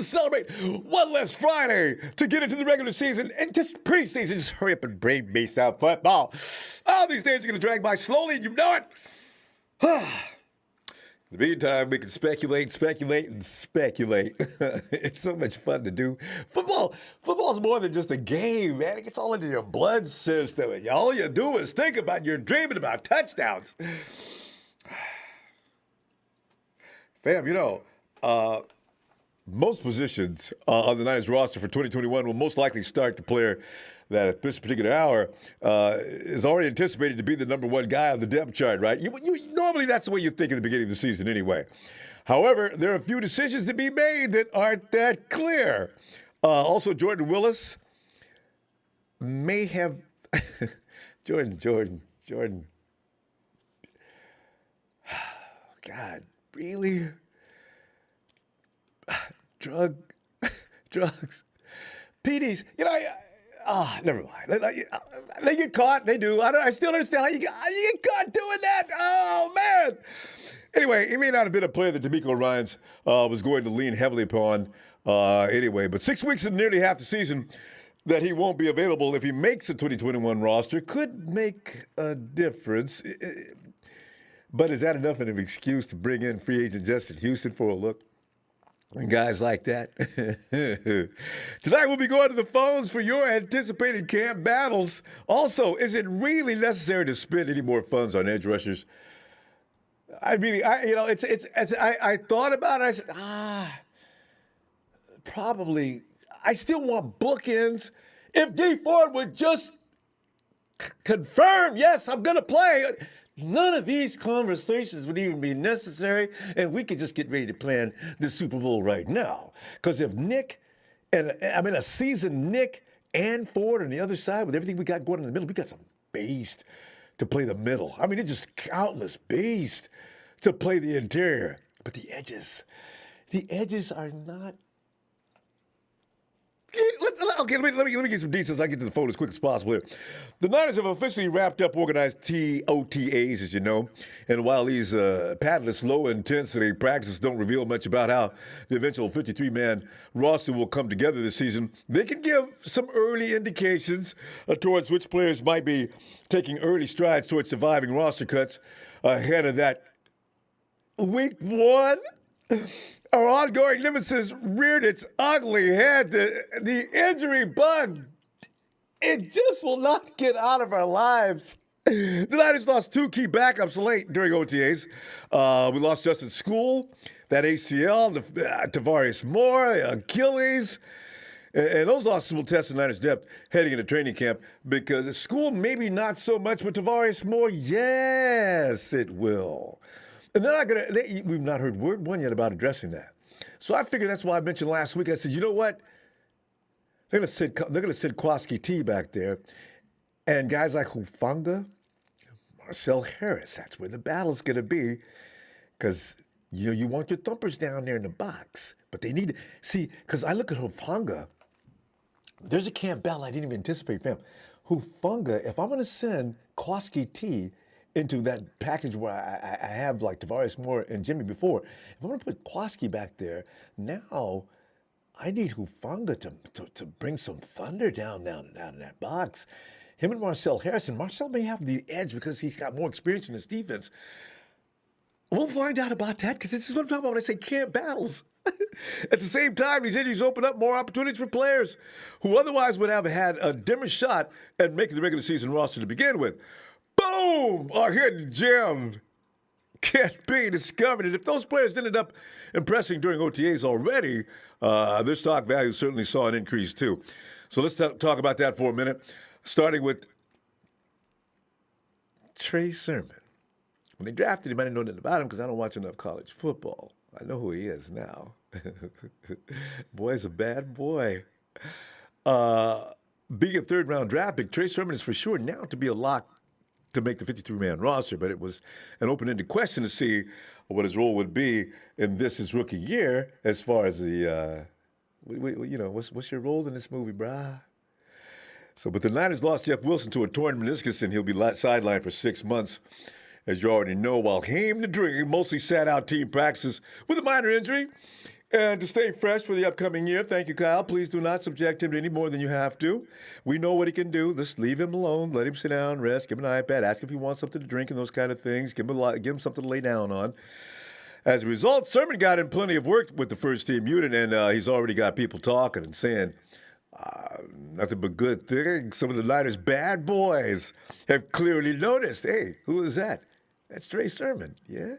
Celebrate one less Friday to get into the regular season and just preseason. Just hurry up and bring me some football. All these days are going to drag by slowly, and you know it. In the meantime, we can speculate. It's so much fun to do. Football's more than just a game, man. It gets all into your blood system. And all you do is think about, you're dreaming about touchdowns. Fam, most positions on the Niners roster for 2021 will most likely start the player that at this particular hour is already anticipated to be the number one guy on the depth chart, right? Normally, that's the way you think at the beginning of the season anyway. However, there are a few decisions to be made that aren't that clear. Also, Jordan Willis may have Jordan. God, really? Drugs, PDs. Never mind. They get caught. They do. I still don't understand how you get caught doing that. Oh man. Anyway, he may not have been a player that DeMeco Ryans was going to lean heavily upon anyway. But 6 weeks and nearly half the season that he won't be available if he makes the 2021 roster could make a difference. But is that enough of an excuse to bring in free agent Justin Houston for a look? And guys like that. Tonight we'll be going to the phones for your anticipated camp battles. Also, is it really necessary to spend any more funds on edge rushers? I thought about it. I said, probably. I still want bookends. If D Ford would just confirm, yes, I'm going to play, none of these conversations would even be necessary, and we could just get ready to plan the Super Bowl right now. Because if a seasoned Nick and Ford on the other side with everything we got going in the middle, we got some beast to play the middle. I mean, it's just countless beast to play the interior. But the edges are not. Okay, let me get some details. I get to the phone as quick as possible here. The Niners have officially wrapped up organized OTAs, as you know. And while these paddless, low-intensity practices don't reveal much about how the eventual 53-man roster will come together this season, they can give some early indications towards which players might be taking early strides towards surviving roster cuts ahead of that week one. Our ongoing nemesis reared its ugly head. The injury bug, it just will not get out of our lives. The Niners lost two key backups late during OTAs. We lost Justin School, that ACL, Tavarius Moore, Achilles. And those losses will test the Niners' depth heading into training camp because School, maybe not so much, but Tavarius Moore, yes, it will. And we've not heard word one yet about addressing that. So I figured that's why I mentioned last week. I said, you know what? They're going to send Kwaski T back there. And guys like Hufanga, Marcel Harris, that's where the battle's going to be. Because, you want your thumpers down there in the box. But they need to see, because I look at Hufanga, there's a camp battle I didn't even anticipate, fam. Hufanga, if I'm going to send Kwaski T into that package where I have like Tavarius Moore and Jimmy before, if I'm going to put Kwaski back there, now I need Hufanga to bring some thunder down in that box. Him and Marcel Harrison. Marcel may have the edge because he's got more experience in his defense. We'll find out about that because this is what I'm talking about when I say camp battles. At the same time, these injuries open up more opportunities for players who otherwise would have had a dimmer shot at making the regular season roster to begin with. Boom! Our hidden gem can't be discovered. And if those players ended up impressing during OTAs already, their stock value certainly saw an increase too. So let's talk about that for a minute, starting with Trey Sermon. When they drafted him, I didn't know nothing about him because I don't watch enough college football. I know who he is now. Boy's a bad boy. Being a third-round draft pick, Trey Sermon is for sure now to be a lock to make the 53-man roster, but it was an open-ended question to see what his role would be in his rookie year as far as the, what's your role in this movie, brah? So, but the Niners lost Jeff Wilson to a torn meniscus, and he'll be sidelined for 6 months, as you already know, while Haim the Dream mostly sat out team practices with a minor injury. And to stay fresh for the upcoming year, thank you, Kyle. Please do not subject him to any more than you have to. We know what he can do. Just leave him alone. Let him sit down, rest, give him an iPad, ask him if he wants something to drink and those kind of things. Give him something to lay down on. As a result, Sermon got in plenty of work with the first team unit, and he's already got people talking and saying nothing but good things. Some of the Niners' bad boys have clearly noticed. Hey, who is that? That's Trey Sermon, yeah?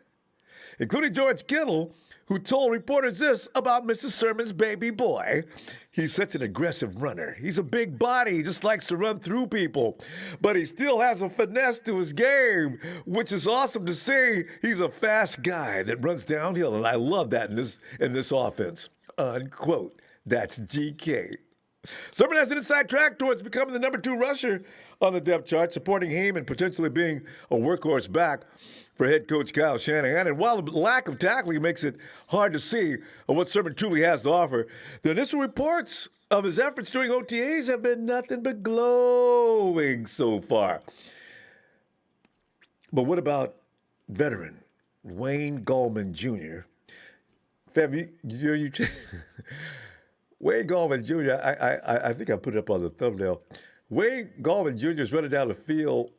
Including George Kittle, who told reporters this about Mrs. Sermon's baby boy. He's such an aggressive runner. He's a big body. He just likes to run through people. But he still has a finesse to his game, which is awesome to see. He's a fast guy that runs downhill, and I love that in this offense. Unquote. That's GK. Sermon has an inside track towards becoming the number 2 rusher on the depth chart, supporting Haim and potentially being a workhorse back for head coach Kyle Shanahan. And while the lack of tackling makes it hard to see what Sermon truly has to offer, the initial reports of his efforts during OTAs have been nothing but glowing so far. But what about veteran Wayne Gallman Jr.? Fam, Wayne Gallman Jr., I think I put it up on the thumbnail. Wayne Gallman Jr. is running down the field,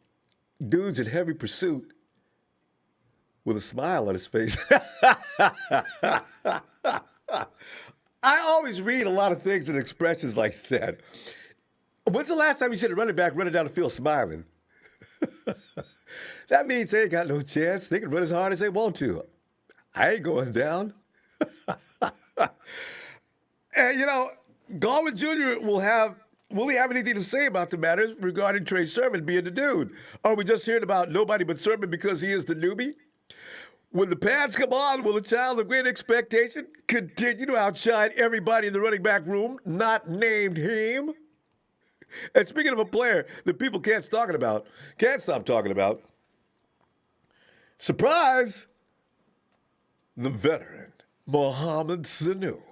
dudes in heavy pursuit, with a smile on his face. I always read a lot of things and expressions like that. When's the last time you seen a running back running down the field smiling? That means they ain't got no chance. They can run as hard as they want to. I ain't going down. And, Gallman Jr. will he have anything to say about the matters regarding Trey Sermon being the dude? Are we just hearing about nobody but Sermon because he is the newbie? When the pads come on, will the child of great expectation continue to outshine everybody in the running back room, not named him? And speaking of a player that people can't stop talking about, surprise, the veteran, Mohamed Sanu.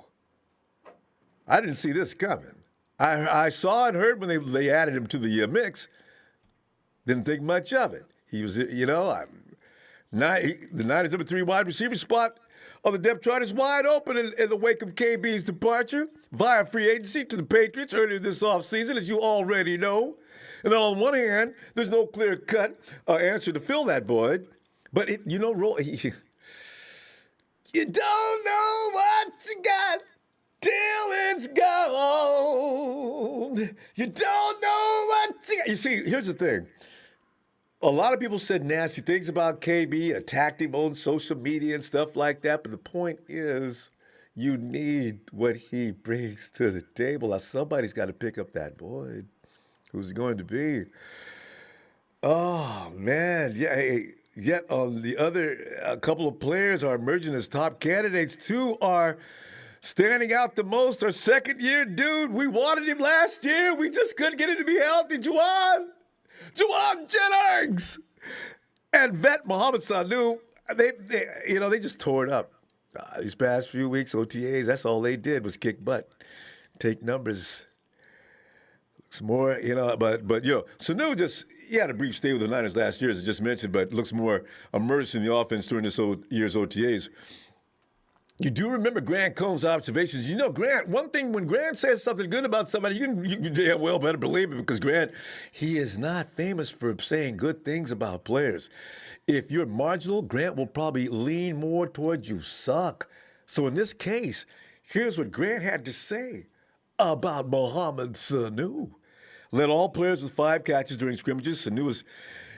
I didn't see this coming. I saw and heard when they added him to the mix. Didn't think much of it. He was, the Niners' number 3 wide receiver spot on the depth chart is wide open in the wake of KB's departure via free agency to the Patriots earlier this offseason, as you already know. And on one hand, there's no clear-cut answer to fill that void. But, you don't know what you got till it's gone. You don't know what you got. You see, here's the thing. A lot of people said nasty things about KB, attacked him on social media and stuff like that. But the point is, you need what he brings to the table. Now, somebody's got to pick up that void. Who's it going to be? Oh, man. Yeah. Yet on the other, a couple of players are emerging as top candidates. 2 are standing out the most. Our second-year dude, we wanted him last year. We just couldn't get him to be healthy. Juwan Jennings and vet Mohamed Sanu, they just tore it up. These past few weeks, OTAs, that's all they did was kick butt, take numbers. Looks more, but Sanu he had a brief stay with the Niners last year, as I just mentioned, but looks more immersed in the offense during this year's OTAs. You do remember Grant Combs' observations. Grant, one thing, when Grant says something good about somebody, you damn well better believe it, because Grant, he is not famous for saying good things about players. If you're marginal, Grant will probably lean more towards you suck. So in this case, here's what Grant had to say about Mohamed Sanu. Led all players with 5 catches during scrimmages. Sanu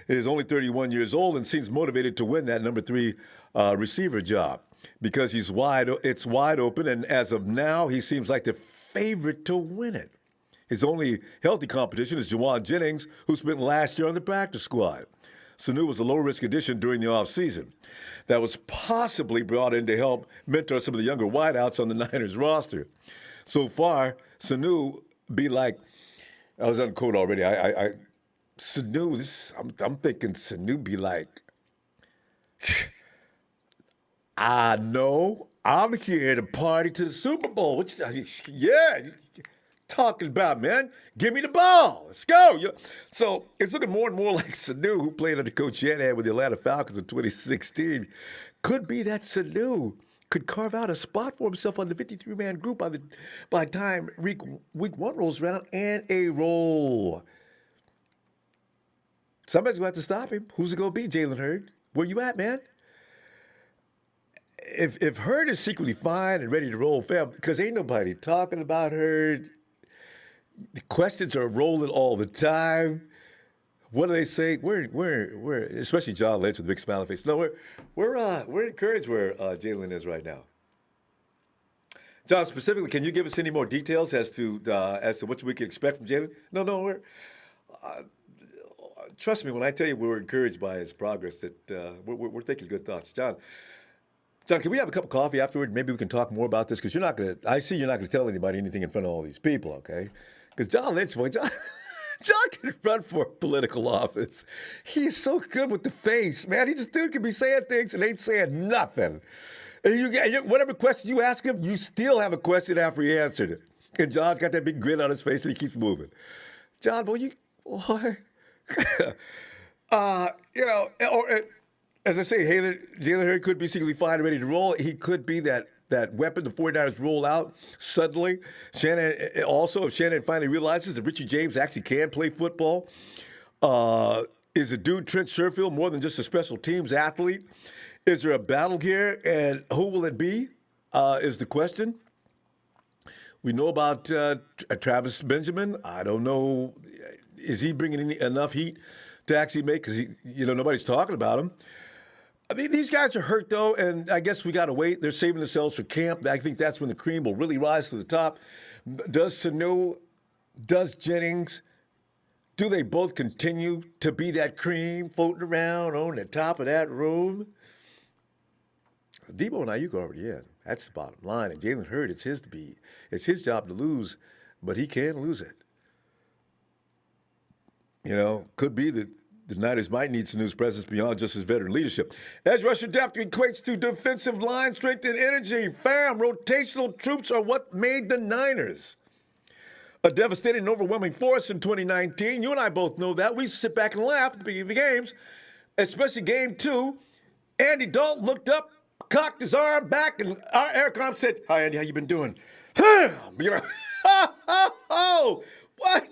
is only 31 years old and seems motivated to win that number 3 receiver job, because it's wide open, and as of now, he seems like the favorite to win it. His only healthy competition is Juwan Jennings, who spent last year on the practice squad. Sanu was a low-risk addition during the offseason that was possibly brought in to help mentor some of the younger wideouts on the Niners roster. So far, Sanu be like, I was unquote already. Sanu, I'm thinking Sanu be like, I know I'm here to party to the Super Bowl. Yeah, talking about, man? Give me the ball. Let's go. So it's looking more and more like Sanu, who played under Coach Shanahan with the Atlanta Falcons in 2016. Could be that Sanu could carve out a spot for himself on the 53-man group by the time week one rolls around and a roll. Somebody's going to have to stop him. Who's it going to be, Jalen Hurd? Where you at, man? If Hurd is secretly fine and ready to roll, fam, because ain't nobody talking about Hurd. The questions are rolling all the time. What do they say? We're especially John Lynch with a big smiling face. No, we're encouraged where Jalen is right now. John, specifically, can you give us any more details as to what we can expect from Jalen? No, trust me when I tell you we're encouraged by his progress. That we're thinking good thoughts, John. John, can we have a cup of coffee afterward? Maybe we can talk more about this because I see you're not gonna tell anybody anything in front of all these people, okay? Because John Lynch, John can run for political office. He is so good with the face, man. This dude can be saying things and ain't saying nothing. And whatever question you ask him, you still have a question after he answered it. And John's got that big grin on his face and he keeps moving. John, boy, as I say, Jalen Hurd could be secretly fine and ready to roll. He could be that weapon the 49ers roll out suddenly. If Shanahan finally realizes that Richie James actually can play football, is a dude, Trent Sherfield, more than just a special teams athlete? Is there a battle here, and who will it be, is the question. We know about Travis Benjamin. I don't know. Is he bringing enough heat to actually make, because nobody's talking about him. I mean, these guys are hurt, though, and I guess we got to wait. They're saving themselves for camp. I think that's when the cream will really rise to the top. Does Sanu, does Jennings, do they both continue to be that cream floating around on the top of that room? Debo and Ayuk are already in. That's the bottom line. And Jalen Hurd, it's his job to lose, but he can lose it. Could be that the Niners might need Sanu's presence beyond just his veteran leadership. Edge rusher depth equates to defensive line strength and energy. Fam, rotational troops are what made the Niners a devastating and overwhelming force in 2019. You and I both know that. We sit back and laugh at the beginning of the games, especially game 2. Andy Dalton looked up, cocked his arm back, and our aircom said, "Hi, Andy, how you been doing?" What?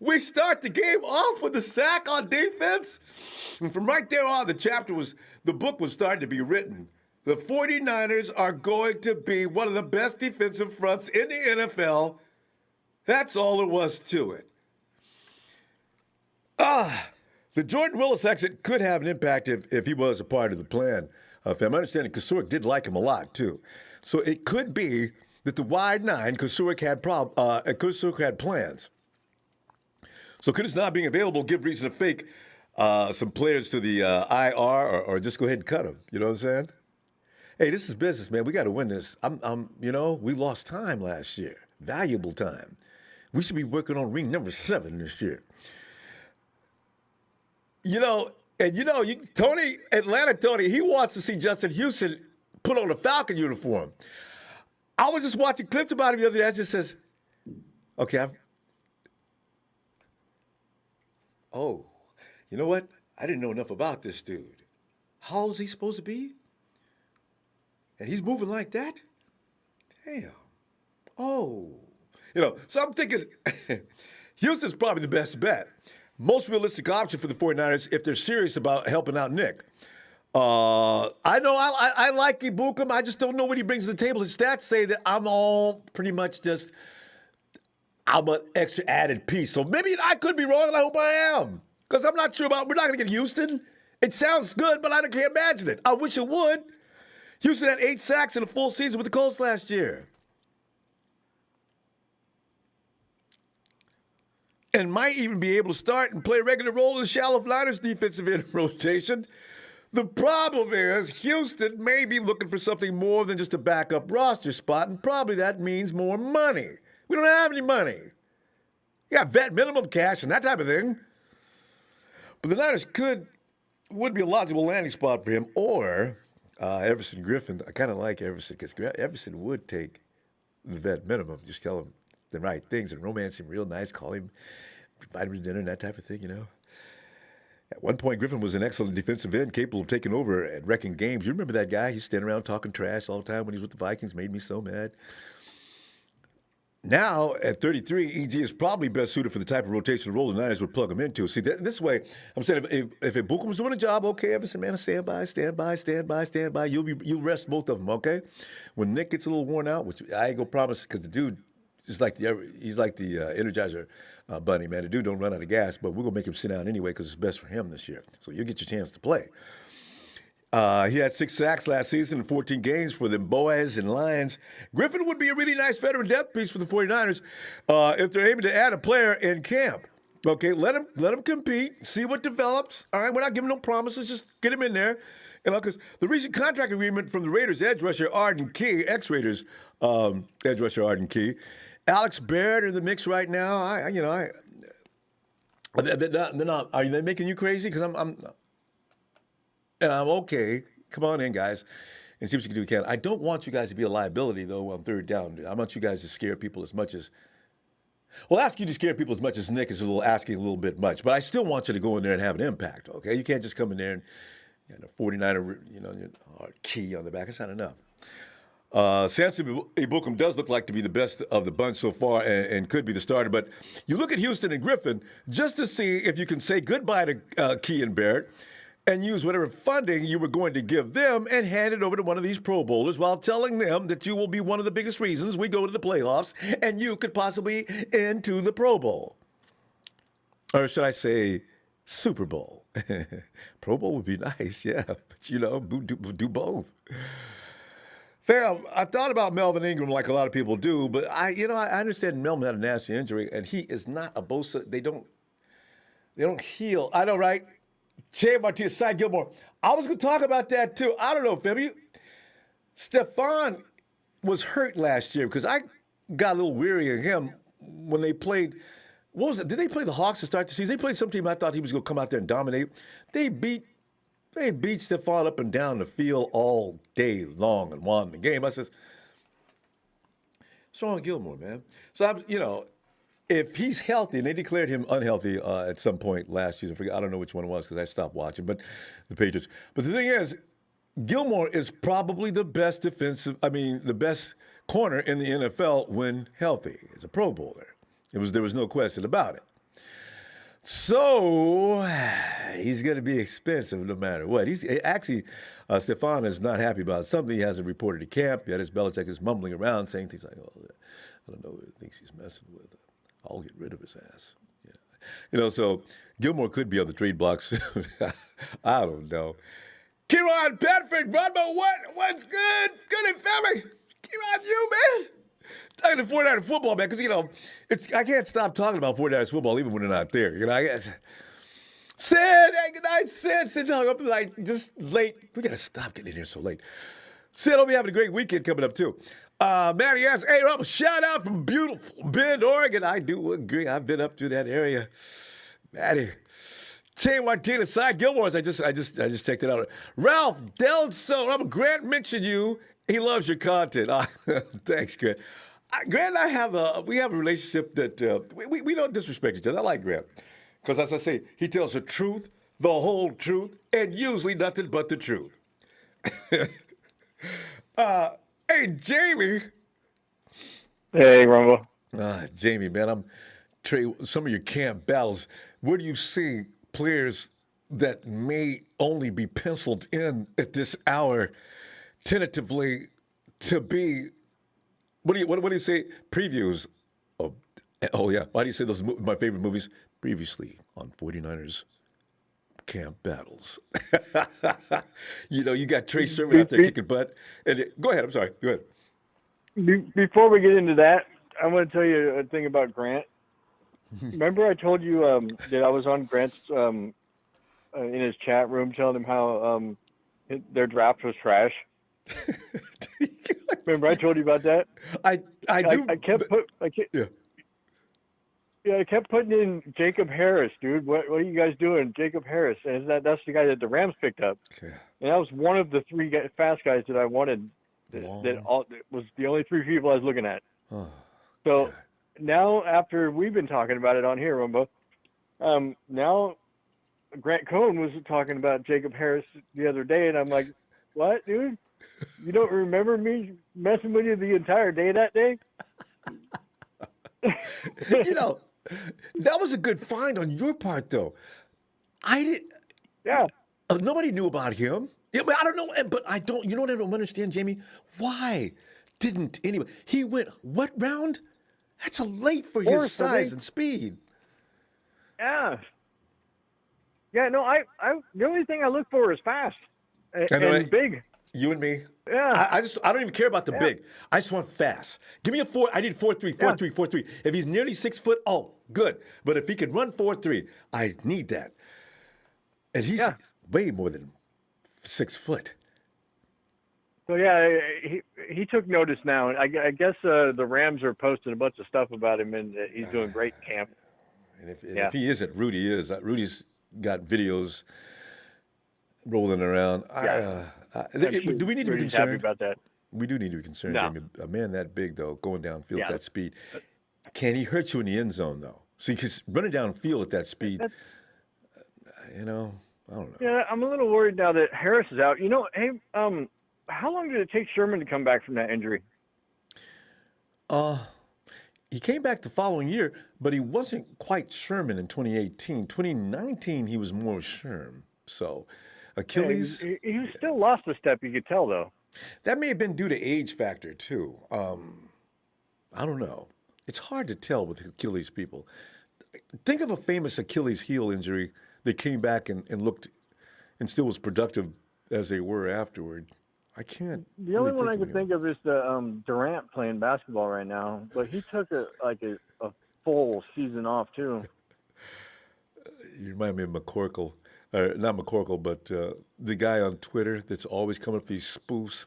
We start the game off with a sack on defense? And from right there on, the book was starting to be written. The 49ers are going to be one of the best defensive fronts in the NFL. That's all there was to it. The Jordan Willis exit could have an impact if he was a part of the plan. If I'm understanding, Kasurik did like him a lot, too. So it could be that the wide nine, Kasurik had plans. So could his not being available give reason to fake some players to the IR or just go ahead and cut them? You know what I'm saying? Hey, this is business, man. We got to win this. We lost time last year, valuable time. We should be working on ring number 7 this year. Atlanta Tony, he wants to see Justin Houston put on a Falcon uniform. I was just watching clips about him the other day. I just says, okay, you know what? I didn't know enough about this dude. How old is he supposed to be? And he's moving like that? Damn. So I'm thinking Houston's probably the best bet. Most realistic option for the 49ers if they're serious about helping out Nick. I know I like Ibukum. I just don't know what he brings to the table. His stats say that I'm an extra added piece. So maybe I could be wrong, and I hope I am. Because I'm not sure we're not going to get Houston. It sounds good, but I can't imagine it. I wish it would. Houston had 8 sacks in a full season with the Colts last year. And might even be able to start and play a regular role in the shallow Niners defensive end rotation. The problem is Houston may be looking for something more than just a backup roster spot, and probably that means more money. We don't have any money. You got vet minimum cash and that type of thing. But the Niners would be a logical landing spot for him, or Everson Griffin. I kind of like Everson because Everson would take the vet minimum. Just tell him the right things and romance him real nice, call him, invite him to dinner and that type of thing, At one point, Griffin was an excellent defensive end, capable of taking over and wrecking games. You remember that guy? He's standing around talking trash all the time when he was with the Vikings. Made me so mad. Now, at 33, E.G. is probably best suited for the type of rotational role the Niners would plug him into. See, this way, I'm saying if Ibukum's doing a job, okay, Everson, man, stand by. You'll rest both of them, okay? When Nick gets a little worn out, which I ain't gonna promise, because the dude is like he's like the Energizer bunny, man. The dude don't run out of gas, but we're gonna make him sit down anyway because it's best for him this year. So you'll get your chance to play. He had 6 sacks last season in 14 games for the Boaz and Lions. Griffin would be a really nice veteran depth piece for the 49ers if they're able to add a player in camp. Okay, let him compete, see what develops. All right, we're not giving no promises, just get him in there. Because the recent contract agreement from the Raiders edge rusher Arden Key, ex-Raiders edge rusher Arden Key, Alex Baird in the mix right now. They're not. Are they making you crazy? Because I'm okay. Come on in, guys, and see what you can do. I don't want you guys to be a liability, though, on third down. I want you guys to scare people as much as... Well, ask you to scare people as much as Nick is asking a little bit much. But I still want you to go in there and have an impact, okay? You can't just come in there and a 49er, key on the back. It's not enough. Samson Ibukum does look like to be the best of the bunch so far and could be the starter. But you look at Houston and Griffin just to see if you can say goodbye to Key and Barrett and use whatever funding you were going to give them and hand it over to one of these Pro Bowlers while telling them that you will be one of the biggest reasons we go to the playoffs and you could possibly into the Pro Bowl. Or should I say Super Bowl? Pro Bowl would be nice, yeah. But, do both. Fam, I thought about Melvin Ingram like a lot of people do, but I understand Melvin had a nasty injury, and he is not a Bosa. They don't heal. I know, right? Jay Martinez, Cy Gilmore. I was going to talk about that, too. I don't know, Femi. Stephon was hurt last year because I got a little weary of him when they played. What was it? Did they play the Hawks to start the season? They played some team I thought he was going to come out there and dominate. They beat Stephon up and down the field all day long and won the game. I says, what's wrong with Gilmore, man? So, if he's healthy, and they declared him unhealthy at some point last season. I don't know which one it was because I stopped watching, but the Patriots. But the thing is, Gilmore is probably the best the best corner in the NFL when healthy. He's a Pro Bowler. There was no question about it. So he's going to be expensive no matter what. Stephon is not happy about something he hasn't reported to camp. Yet his Belichick is mumbling around saying things like, I don't know who he thinks he's messing with. I'll get rid of his ass. Yeah. So Gilmore could be on the trade blocks. I don't know. Kieran Bedford, Ronbo, what's good? It's good in family. Kieran, you, man. Talking to 49er football, man, because, I can't stop talking about 49ers football even when they're not there. I guess. Sid, hey, good night, Sid. Sid's hung up just late. We got to stop getting in here so late. Sid, I'll be having a great weekend coming up, too. Matty asks, hey, Rob, shout out from beautiful Bend, Oregon. I do agree. I've been up through that area. Matty. Jay Martinez, Cy Gilmore. I just checked it out. Ralph Delso, Robert Grant mentioned you. He loves your content. Thanks, Grant. Grant and I we have a relationship that we don't disrespect each other. I like Grant because, as I say, he tells the truth, the whole truth, and usually nothing but the truth. Hey, Jamie. Hey, Ronbo. Jamie, man, I'm some of your camp battles. Where do you see players that may only be penciled in at this hour tentatively to be? What do you say? Previews. Oh yeah. Why do you say those my favorite movies? Previously on 49ers camp battles. You got Trey Sermon out there kicking butt. Go ahead. I'm sorry. Go ahead. Before we get into that, I want to tell you a thing about Grant. Remember I told you that I was on Grant's in his chat room telling him how their draft was trash? Remember I told you about that? I do. I kept putting in Jacob Harris, dude. What are you guys doing? Jacob Harris. And that's the guy that the Rams picked up. Okay. And that was one of the three fast guys that I wanted. That was the only three people I was looking at. Oh, so now after we've been talking about it on here, Ronbo, now Grant Cohn was talking about Jacob Harris the other day, and I'm like, what, dude? You don't remember me messing with you the entire day that day? You know, that was a good find on your part, though. I didn't. Yeah. Nobody knew about him. Yeah, but I don't know. But I don't. You know what I don't understand, Jamie? Why didn't anybody? He went what round? That's a late for his Fourth, I size think. and speed. Yeah. Yeah, no, I the only thing I look for is fast and, I know, and big. You and me. Yeah. I don't even care about the Yeah. big. I just want fast. Give me a 4. I need 4.3, 4.3, 4.3. If he's nearly 6 foot, oh, good. But if he can run 4.3, I need that. And he's way more than 6 foot. So yeah, he took notice now. I guess the Rams are posting a bunch of stuff about him, and he's doing great in camp. And if he isn't, Rudy is. Rudy's got videos rolling around. Yeah. Do we need to be Rudy's happy concerned? about that. We do need to be concerned, No. Jamie. A man that big, though, going downfield at Yeah. that speed, can he hurt you in the end zone, though? See, because running downfield at that speed, I don't know. Yeah, I'm a little worried now that Harris is out. You know, hey, how long did it take Sherman to come back from that injury? He came back the following year, but he wasn't quite Sherman in 2018. 2019, he was more Sherm. So, Achilles. Yeah, he still lost a step. You could tell though. That may have been due to age factor too. I don't know. It's hard to tell with Achilles people. Think of a famous Achilles heel injury that came back and looked and still was productive as they were afterward. I can't. The only one I can could think of is the Durant playing basketball right now, but he took a full season off too. You remind me of McCorkle. Not McCorkle, but the guy on Twitter that's always coming up with these spoofs.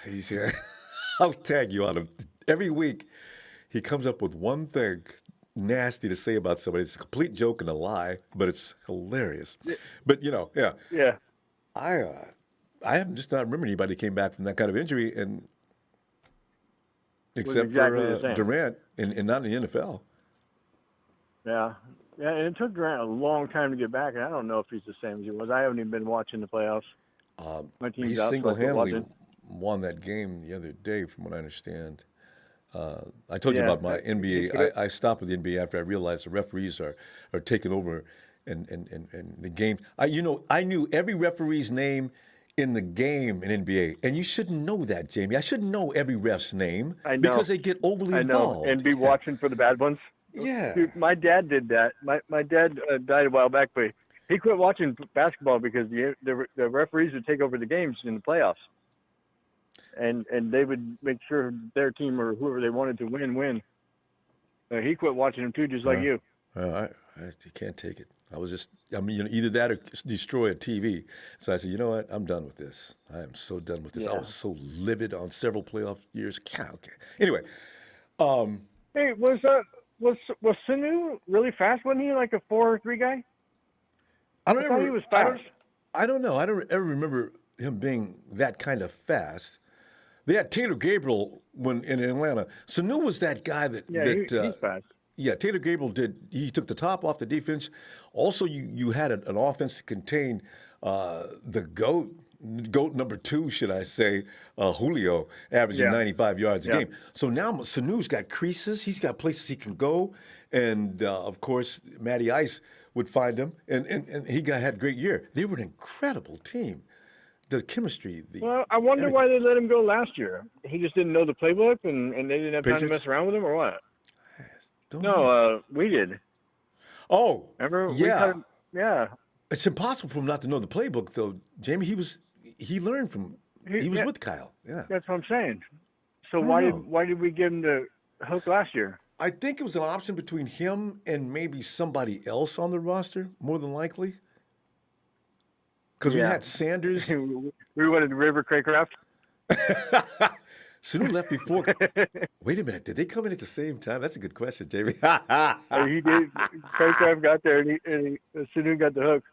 He's here. I'll tag you on him. Every week, he comes up with one thing nasty to say about somebody. It's a complete joke and a lie, but it's hilarious. But, yeah. Yeah. I have just not remember anybody came back from that kind of injury, and except exactly the for same. Durant, and not in the NFL. Yeah. Yeah, and it took Durant a long time to get back, and I don't know if he's the same as he was. I haven't even been watching the playoffs. My He team's out, so I quit single-handedly watching. won that game the other day, from what I understand. I told you about my NBA. I stopped with the NBA after I realized the referees are taking over, and the game. I knew every referee's name in the game in NBA, and you shouldn't know that, Jamie. I shouldn't know every ref's name I know. because they get overly involved. And be watching for the bad ones. Yeah. Dude, my dad did that. My dad died a while back, but he quit watching basketball because the referees would take over the games in the playoffs, and they would make sure their team or whoever they wanted to win. He quit watching them too, just like you. I can't take it. Either that or destroy a TV. So I said, you know what? I'm done with this. I am so done with this. I Yeah. was so livid on several playoff years. Okay. Anyway, Hey, was Sanu really fast? Wasn't he like a 4.3 guy? I don't I thought he was fast. I don't know. I don't ever remember him being that kind of fast. They had Taylor Gabriel when in Atlanta. Sanu was that guy that. Yeah, he's fast. Yeah, Taylor Gabriel he took the top off the defense. Also, you had an offense that contained the GOAT number 2, should I say, Julio, averaging 95 yards a game. So now Sanu's got creases. He's got places he can go. And, of course, Matty Ice would find him. And he had a great year. They were an incredible team. The chemistry. Well, I wonder why they let him go last year. He just didn't know the playbook, and they didn't have time to Patriots? mess around with him, or what? Don't know. No, we did. Oh, Remember? yeah. Yeah. It's impossible for him not to know the playbook, though, Jamie. He learned from. He was yeah. with Kyle. Yeah. That's what I'm saying. So don't why know. did we give him the hook last year? I think it was an option between him and maybe somebody else on the roster, more than likely. Because we had Sanders. We wanted River Craycraft. Sanu left before. Wait a minute. Did they come in at the same time? That's a good question, Jamie. He did. Craycraft got there, and Sanu got the hook.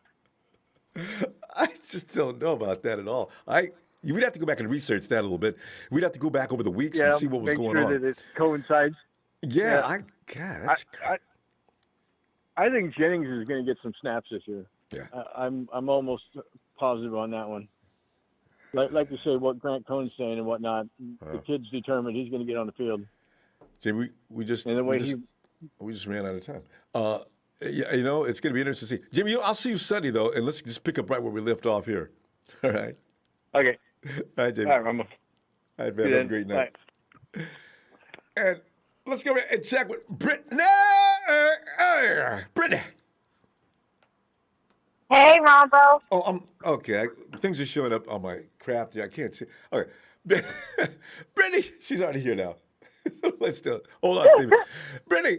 I just don't know about that at all. We'd have to go back and research that a little bit. We'd have to go back over the weeks and Yeah, see what was make going sure on. that it coincides. Yeah, Yeah. God, that's I think Jennings is going to get some snaps this year. yeah. I'm almost positive on that one. Like you say, what Grant Cohn's saying and whatnot, the kid's determined he's going to get on the field. Jay, we just And the way we just ran out of time. Yeah, you know, it's going to be interesting to see. Jimmy, I'll see you Sunday though, and let's just pick up right where we left off here. All right. Okay. All right, Jimmy. All right, Ronbo. All right, man. Have a great night. Bye. And let's go and check with Brittany. Brittany. Hey, Ronbo. Oh, okay. Things are showing up on my craft here. I can't see. Okay. Brittany, she's already here now. Let's do it. Hold on, Stephen. Brittany,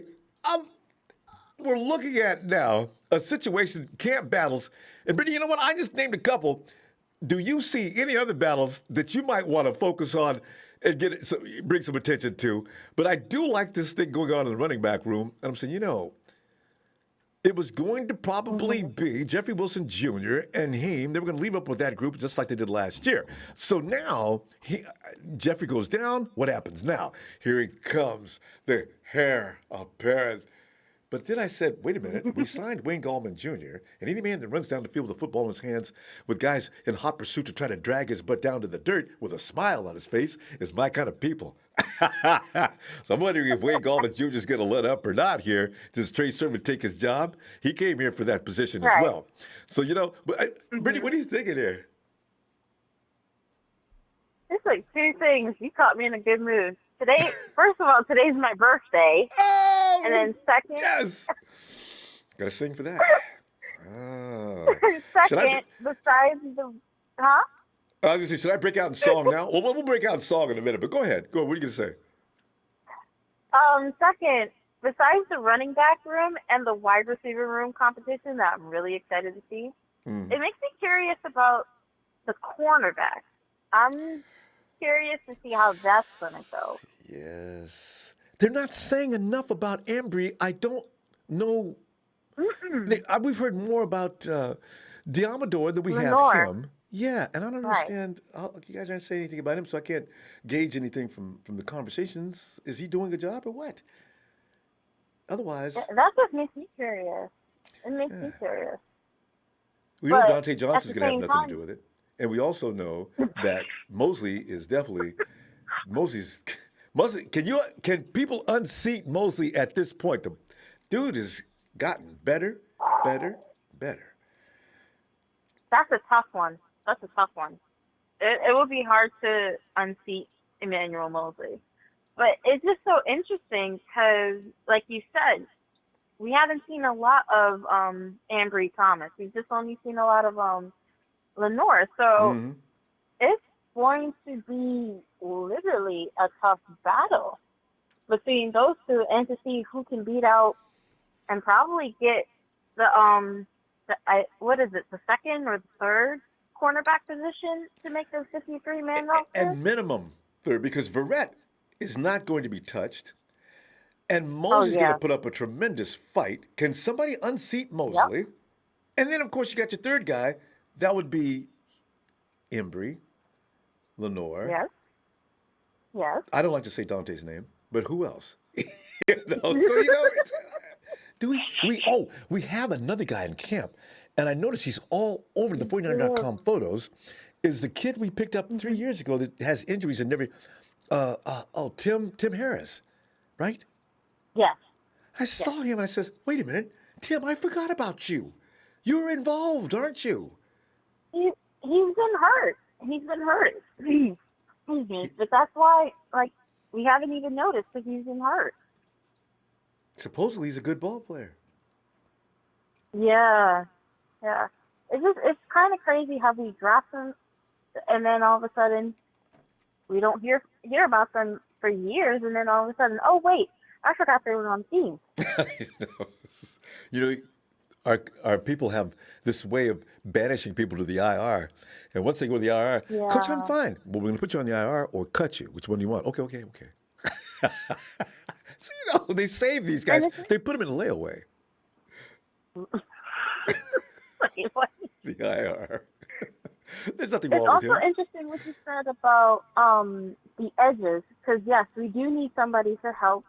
we're looking at now a situation, camp battles. And Brittany, you know what? I just named a couple. Do you see any other battles that you might want to focus on and bring some attention to? But I do like this thing going on in the running back room. And I'm saying, you know, it was going to probably be Jeffrey Wilson Jr. and Haim. They were going to leave up with that group just like they did last year. So now Jeffrey goes down. What happens now? Here he comes, the heir apparent. But then I said, wait a minute, we signed Wayne Gallman Jr., and any man that runs down the field with a football in his hands with guys in hot pursuit to try to drag his butt down to the dirt with a smile on his face is my kind of people. So I'm wondering if Wayne Gallman Jr. is going to let up or not here. Does Trey Sermon take his job? He came here for that position as well. So, you know, but Brittany, what are you thinking here? It's like two things. You caught me in a good mood. Today, first of all, today's my birthday. Oh, and then second. Yes. Got to sing for that. Oh. Second, besides the, huh? I was going to say, should I break out in song now? Well, we'll break out in song in a minute, but go ahead. Go ahead. What are you going to say? Second, besides the running back room and the wide receiver room competition that I'm really excited to see, it makes me curious about the cornerback. I'm curious to see how that's going to go. Yes. They're not saying enough about Ambry. I don't know. We've heard more about Diamador than we have him. Yeah, and I don't understand. You guys aren't saying anything about him, so I can't gauge anything from the conversations. Is he doing a job or what? Otherwise, that just makes me curious. It makes me curious. We know Dante Johnson's going to have nothing to do with it, and we also know that Mosley is definitely Mosley. Can people unseat Mosley at this point? The dude has gotten better. That's a tough one. It would be hard to unseat Emmanuel Mosley. But it's just so interesting because, like you said, we haven't seen a lot of Ambry Thomas. We've just only seen a lot of Lenore. So it's going to be literally a tough battle between those two and to see who can beat out and probably get the second or the third cornerback position to make the 53-man roster? And minimum third, because Verrett is not going to be touched, and Mosley's going to put up a tremendous fight. Can somebody unseat Mosley? Yep. And then, of course, you got your third guy. That would be Embry, Lenore. Yes. I don't like to say Dante's name, but who else? We have another guy in camp, and I noticed he's all over the 49.com photos. Is the kid we picked up 3 years ago that has injuries and never? Tim Harris, right? Yes. I saw him and I says, "Wait a minute, Tim, I forgot about you. You're involved, aren't you?" He's been hurt. Excuse me, but that's why, we haven't even noticed that he's been hurt. Supposedly he's a good ball player. Yeah. It's kind of crazy how we draft them, and then all of a sudden we don't hear about them for years, and then all of a sudden, oh wait, I forgot they were on the team. I know. You know, our people have this way of banishing people to the IR, and once they go to the IR, Coach, I'm fine. Well, we're going to put you on the IR or cut you. Which one do you want? Okay. So, they save these guys. They put them in a layaway. The IR. There's nothing wrong with him. It's also interesting what you said about the edges, because yes, we do need somebody to help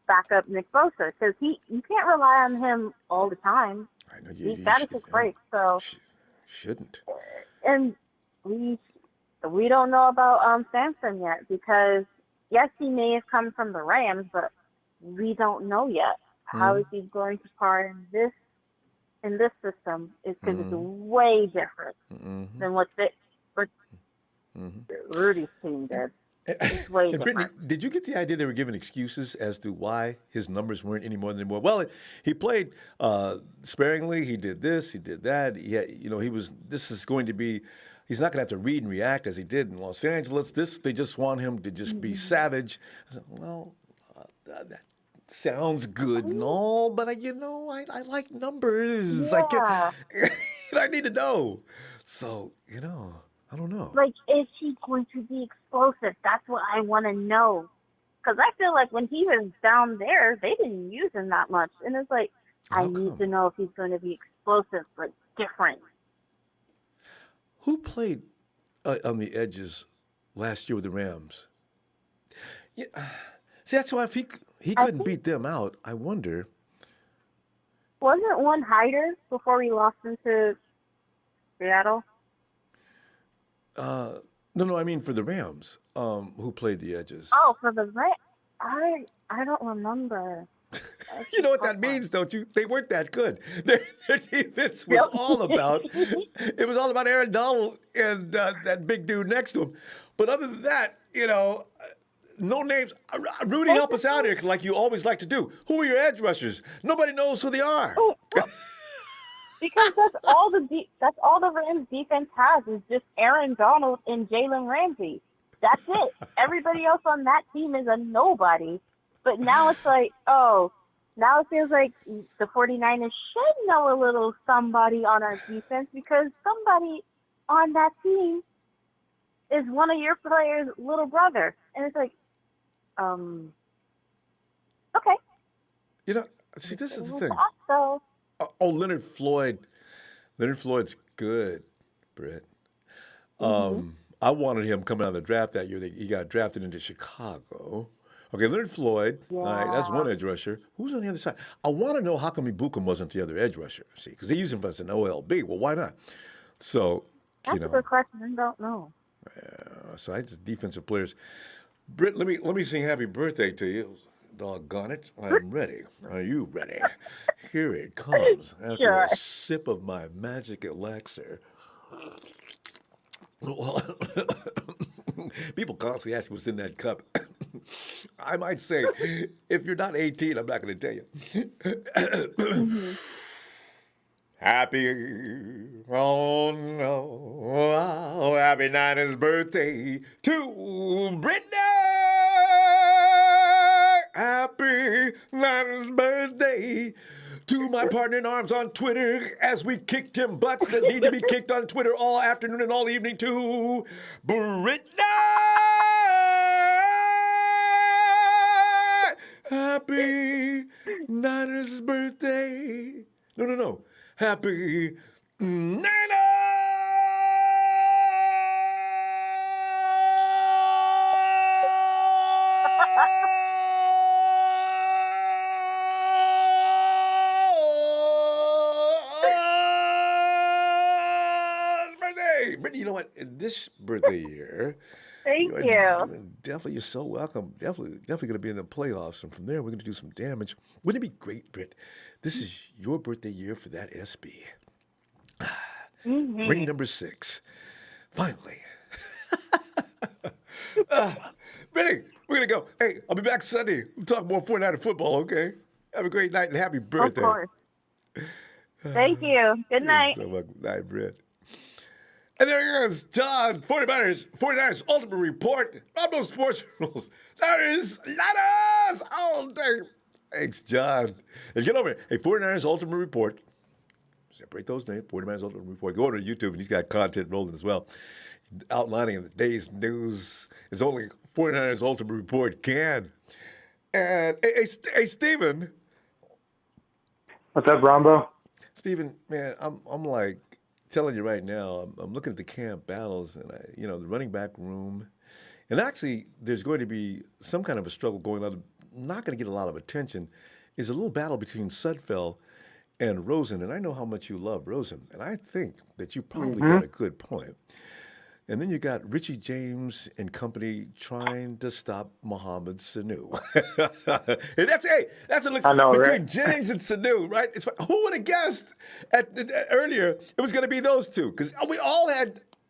back up Nick Bosa, because you can't rely on him all the time. I know He's got to take breaks. So shouldn't. and we don't know about Samson yet, because yes, he may have come from the Rams, but we don't know yet. How is he going to part in this system? Is because it's way different than what Rudy's team did. It's way different. Brittany, did you get the idea they were giving excuses as to why his numbers weren't any more than they were? Well, he played sparingly. He did this. He did that. This is going to be. He's not going to have to read and react as he did in Los Angeles. They just want him to just be savage. I said, well, that sounds good and all, but I like numbers. Yeah. I need to know. So, I don't know. Like, is he going to be explosive? That's what I want to know. Because I feel like when he was down there, they didn't use him that much. And it's like, I need to know if he's going to be explosive, but different. Who played on the edges last year with the Rams? Yeah, see, that's why if he couldn't beat them out, I wonder. Wasn't one Hyder before we lost him to Seattle? No, I mean for the Rams, who played the edges. Oh, for the Rams? I don't remember. You know what that means, don't you? They weren't that good. Their defense was all about. It was all about Aaron Donald and that big dude next to him. But other than that, no names. Rudy, help us out here, like you always like to do. Who are your edge rushers? Nobody knows who they are. Because that's all the Rams defense has is just Aaron Donald and Jalen Ramsey. That's it. Everybody else on that team is a nobody. But now it's like, now it feels like the 49ers should know a little somebody on our defense, because somebody on that team is one of your players' little brother. And it's like, okay. See, this is the thing. So, Leonard Floyd. Leonard Floyd's good, Britt. I wanted him coming out of the draft that year. He got drafted into Chicago. Okay, Leonard Floyd. Yeah. All right, that's one edge rusher. Who's on the other side? I want to know how come Ibukum wasn't the other edge rusher. See, because they use him as an OLB. Well, why not? So, that's a good question. I don't know. So I just defensive players. Britt, let me sing happy birthday to you. Doggone it. I'm ready. Are you ready? Here it comes. After a sip of my magic elixir. People constantly ask what's in that cup. I might say, if you're not 18, I'm not going to tell you. Happy, happy Niners birthday to Brittany. Happy Niners birthday to my partner in arms on Twitter as we kicked him butts that need to be kicked on Twitter all afternoon and all evening to Brittany. Happy Niners birthday. No. Happy Niners! Birthday! Brittany, you know what? This birthday year... Thank you. Definitely, you're so welcome. Definitely going to be in the playoffs, and from there, we're going to do some damage. Wouldn't it be great, Britt? This is your birthday year for that SB. Ring number 6. Finally. Brittany, we're going to go. Hey, I'll be back Sunday. We'll talk more 49er football, okay? Have a great night and happy birthday. Of course. Thank you. Good night. You're so welcome. Good night, Britt. And there he is, John, 49ers Ultimate Report, Ronbo Sports Rules. There is Niners all day. Thanks, John. Let's get over here. Hey, 49ers Ultimate Report. Separate those names, 49ers Ultimate Report. Go over to YouTube, and he's got content rolling as well. Outlining the day's news is only 49ers Ultimate Report can. And, hey, Steven. What's up, Ronbo? Steven, man, I'm like telling you right now, I'm looking at the camp battles, and the running back room, and actually, there's going to be some kind of a struggle going on. Not going to get a lot of attention. Is a little battle between Sudfeld and Rosen, and I know how much you love Rosen, and I think that you probably got a good point. And then you got Richie James and company trying to stop Mohamed Sanu. And that's a look I know, between right? Jennings and Sanu, right? Who would have guessed earlier it was going to be those two? Because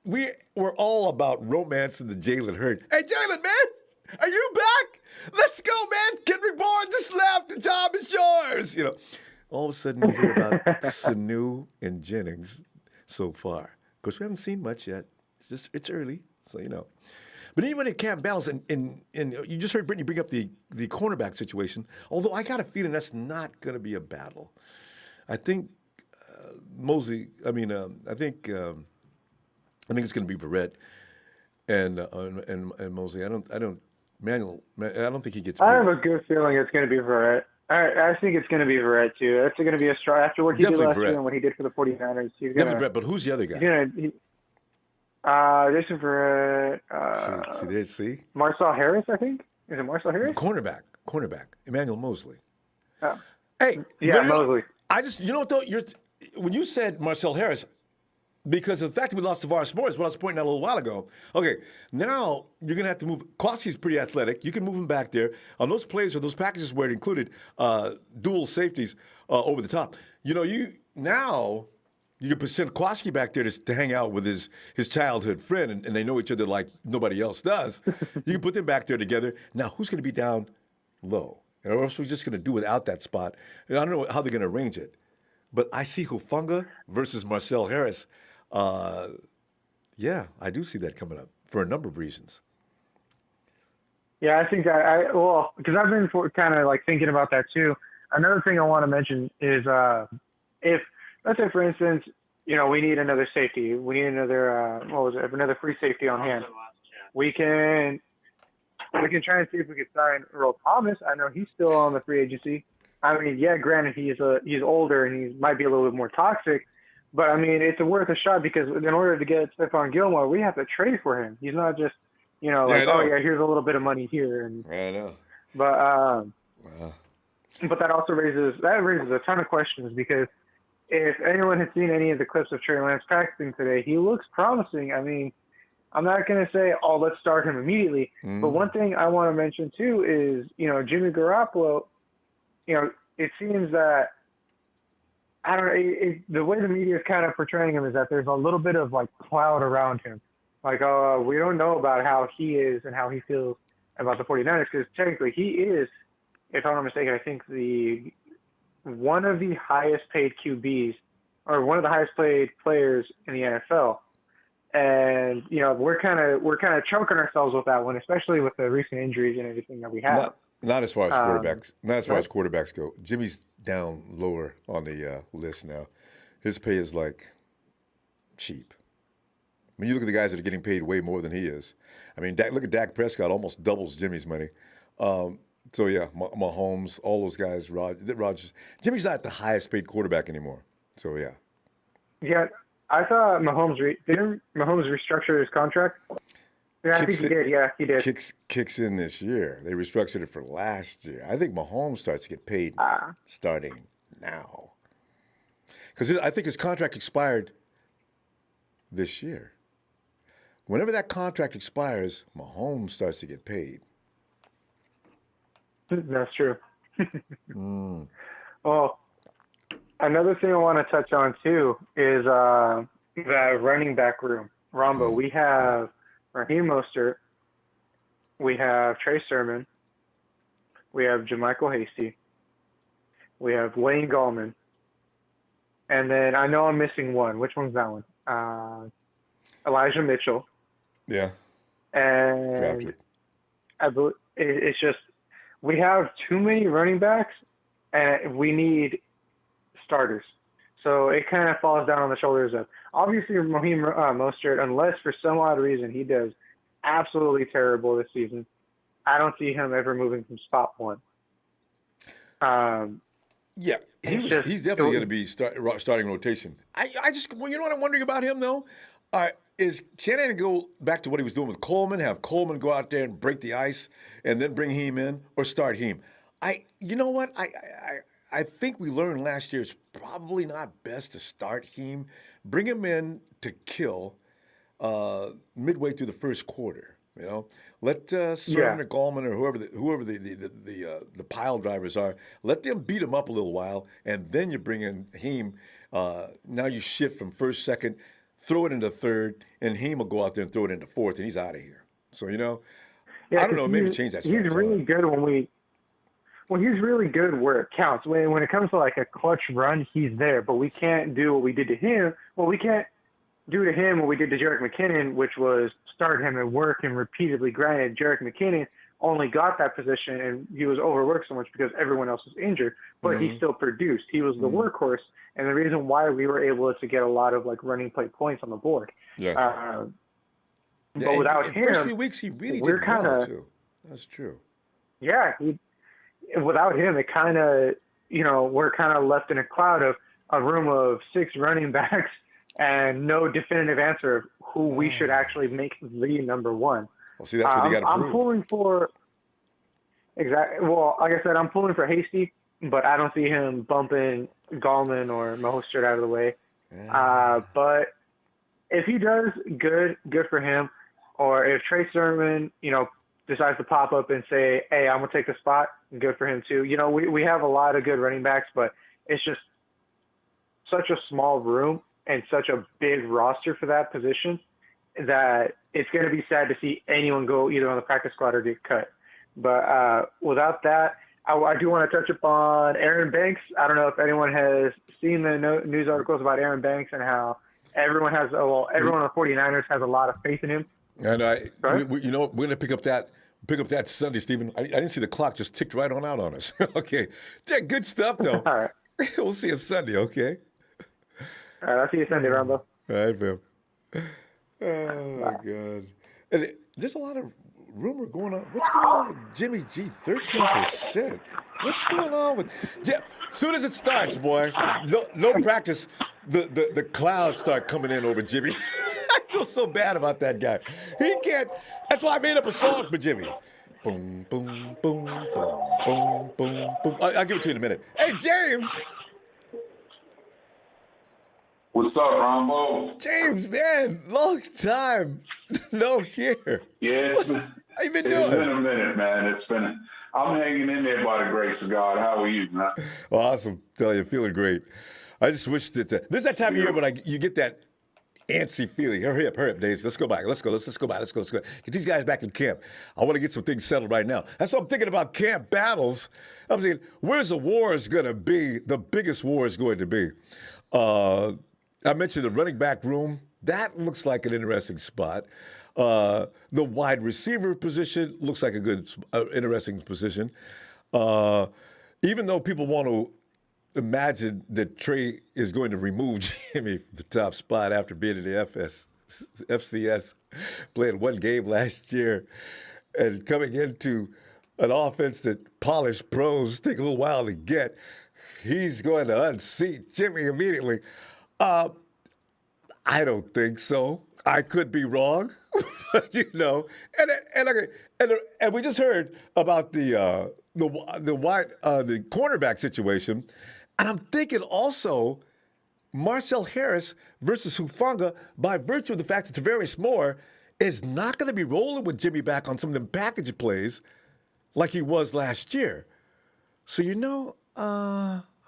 we were all about romancing the Jalen Hurd. Hey, Jalen, man, are you back? Let's go, man. Kendrick Bourne just left. The job is yours. All of a sudden you hear about Sanu and Jennings so far. Of course, we haven't seen much yet. It's early, so But anyway, in camp battles, and you just heard Brittany bring up the cornerback situation. Although I got a feeling that's not going to be a battle. I think Mosley. I think it's going to be Verrett and Mosley. I don't think he gets. I have a good feeling it's going to be Verrett. I think it's going to be Verrett too. It's going to be a strong after what he did last year and what he did for the 49ers. He's going Definitely Verrett, but who's the other guy? This is Verrett. See? Marcel Harris, I think. Is it Marcel Harris? Cornerback, Emmanuel Mosley. Oh. Hey, yeah, Mosley. I just, what though, when you said Marcel Harris, because of the fact that we lost Tavares Moore is what I was pointing out a little while ago. Okay, now you're going to have to move. Kowski's pretty athletic. You can move him back there. On those plays or those packages where it included dual safeties over the top, you can send Kowski back there to hang out with his childhood friend, and they know each other like nobody else does. You can put them back there together. Now, who's going to be down low? Or else we're just going to do without that spot. And I don't know how they're going to arrange it. But I see Hufanga versus Marcel Harris. Yeah, I do see that coming up for a number of reasons. Yeah, I think because I've been kind of like thinking about that too. Another thing I want to mention is if, let's say, for instance, we need another safety. We need another, another free safety on hand. We can try and see if we can sign Earl Thomas. I know he's still on the free agency. I mean, yeah, granted, he's older and he might be a little bit more toxic, but I mean, it's worth a shot because in order to get Stephon Gilmore, we have to trade for him. He's not just, here's a little bit of money here. And, I know. But that also raises a ton of questions because if anyone has seen any of the clips of Trey Lance practicing today, he looks promising. I mean, I'm not going to say, let's start him immediately. But one thing I want to mention too is, Jimmy Garoppolo, it seems that, I don't know, the way the media is kind of portraying him is that there's a little bit of like cloud around him. Like, we don't know about how he is and how he feels about the 49ers because technically he is, if I'm not mistaken, I think one of the highest paid QBs or one of the highest paid players in the NFL. And, we're kind of choking ourselves with that one, especially with the recent injuries and everything that we have. Not as far as quarterbacks. Not as far as quarterbacks go. Jimmy's down lower on the list now. His pay is like cheap. When you look at the guys that are getting paid way more than he is. I mean, look at Dak Prescott, almost doubles Jimmy's money. So yeah, Mahomes, all those guys, Rodgers. Jimmy's not the highest paid quarterback anymore. So yeah. Yeah, I thought Mahomes didn't Mahomes restructure his contract. Yeah, I think he did. Yeah, he did. Kicks in this year. They restructured it for last year. I think Mahomes starts to get paid starting now. Because I think his contract expired this year. Whenever that contract expires, Mahomes starts to get paid. That's true. Well, another thing I want to touch on too is the running back room. Ronbo, we have Raheem Mostert, we have Trey Sermon, we have JaMychal Hasty, we have Wayne Gallman, and then I know I'm missing one. Which one's that one? Elijah Mitchell. Yeah. And it's just we have too many running backs, and we need starters. So it kind of falls down on the shoulders of, obviously, Raheem Mostert, unless for some odd reason he does absolutely terrible this season. I don't see him ever moving from spot one. Yeah, he's definitely going to be starting rotation. I just, well, you know what I'm wondering about him, though? Is Shanahan go back to what he was doing with Coleman, have Coleman go out there and break the ice, and then bring Heem in, or start Heem? You know what? I think we learned last year it's probably not best to start Heem. Bring him in to kill midway through the first quarter. You know, let Sermon or Gallman or whoever the pile drivers are, let them beat him up a little while, and then you bring in Heem. Now you shift from first, second, throw it into third, and Heem will go out there and throw it into fourth, and he's out of here. So I don't know, maybe change that. He's really good he's really good where it counts. When it comes to like a clutch run, he's there, but we can't do what we did to him. Well, we can't do to him what we did to Jerick McKinnon, which was start him and work him repeatedly. Granted, Jerick McKinnon only got that position and he was overworked so much because everyone else was injured, but he still produced. He was the workhorse, and the reason why we were able to get a lot of like running play points on the board. Yeah. But without him, first few weeks he really did well too. That's true. Yeah, without him, it kind of, we're kind of left in a cloud of a room of 6 running backs and no definitive answer of who we should actually make the number one. Well, see, that's what you got to prove. I'm pulling for Well, like I said, I'm pulling for Hasty, but I don't see him bumping Gallman or Mostert out of the way. Yeah. But if he does, good for him. Or if Trey Sermon, decides to pop up and say, hey, I'm going to take the spot, good for him too. We have a lot of good running backs, but it's just such a small room and such a big roster for that position that it's going to be sad to see anyone go either on the practice squad or get cut. But without that, I do want to touch upon Aaron Banks. I don't know if anyone has seen the news articles about Aaron Banks and how everyone on the 49ers has a lot of faith in him. And we're going to pick up that Sunday, Stephen. I didn't see the clock just ticked right on out on us. Okay. Good stuff, though. All right. We'll see you Sunday, okay? All right, I'll see you Sunday, Ronbo. All right, fam. Oh, my God. And there's a lot of rumor going on. What's going on with Jimmy G? 13%. What's going on with Jeff? As soon as it starts, boy, no practice, the clouds start coming in over Jimmy. I feel so bad about that guy. He can't. That's why I made up a song for Jimmy. Boom, boom, boom, boom, boom, boom, boom. I'll give it to you in a minute. Hey, James. What's up, Ronbo? James, man, long time no here. Yeah, how you been doing? It's been a minute, man. I'm hanging in there by the grace of God. How are you, man? Awesome. Tell you, feeling great. I just wish that this is that time of year when you get that antsy feeling. Hurry up, Days. Let's go back. Let's go back. Let's go. Get these guys back in camp. I want to get some things settled right now. That's what I'm thinking about camp battles. I'm thinking, where's the war is going to be? The biggest war is going to be. I mentioned the running back room. That looks like an interesting spot. The wide receiver position looks like a good, interesting position. Even though people want to imagine that Trey is going to remove Jimmy from the top spot after being in the FCS, playing one game last year, and coming into an offense that polished pros take a little while to get, he's going to unseat Jimmy immediately. I don't think so. I could be wrong, but and we just heard about the cornerback situation, and I'm thinking also Marcel Harris versus Hufanga, by virtue of the fact that Tavares Moore is not going to be rolling with Jimmy back on some of them package plays like he was last year. So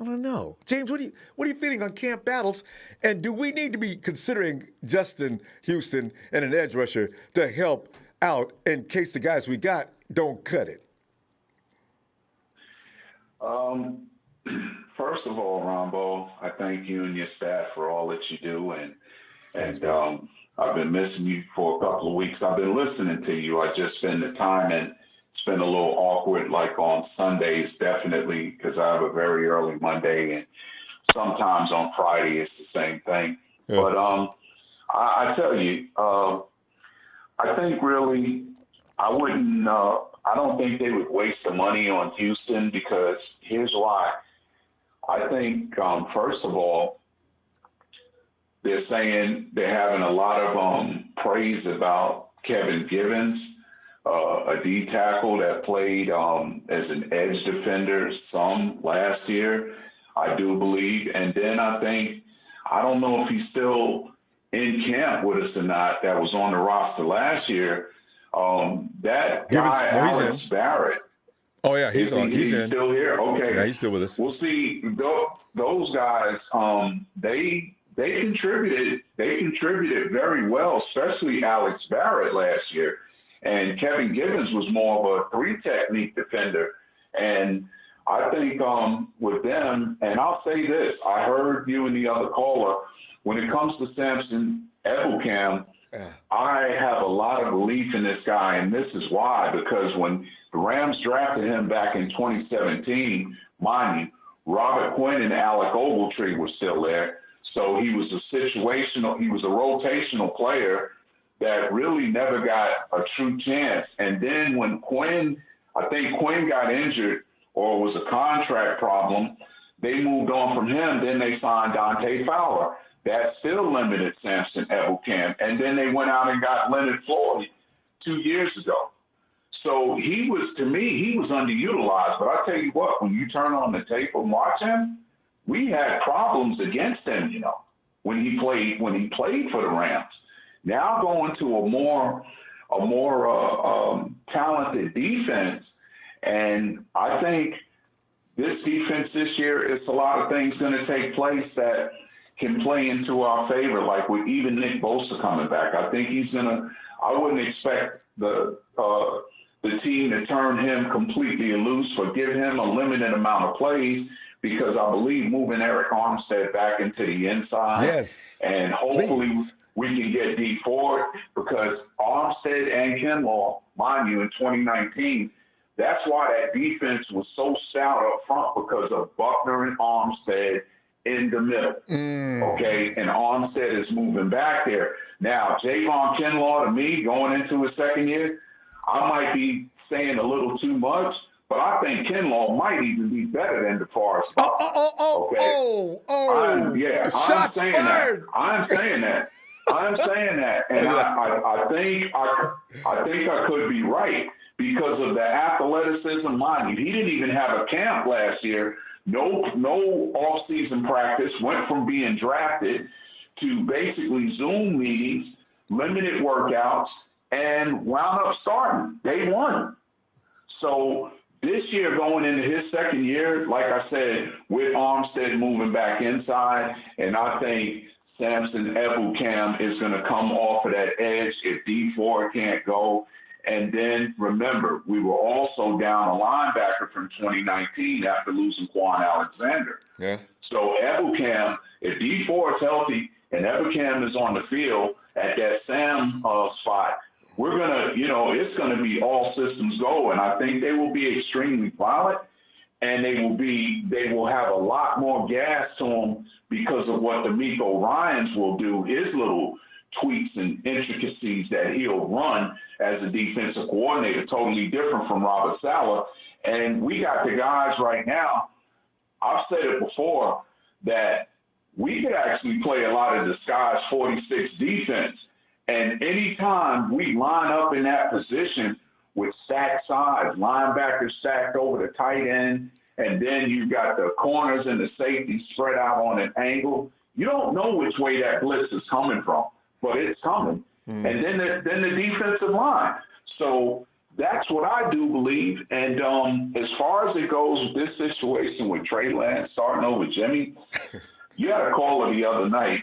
I don't know. James, what are you feeling on camp battles? And do we need to be considering Justin Houston and an edge rusher to help out in case the guys we got don't cut it? First of all, Ronbo, I thank you and your staff for all that you do, and I've been missing you for a couple of weeks. I've been listening to you. I just spend the time, and it's been a little awkward, like on Sundays, definitely, because I have a very early Monday, and sometimes on Friday it's the same thing. Yeah. But I tell you, I think really I wouldn't. I don't think they would waste the money on Houston, because here's why. first of all, they're saying they're having a lot of praise about Kevin Givens, a D tackle that played as an edge defender some last year, I do believe. And then I don't know if he's still in camp with us or not, that was on the roster last year. That guy, Alex Barrett. Oh, yeah, he's on. He's in. Still here? Okay. Yeah, he's still with us. We'll see. Those guys, they contributed very well, especially Alex Barrett last year. And Kevin Givens was more of a three-technique defender. And I think with them, and I'll say this, I heard you and the other caller, when it comes to Samson Ebukam, I have a lot of belief in this guy, and this is why, because when the Rams drafted him back in 2017, mind you, Robert Quinn and Alec Ogletree were still there. So he was a rotational player that really never got a true chance. And then when I think Quinn got injured or it was a contract problem, they moved on from him. Then they signed Dante Fowler. That still limited Samson Ebukam. And then they went out and got Leonard Floyd 2 years ago. So he was underutilized. But I tell you what, when you turn on the tape and watch him, we had problems against him, when he played for the Rams. Now going to a more talented defense, and I think this defense this year, it's a lot of things going to take place that can play into our favor, like with even Nick Bosa coming back. I think I wouldn't expect the team to turn him completely loose or give him a limited amount of plays, because I believe moving Eric Armstead back into the inside. Yes. And hopefully we can get D Ford, because Armstead and Kinlaw, mind you, in 2019, that's why that defense was so stout up front, because of Buckner and Armstead in the middle. Okay, and Armstead is moving back there. Now, Javon Kinlaw, to me, going into his second year, I might be saying a little too much, but I think Kinlaw might even be better than DeForest. Shots fired. I'm saying that. And I think I could be right because of the athleticism. Mind you, he didn't even have a camp last year. No off-season practice. Went from being drafted to basically Zoom meetings, limited workouts, and wound up starting day one. So this year, going into his second year, like I said, with Armstead moving back inside, and I think Samson Ebukam is going to come off of that edge if D4 can't go. And then remember, we were also down a linebacker from 2019 after losing Quan Alexander. Yeah. So Ebukam, if D4 is healthy and Ebukam is on the field at that Sam spot, we're going to, it's going to be all systems go. And I think they will be extremely violent, and they will have a lot more gas to them because of what DeMeco Ryans will do, his little tweaks and intricacies that he'll run as a defensive coordinator, totally different from Robert Saleh. And we got the guys right now, I've said it before, that we could actually play a lot of disguise 46 defense. And anytime we line up in that position with stacked sides, linebackers stacked over the tight end, and then you've got the corners and the safety spread out on an angle, you don't know which way that blitz is coming from, but it's coming. And then the defensive line. So that's what I do believe. And as far as it goes with this situation with Trey Lance starting over Jimmy, you had a caller the other night.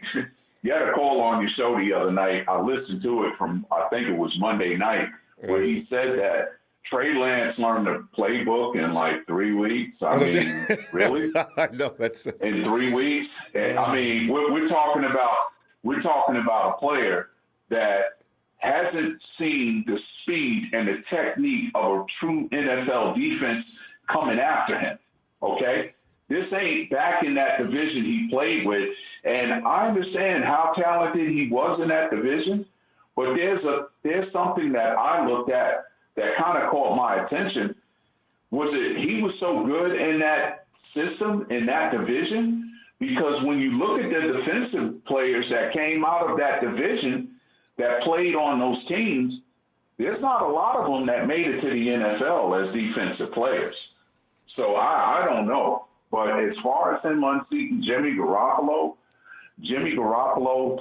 You had a call on your show the other night. I listened to it from, I think it was Monday night, where he said that Trey Lance learned the playbook in like 3 weeks. I mean, really? I know that's in 3 weeks. And, I mean, we're talking about a player that hasn't seen the speed and the technique of a true NFL defense coming after him. Okay, this ain't back in that division he played with. And I understand how talented he was in that division, but there's something that I looked at that kind of caught my attention. Was it he was so good in that system, in that division, because when you look at the defensive players that came out of that division that played on those teams, there's not a lot of them that made it to the NFL as defensive players. So I don't know. But as far as him unseating Jimmy Garoppolo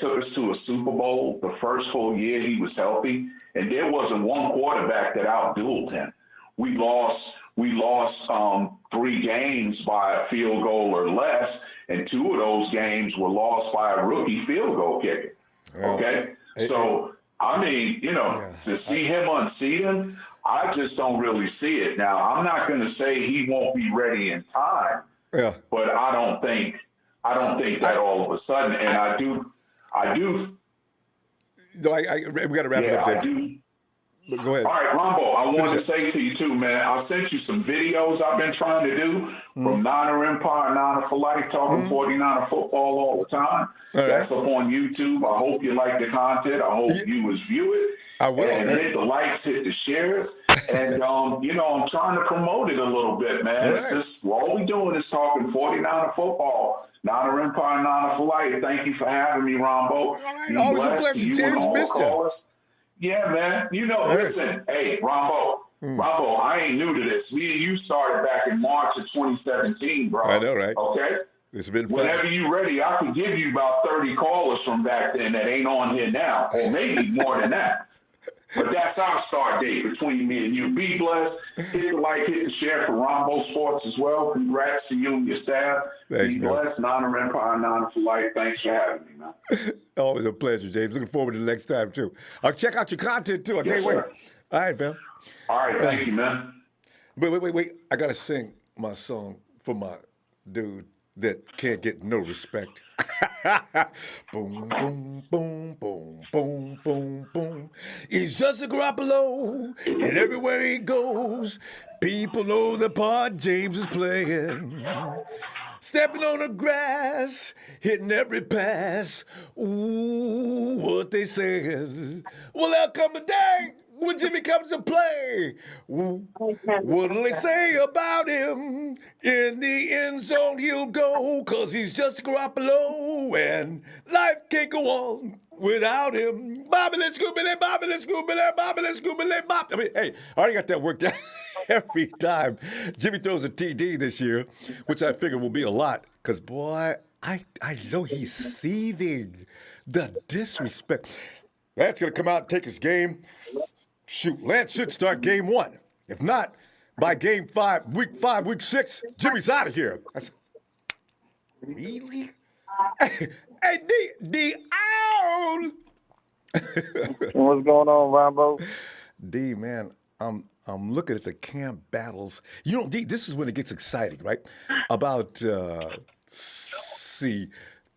took us to a Super Bowl the first full year he was healthy, and there wasn't one quarterback that outdueled him. We lost 3 games by a field goal or less, and 2 of those games were lost by a rookie field goal kicker. Okay? So, I mean, to see him unseat him, I just don't really see it. Now, I'm not going to say he won't be ready in time, but I don't think that all of a sudden, and I do. No, we got to wrap it up there. I do. Go ahead. All right, Ronbo, I want to say to you too, man, I sent you some videos I've been trying to do from Niner Empire, Niner for Life, talking 49er football all the time. That's up on YouTube. I hope you like the content. I hope viewers view it. I will. And hit the likes, hit the shares. And, I'm trying to promote it a little bit, man. Right. All we doing is talking 49er football. Niner Empire, Niner for Life. Thank you for having me, Ronbo. All right. Always a pleasure, James. Missed you. Yeah, man. Listen, hey, Ronbo, I ain't new to this. Me and you started back in March of 2017, bro. I know, right? Okay? It's been fun. Whenever you ready, I can give you about 30 callers from back then that ain't on here now, or maybe more than that. But that's our start date between me and you. Be blessed. Hit the like, hit the share for Ronbo Sports as well. Congrats to you and your staff. Thanks, Be blessed. Niner Empire, Niner for Life. Thanks for having me, man. Always a pleasure, James. Looking forward to the next time, too. I'll check out your content, too. I can't wait. All right, fam. All right, thank you, man. Wait. I got to sing my song for my dude that can't get no respect. Boom, boom, boom, boom, boom, boom, boom. He's just a Garoppolo, and everywhere he goes, people know the part James is playing. Stepping on the grass, hitting every pass. Ooh, what they saying? Well, there'll come a day when Jimmy comes to play. Ooh, what'll they say about him? In the end zone he'll go, 'cause he's just Garoppolo, and life can't go on without him. Bobbily, scoobily, bobbily, scoobily, bobbily, scoobily, bob. I mean, hey, I already got that worked out. Every time Jimmy throws a TD this year, which I figure will be a lot, because, boy, I know he's seething. The disrespect. That's going to come out and take his game. Shoot, Lance should start game 1. If not, by game 5, week 6, Jimmy's out of here. Really? Hey, D, ow! What's going on, Ronbo? D, man, I'm looking at the camp battles. D, this is when it gets exciting, right? About,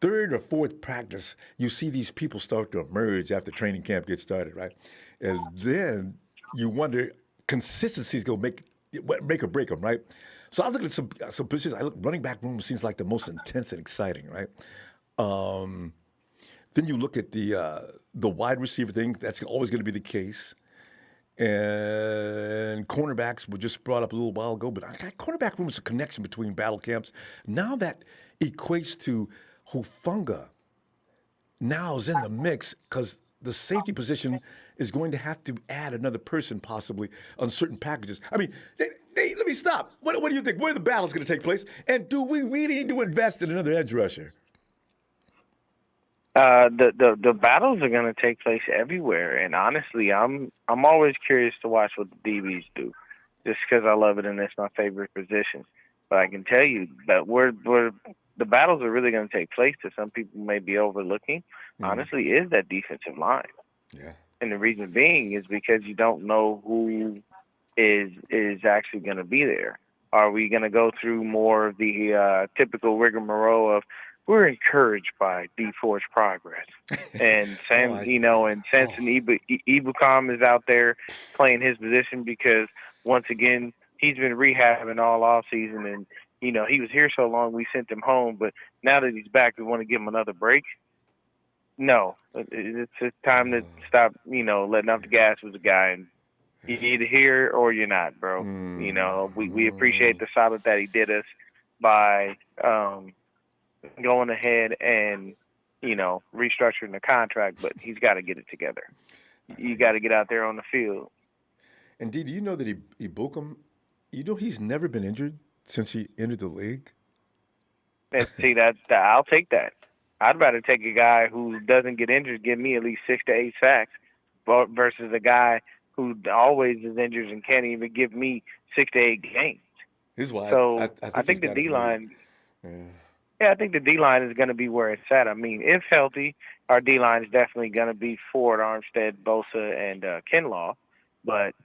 third or fourth practice, you see these people start to emerge after training camp gets started, right? And then you wonder, consistency is going to make or break them, right? So I was looking at some positions. Running back room seems like the most intense and exciting, right? Then you look at the wide receiver thing. That's always going to be the case. And cornerbacks were just brought up a little while ago, but cornerback room is a connection between battle camps. Now that equates to Hufanga now is in the mix because the safety position is going to have to add another person possibly on certain packages. I mean, let me stop. What do you think? Where are the battles going to take place? And do we really need to invest in another edge rusher? The battles are going to take place everywhere, and honestly, I'm always curious to watch what the DBs do, just because I love it and it's my favorite position. But I can tell you that where the battles are really going to take place, that some people may be overlooking, honestly, is that defensive line. Yeah. And the reason being is because you don't know who is actually going to be there. Are we going to go through more of the typical rigmarole of we're encouraged by D4's progress, and Samson Ibukam is out there playing his position because once again he's been rehabbing all off season, and he was here so long we sent him home, but now that he's back we want to give him another break. No, it's time to stop letting off the gas with the guy, and you're either here or you're not, bro. We appreciate the solid that he did us by going ahead and, restructuring the contract, but he's got to get it together. You got to get out there on the field. And D, do you know that Ibukam, he's never been injured since he entered the league? And see, I'll take that. I'd rather take a guy who doesn't get injured, give me at least 6 to 8 sacks, versus a guy who always is injured and can't even give me 6 to 8 games. This is why So I think the D-line, I think the D-line is going to be where it's at. I mean, if healthy, our D-line is definitely going to be Ford, Armstead, Bosa, and Kinlaw. But,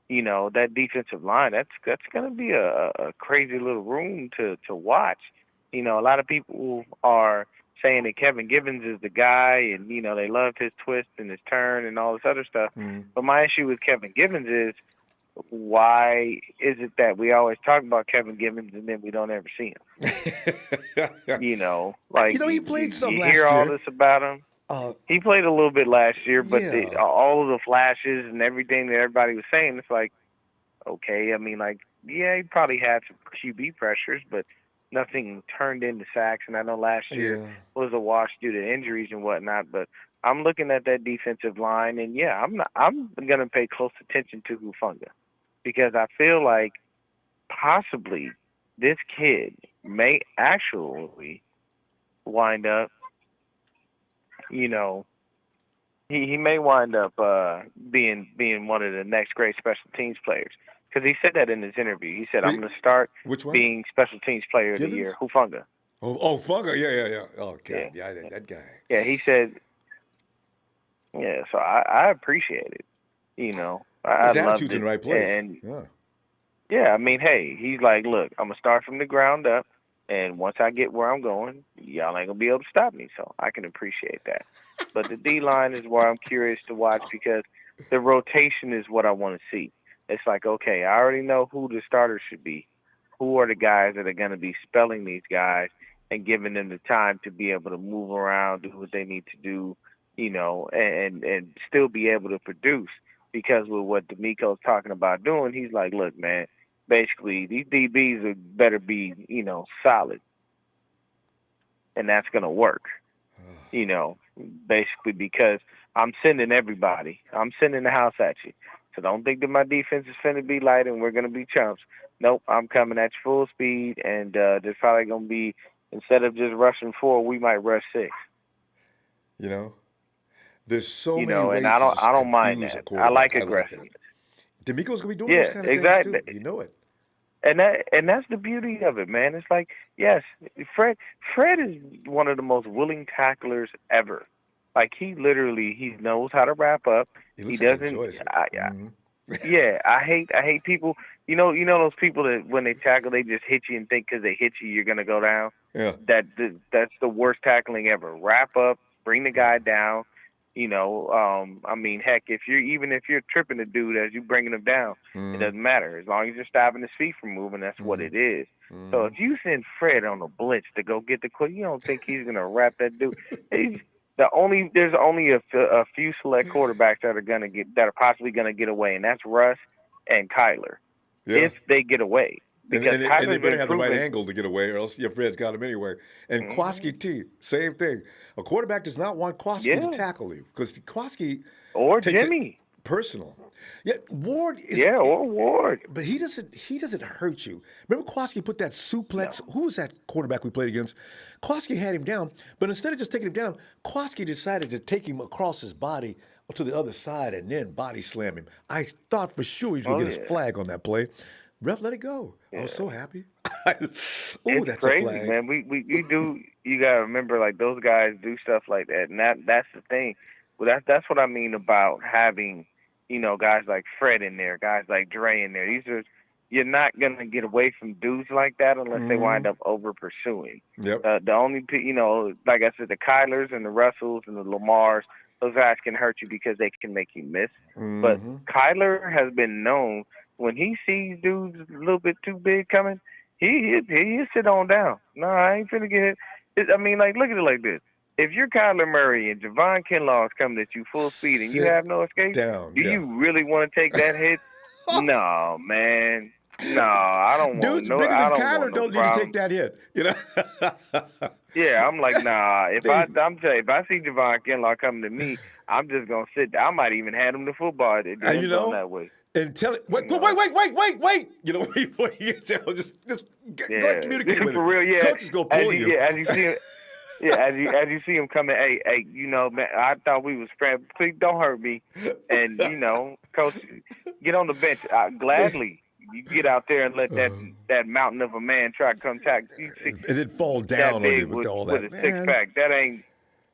that defensive line, that's going to be a crazy little room to watch. A lot of people are saying that Kevin Givens is the guy, and, they loved his twist and his turn and all this other stuff. But my issue with Kevin Givens is, why is it that we always talk about Kevin Givens and then we don't ever see him? He played some you last hear all year. this about him. He played a little bit last year, but all of the flashes and everything that everybody was saying, it's like, okay, I mean, he probably had some QB pressures, but nothing turned into sacks. And I know last year was a wash due to injuries and whatnot, but I'm looking at that defensive line, and I'm going to pay close attention to Hufanga, because I feel like possibly this kid may actually wind up, he may wind up being one of the next great special teams players. Because he said that in his interview. He said, I'm going to start being special teams player of the year. Hufanga. Oh, Funga. Yeah. Oh, God. Yeah, that guy. Yeah, he said, so I appreciate it. His I attitude's in the right place. And I mean, hey, he's like, look, I'm going to start from the ground up, and once I get where I'm going, y'all ain't going to be able to stop me, so I can appreciate that. But the D-line is where I'm curious to watch, because the rotation is what I want to see. It's like, okay, I already know who the starters should be. Who are the guys that are going to be spelling these guys and giving them the time to be able to move around, do what they need to do, and still be able to produce. Because with what DeMeco's talking about doing, he's like, look, man, basically these DBs better be, solid. And that's going to work, basically, because I'm sending everybody. I'm sending the house at you. So don't think that my defense is finna be light and we're going to be chumps. Nope, I'm coming at you full speed, and there's probably going to be, instead of just rushing 4, we might rush 6. There's so many ways and I don't mind that. I like aggression. DeMeco's going to be doing those kind of things too. You know it. And that's the beauty of it, man. It's like, yes, Fred is one of the most willing tacklers ever. Like, he knows how to wrap up. He doesn't. I hate people. You know those people that when they tackle, they just hit you and think because they hit you, you're gonna go down. Yeah. That's the worst tackling ever. Wrap up, bring the guy down. I mean, heck, if you're tripping a dude as you bringing him down, it doesn't matter. As long as you're stopping his feet from moving, that's what it is. So if you send Fred on a blitz to go get the quick, you don't think he's gonna wrap that dude. There's only a few select quarterbacks that are possibly gonna get away, and that's Russ and Kyler. If they get away. Because and they better have the right angle to get away, or else your Fred's got him anyway. And Kwaski T, same thing. A quarterback does not want Kwaski to tackle you, because Kwaski or takes Jimmy it personal. Yeah, Ward is. Yeah, or Ward. But he doesn't hurt you. Remember Kwaski put that suplex? No. Who was that quarterback we played against? Kwaski had him down, but instead of just taking him down, Kwaski decided to take him across his body to the other side and then body slam him. I thought for sure he was going to get his flag on that play. Ref let it go. I was so happy. It's crazy, a flag, man. We do. You gotta remember, like, those guys do stuff like that, and that's the thing. Well, that's what I mean about having, guys like Fred in there, guys like Dre in there. You're not gonna get away from dudes like that unless they wind up over pursuing. Yep. The only, like I said, the Kylers and the Russells and the Lamars, those guys can hurt you because they can make you miss. But Kyler has been known, when he sees dudes a little bit too big coming, he'll sit on down. No, I ain't finna get hit. Look at it like this. If you're Kyler Murray and Javon Kinlaw is coming at you full speed and you have no escape, do you really want to take that hit? No, man. No, I don't want Dudes no. bigger I than don't Kyler want no don't need to take that hit. Yeah, I'm like, nah. I'm telling you, if I see Javon Kinlaw coming to me, I'm just gonna sit. I might even hand him the football. It You didn't know, go that way. and tell it. Wait. You know, before you get there, just go ahead and communicate with him. For real, yeah. Coach is gonna pull you. Yeah, as you see him. Yeah, as you see him coming, hey, you know, man, I thought we was friends. Please don't hurt me. And you know, Coach, get on the bench. Gladly, you get out there and let that mountain of a man try to come tackle. And then fall down on you with all that. With a six-pack.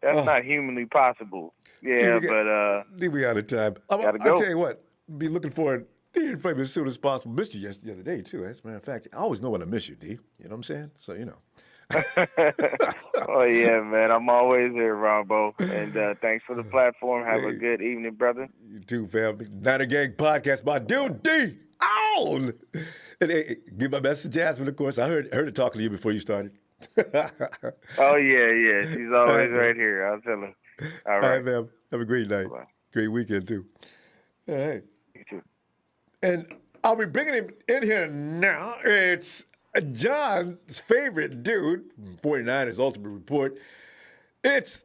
That's not humanly possible. Yeah, Leave me out of time. Gotta I'll go. tell you what. Be looking forward to hearing from you as soon as possible. Missed you the other day too. As a matter of fact, I always know when I miss you, D. You know what I'm saying? So you know. Oh yeah, man. I'm always here, Ronbo. And thanks for the platform. Have a good evening, brother. You too, fam. Niner Gang Podcast, my dude D. Ow! And hey, give my best to Jasmine, of course. I heard her talking to you before you started. Oh yeah. She's always right here. I'll tell her. All right, fam. Have a great night. Bye. Great weekend too. All right. You too. And I'll be bringing him in here now. It's John's favorite dude, 49ers Ultimate Report. It's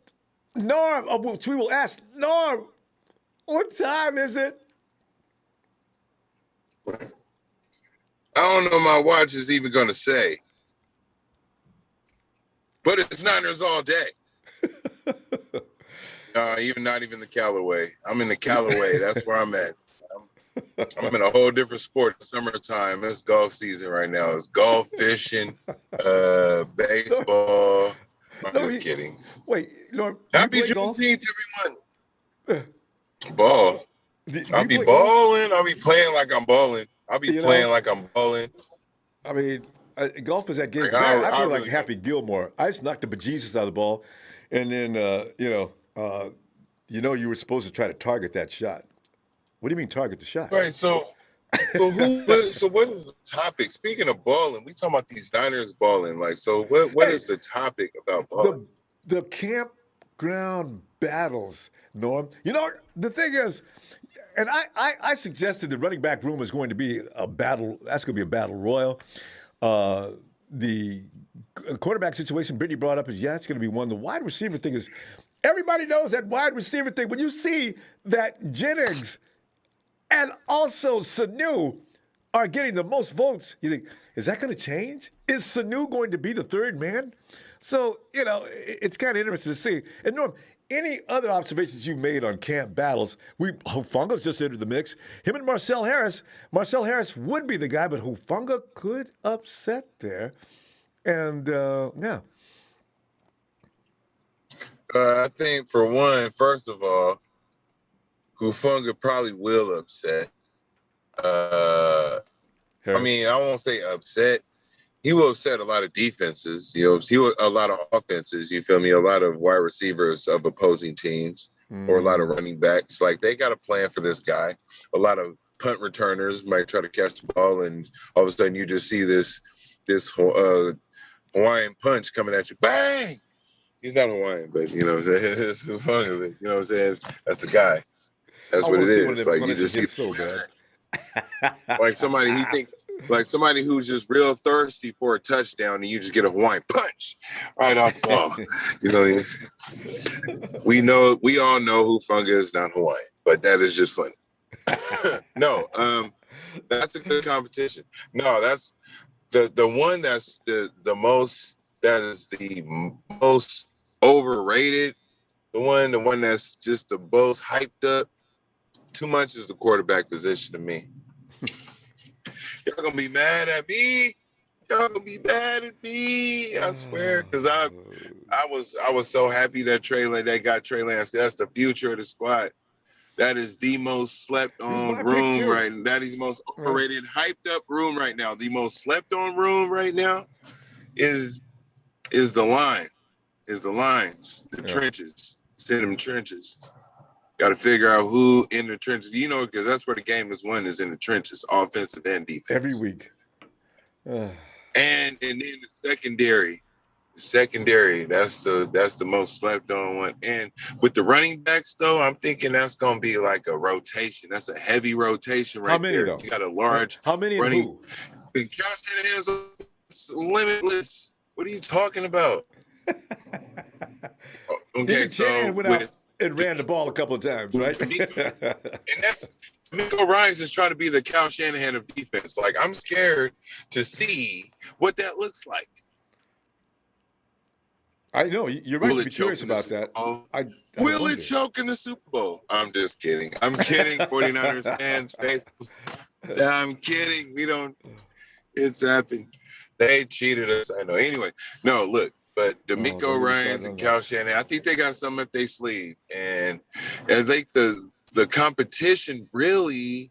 Norm, of which we will ask, Norm, what time is it? I don't know my watch is even going to say. But it's Niners all day. Not even the Callaway. I'm in the Callaway. That's where I'm at. I'm in a whole different sport. Summertime. It's golf season right now. It's golf, fishing, baseball. I'm just kidding. Wait, Norm, Happy Juneteenth, everyone. Ball. I'll be balling. I'll be playing like I'm balling. I'll be playing like I'm balling. I mean, golf is that game. Like, I feel I like really Happy Gilmore. I just knocked the bejesus out of the ball, and then you were supposed to try to target that shot. What do you mean target the shot? Right. So what is the topic? Speaking of balling, we talking about these Niners balling. Like, so what is the topic about balling? The campground battles, Norm. You know, the thing is, and I suggested the running back room is going to be a battle. That's going to be a battle royal. The quarterback situation Brittany brought up is, it's going to be one. The wide receiver thing is, everybody knows that wide receiver thing. When you see that Jennings and also Sanu are getting the most votes, you think, is that going to change? Is Sanu going to be the third man? So, it's kind of interesting to see. And Norm, any other observations you've made on camp battles? Hufunga's just entered the mix. Him and Marcel Harris. Marcel Harris would be the guy, but Hufunga could upset there. And, I think for one, first of all, Hufunga probably will upset. I mean, I won't say upset. He will upset a lot of defenses. He will a lot of offenses. You feel me? A lot of wide receivers of opposing teams, or a lot of running backs. Like, they got a plan for this guy. A lot of punt returners might try to catch the ball, and all of a sudden you just see this Hawaiian punch coming at you. Bang! He's not Hawaiian, but you know what I'm saying? It's funny, but you know what I'm saying? That's the guy. That's what it is. Like, you just see so bad. like somebody who's just real thirsty for a touchdown, and you just get a Hawaiian punch right off the ball. We all know Hufunga is not Hawaiian, but that is just funny. No, that's a good competition. No, that's the one that's the most, that is the most overrated. The one that's just the most hyped up too much is the quarterback position to me. Y'all gonna be mad at me. Y'all gonna be mad at me. I swear, because I was so happy that got Trey Lance. That's the future of the squad. That is the most slept on room right now. That is the most overrated, hyped up room right now. The most slept on room right now is the line. Is the lines. The trenches. It's in them trenches. Got to figure out who in the trenches, because that's where the game is won, is in the trenches, offensive and defense. Every week. And then the secondary, that's the most slept on one. And with the running backs, though, I'm thinking that's going to be like a rotation. That's a heavy rotation right there. Though? You got a large How many running. who? The Cal Shanahan's limitless. What are you talking about? Okay, Even so Shanahan went out with and ran the ball a couple of times, right? and that's DeMeco Ryans is trying to be the Kyle Shanahan of defense. Like, I'm scared to see what that looks like. I know you're right Will to it be choke curious in the about Super that. Bowl? I Will wonder. it choke in the Super Bowl? I'm just kidding. I'm kidding. 49ers fans, faithful. I'm kidding. We don't. It's happened. They cheated us. I know. Anyway, no, look. But don't DeMeco get me Ryans started on and that. Kyle Shanahan, I think they got something up their sleeve. And I think the competition really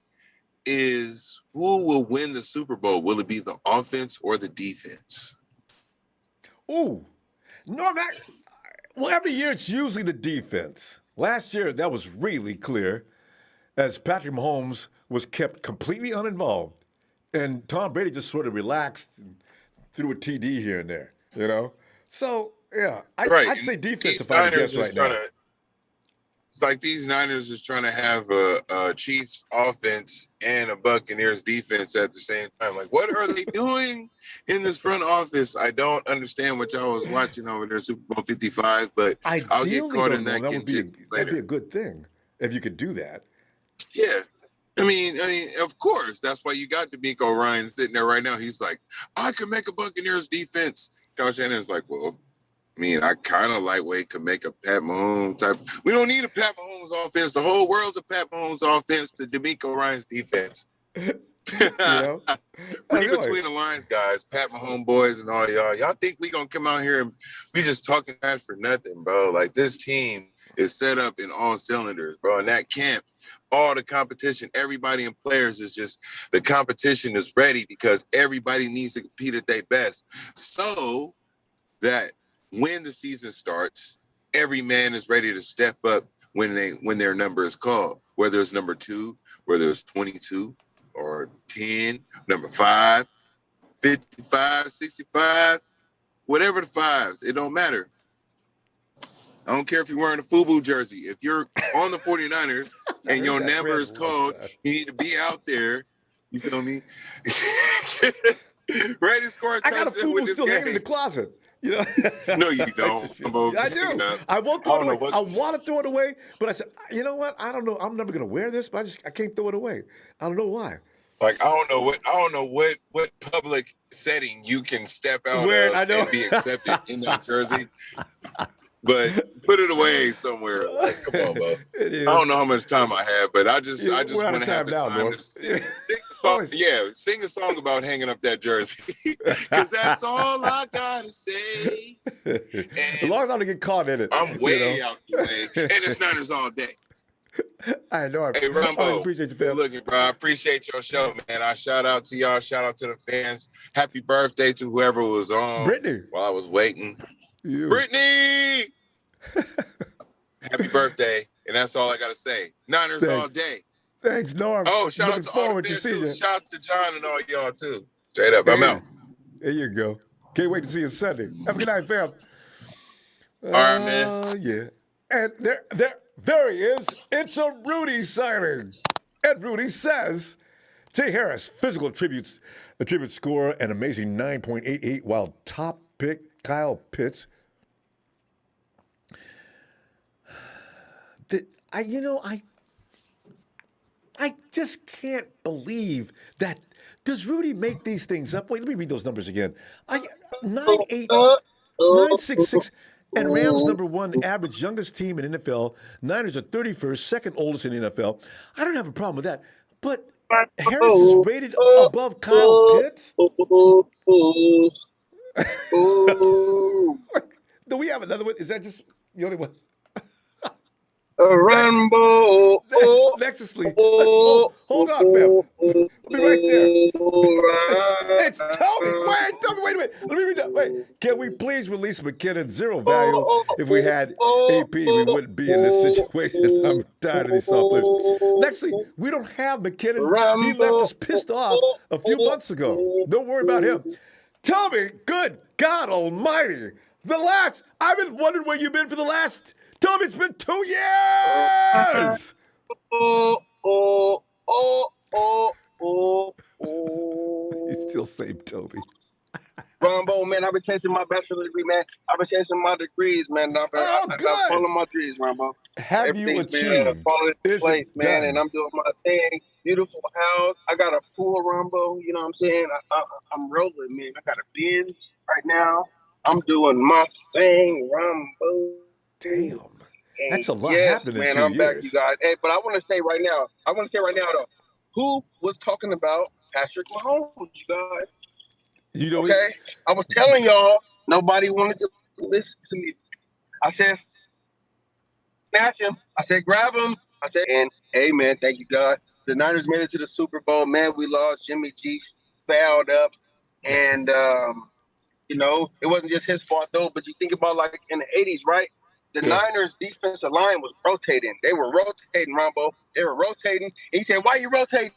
is who will win the Super Bowl. Will it be the offense or the defense? Ooh, no, well, every year it's usually the defense. Last year that was really clear, as Patrick Mahomes was kept completely uninvolved, and Tom Brady just sort of relaxed and threw a TD here and there. You know, so yeah, I'd say defense if I had to guess right now. It's like these Niners is trying to have a Chiefs offense and a Buccaneers defense at the same time. Like, what are they doing in this front office? I don't understand what y'all was watching over there, Super Bowl 55, but I'll get caught in that would be later. that'd be a good thing if you could do that. Yeah. I mean, of course, that's why you got DeMeco Ryans sitting there right now. He's like, I can make a Buccaneers defense. Kyle Shanahan's like, well, I mean, I kind of lightweight could make a Pat Mahomes type. We don't need a Pat Mahomes offense. The whole world's a Pat Mahomes offense to DeMeco Ryans defense. Yeah. Read between the lines, guys. Pat Mahomes boys and all y'all. Y'all think we gonna come out here and we just talking trash for nothing, bro? Like, this team is set up in all cylinders, bro. And that camp, all the competition, everybody and players is just, the competition is ready because everybody needs to compete at their best. So that when the season starts, every man is ready to step up when their number is called, whether it's number 2, whether it's 22 or 10, number 5, 55, 65, whatever the fives, it don't matter. I don't care if you're wearing a FUBU jersey. If you're on the 49ers and your number is called, you need to be out there. You feel me? Ready to score a touchdown. I got a FUBU still hanging in the closet. You know? No, you don't. I do. I won't throw it away. I want to throw it away, but I said, you know what? I don't know. I'm never gonna wear this, but I can't throw it away. I don't know why. Like, I don't know what public setting you can step out of and be accepted in that jersey. But put it away somewhere. Like, come on, bro. I don't know how much time I have, but I just want to have the time to sing a song. Yeah, sing a song about hanging up that jersey. Because that's all I gotta say. As long as I don't get caught in it. I'm way out the way. And it's Niners all day. I know. Hey, Ronbo, I appreciate you, fam. Looking, bro. I appreciate your show, man. I shout out to y'all. Shout out to the fans. Happy birthday to whoever was on. Brittany. While I was waiting. You. Brittany! Happy birthday. And that's all I got to say. Niners all day. Thanks, Norm. Oh, shout out to all the fans, too. Shout out to John and all y'all, too. Straight up. I'm out. There you go. Can't wait to see you Sunday. Have a good night, fam. All right, man. Yeah. And there he is. It's a Rudy sighting. And Rudy says, Jay Harris, physical attribute score, an amazing 9.88, while top pick Kyle Pitts. I just can't believe that. Does Rudy make these things up? Wait, let me read those numbers again. 966. And Rams #1 average youngest team in NFL. Niners are 31st, second oldest in NFL. I don't have a problem with that. But Harris is rated above Kyle Pitts? Do we have another one? Is that just the only one? Ronbo. Nexus Lee. Hold on, fam. Let me right there. It's Toby. Wait a minute. Let me read that. Wait. Can we please release McKinnon? Zero value. If we had AP, we wouldn't be in this situation. I'm tired of these soft players. Nexus Lee, we don't have McKinnon. He left us pissed off a few months ago. Don't worry about him. Toby, good God almighty. I've been wondering where you've been for the last... Tell me it's been 2 years! You still same Toby. Ronbo. Ronbo, man. I've been chasing my bachelor's degree, man. I've been chasing my degrees, man. I've been following my dreams, Ronbo. Have you Everything's achieved? falling into Is place, it man, done? and I'm doing my thing. Beautiful house. I got a pool, Ronbo. You know what I'm saying? I'm rolling, man. I got a Benz right now. I'm doing my thing, Ronbo. Damn. That's a lot yes, happening man, in 2 I'm back, years. you guys. Hey, but I want to say right now, though, who was talking about Patrick Mahomes, you guys? You know, okay? I was telling y'all, nobody wanted to listen to me. I said, snatch him. I said, grab him. I said, and hey, man, thank you, God. The Niners made it to the Super Bowl. Man, we lost. Jimmy G fouled up. And, you know, it wasn't just his fault, though. But you think about, like, in the 80s, right? The Niners' defensive line was rotating. They were rotating, Ronbo. They were rotating. And he said, why are you rotating?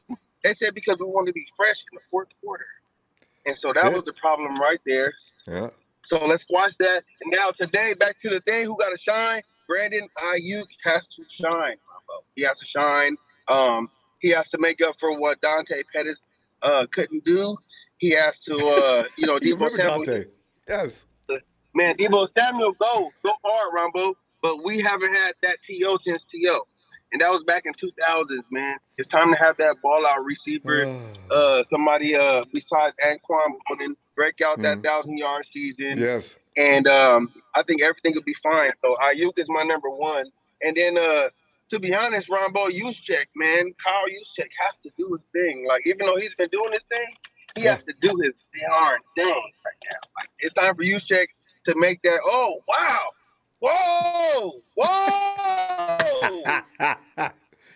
They said, because we want to be fresh in the fourth quarter. And so that was the problem right there. Yeah. So let's watch that. And now today, back to the day, who got to shine? Brandon Ayuk has to shine, Ronbo. He has to shine. He has to make up for what Dante Pettis couldn't do. He has to, you know, You remember Dante? Yes. Man, Debo Samuel go hard, Ronbo, but we haven't had that T.O. since T.O. And that was back in 2000s, man. It's time to have that ball-out receiver. Somebody besides Anquan Bolden break out that 1,000-yard season. Yes. And I think everything will be fine. So Ayuk is my number one. And then, to be honest, Ronbo, Juszczyk, man, Kyle Juszczyk has to do his thing. Like, even though he's been doing his thing, he has to do his darn thing right now. Like, it's time for Juszczyk to make that, oh, wow, whoa.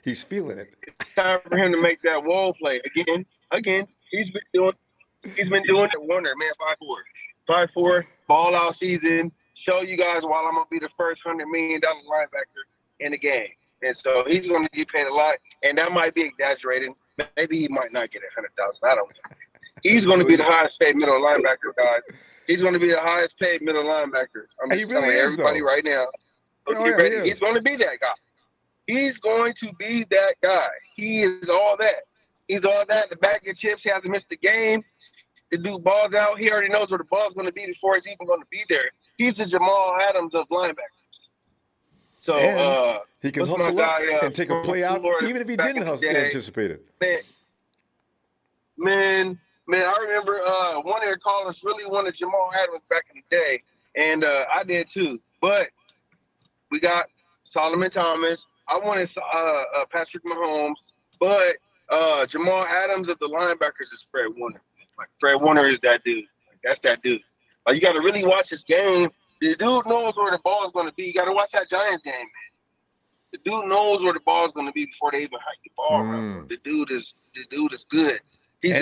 He's feeling it. It's time for him to make that wall play. Again, he's been doing it. Warner, man, 5'4", ball out season. Show you guys why I'm going to be the first $100 million linebacker in the game. And so he's going to get paid a lot, and that might be exaggerating. Maybe he might not get $100,000. I don't know. He's going to be the highest paid middle linebacker, guys. He's going to be the highest paid middle linebacker. I'm just telling everybody right now. So get ready. He's going to be that guy. He's going to be that guy. He is all that. He's all that. The bag of chips. He hasn't missed a game. The dude balls out. He already knows where the ball's going to be before it's even going to be there. He's the Jamal Adams of linebackers. So he can hustle up and take a play out, even if he didn't anticipate it. Man, I remember one of their callers really wanted Jamal Adams back in the day, and I did too. But we got Solomon Thomas. I wanted Patrick Mahomes, but Jamal Adams of the linebackers is Fred Warner. Like, Fred Warner is that dude. Like, that's that dude. Like, you got to really watch this game. The dude knows where the ball is going to be. You got to watch that Giants game, man. The dude knows where the ball is going to be before they even hike the ball. The dude is good. He's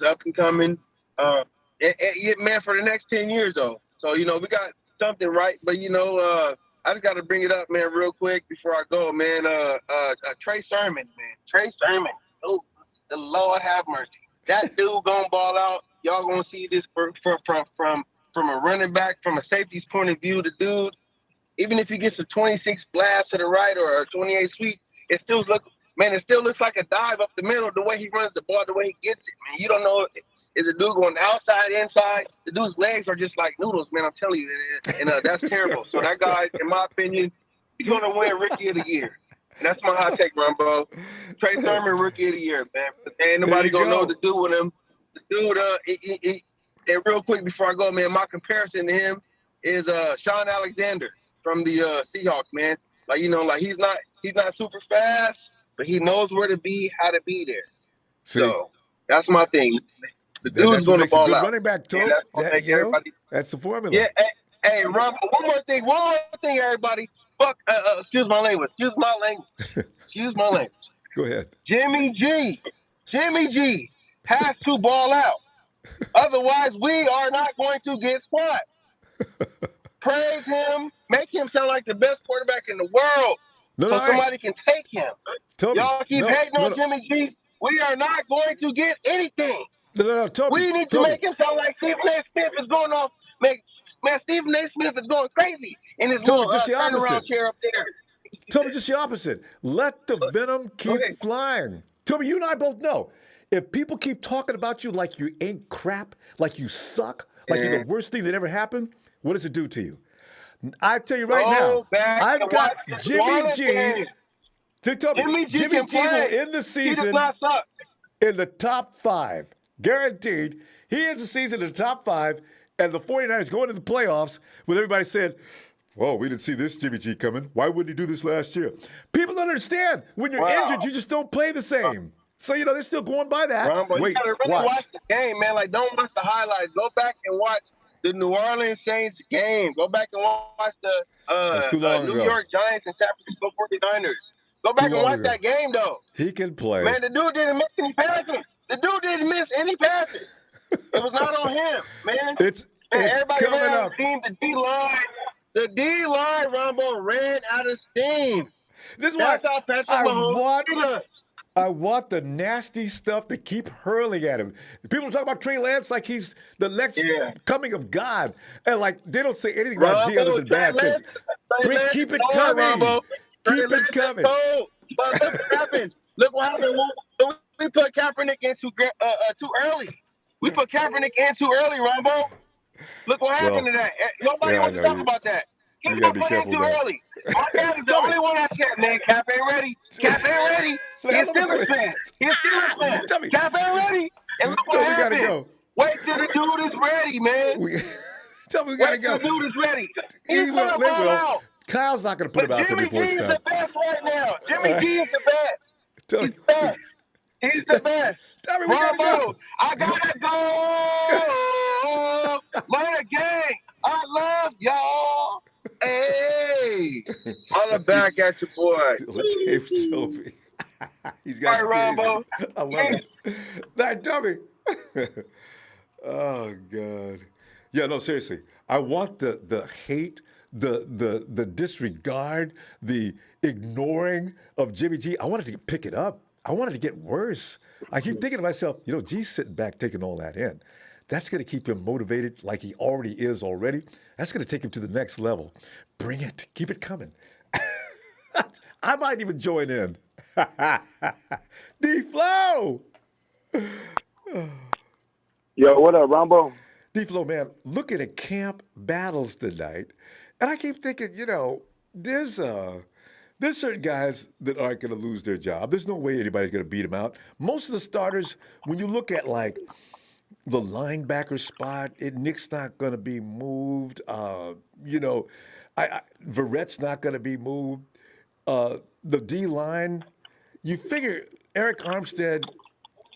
up and coming. Man, for the next 10 years though. So we got something right. But I just got to bring it up, man, real quick before I go, man. Trey Sermon, man. Trey Sermon. Oh, the Lord have mercy. That dude gonna ball out. Y'all gonna see this from a running back, from a safety's point of view. The dude, even if he gets a 26 blast to the right or a 28 sweep, it still looks like a dive up the middle. The way he runs the ball, the way he gets it, man. You don't know is the dude going outside, inside. The dude's legs are just like noodles, man. I'm telling you, and that's terrible. So that guy, in my opinion, he's gonna win Rookie of the Year. And that's my hot take, Ronbo. Trey Sermon, Rookie of the Year, man. Ain't nobody gonna know what to do with him. The dude, and real quick before I go, man, my comparison to him is Sean Alexander from the Seahawks, man. Like he's not super fast, but he knows where to be, how to be there. See, so that's my thing. The dude's going to ball out. Running back, too. That's the formula. Yeah. Hey, Ron, one more thing, everybody. Fuck. Excuse my language. Go ahead. Jimmy G has to ball out. Otherwise, we are not going to get squat. Praise him. Make him sound like the best quarterback in the world. Somebody can take him. Y'all keep hating on Jimmy G. We are not going to get anything. Toby, we need to make him sound like Stephen A. Smith is going off. Man, Stephen A. Smith is going crazy in his little turnaround chair up there. Toby, just the opposite. Let the venom keep flying. Toby, you and I both know. if people keep talking about you like you ain't crap, like you suck, like you're the worst thing that ever happened, what does it do to you? I tell you right now, Go back I've and got watch the New Jimmy Orleans G. game. Tell me, Jimmy G Jimmy can G will play. end the He does season not suck. in the top 5. Guaranteed. He ends the season in the top 5, and the 49ers go into the playoffs with everybody saying, "Whoa, we didn't see this Jimmy G coming. Why wouldn't he do this last year?" People don't understand. When you're injured, you just don't play the same. So, they're still going by that. Ronbo, you gotta really watch the game, man. Like, don't watch the highlights. Go back and watch the New Orleans Saints game. Go back and watch the New York Giants and San Francisco 49ers. Go back and watch that game, though. He can play. Man, the dude didn't miss any passes. It was not on him, man. It's everybody coming ran out up. of steam. The D-line, Ronbo, ran out of steam. This is That's why how Patrick Mahomes did us. I want the nasty stuff to keep hurling at him. People talk about Trey Lance like he's the next coming of God. And like they don't say anything about G other than bad things. Keep it coming. Keep it coming. But look what happened. Look what happened. We put Kaepernick in too early. We put Kaepernick in too early, Ronbo. Look what happened to that. Nobody wants to talk about that. You gotta be careful too with that. early. Cap is the only one that said, man, Cap ain't ready. Cap ain't ready. He's Steelers fan. Cap ain't ready. And look what happened. Go. Wait till the dude is ready, man. Tell me we gotta go. Wait till the dude is ready. He's will. gonna ball out. Kyle's not gonna put him out there before it's Jimmy time. G is the best right now. Jimmy G is the best. He's the best. He's the best. Ronbo, I gotta go. Later, gang. I love y'all. Hey, holla back at your boy. Dave Toby. He's got Ronbo. I love it. That dummy. Oh God. Yeah, no, seriously. I want the hate, the disregard, the ignoring of Jimmy G. I wanted to pick it up. I wanted to get worse. I keep thinking to myself, G's sitting back taking all that in. That's going to keep him motivated like he already is already. That's going to take him to the next level. Bring it. Keep it coming. I might even join in. D-Flow! Yo, what up, Ronbo? D-Flow, man, looking at camp battles tonight, and I keep thinking, there's certain guys that aren't going to lose their job. There's no way anybody's going to beat them out. Most of the starters, when you look at, like, the linebacker spot, Nick's not going to be moved. Verrett's not going to be moved. The D-line, you figure Eric Armstead,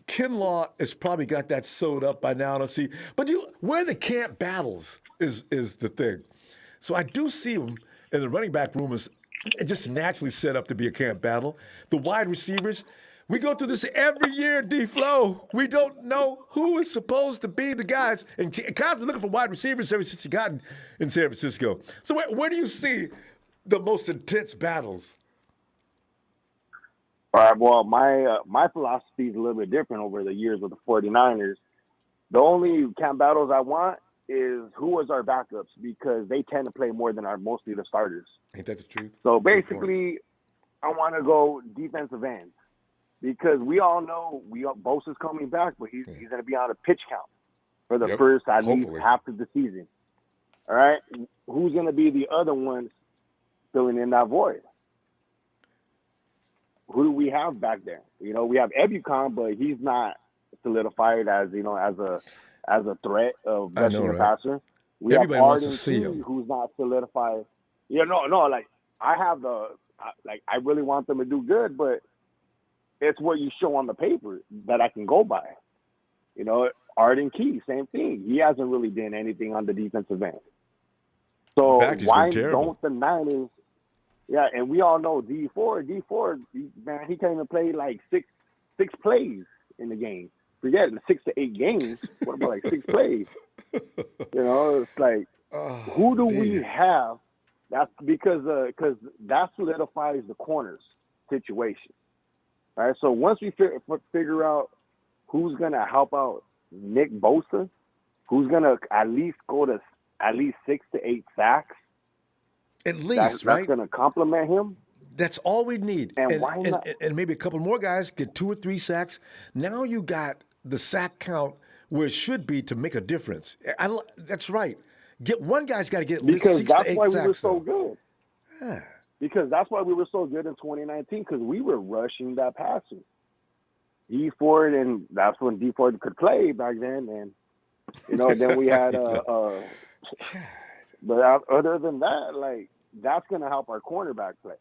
Kinlaw has probably got that sewed up by now. But where the camp battles is the thing. So I do see him in the running back room is just naturally set up to be a camp battle. The wide receivers, we go through this every year, D-Flow. We don't know who is supposed to be the guys. And Kyle's been looking for wide receivers ever since he got in San Francisco. So where do you see the most intense battles? All right, well, my philosophy is a little bit different over the years with the 49ers. The only camp battles I want is who was our backups because they tend to play more than mostly the starters. Ain't that the truth? So basically, I want to go defensive ends because we all know Bosa's coming back, but he's going to be on a pitch count for the first at least half of the season. All right, who's going to be the other ones filling in that void? Who do we have back there? We have Ebukam, but he's not solidified as a threat of rushing the passer. We Everybody have wants Arden to see him. who's not solidified. Like I really want them to do good, but it's what you show on the paper that I can go by. Arden Key, same thing. He hasn't really done anything on the defensive end. So why don't the Niners? Yeah, and we all know D4, man, he can't even play like six plays in the game. Forget it, 6 to 8 games. What about like 6 plays? It's like, who do we have? That's because that solidifies the corners situation. All right, so once we figure out who's going to help out Nick Bosa, who's going to at least go to at least 6 to 8 sacks, at least, right? That's going to compliment him. That's all we need. And why not? And maybe a couple more guys get 2 or 3 sacks. Now you got the sack count where it should be to make a difference. That's right. One guy's got to get at least 6 to 8 sacks. Because that's why we were so though. good. Yeah. Because that's why we were so good in 2019, because we were rushing that passing. D Ford, and that's when D Ford could play back then. And, then we had but other than that, like, that's going to help our cornerback play.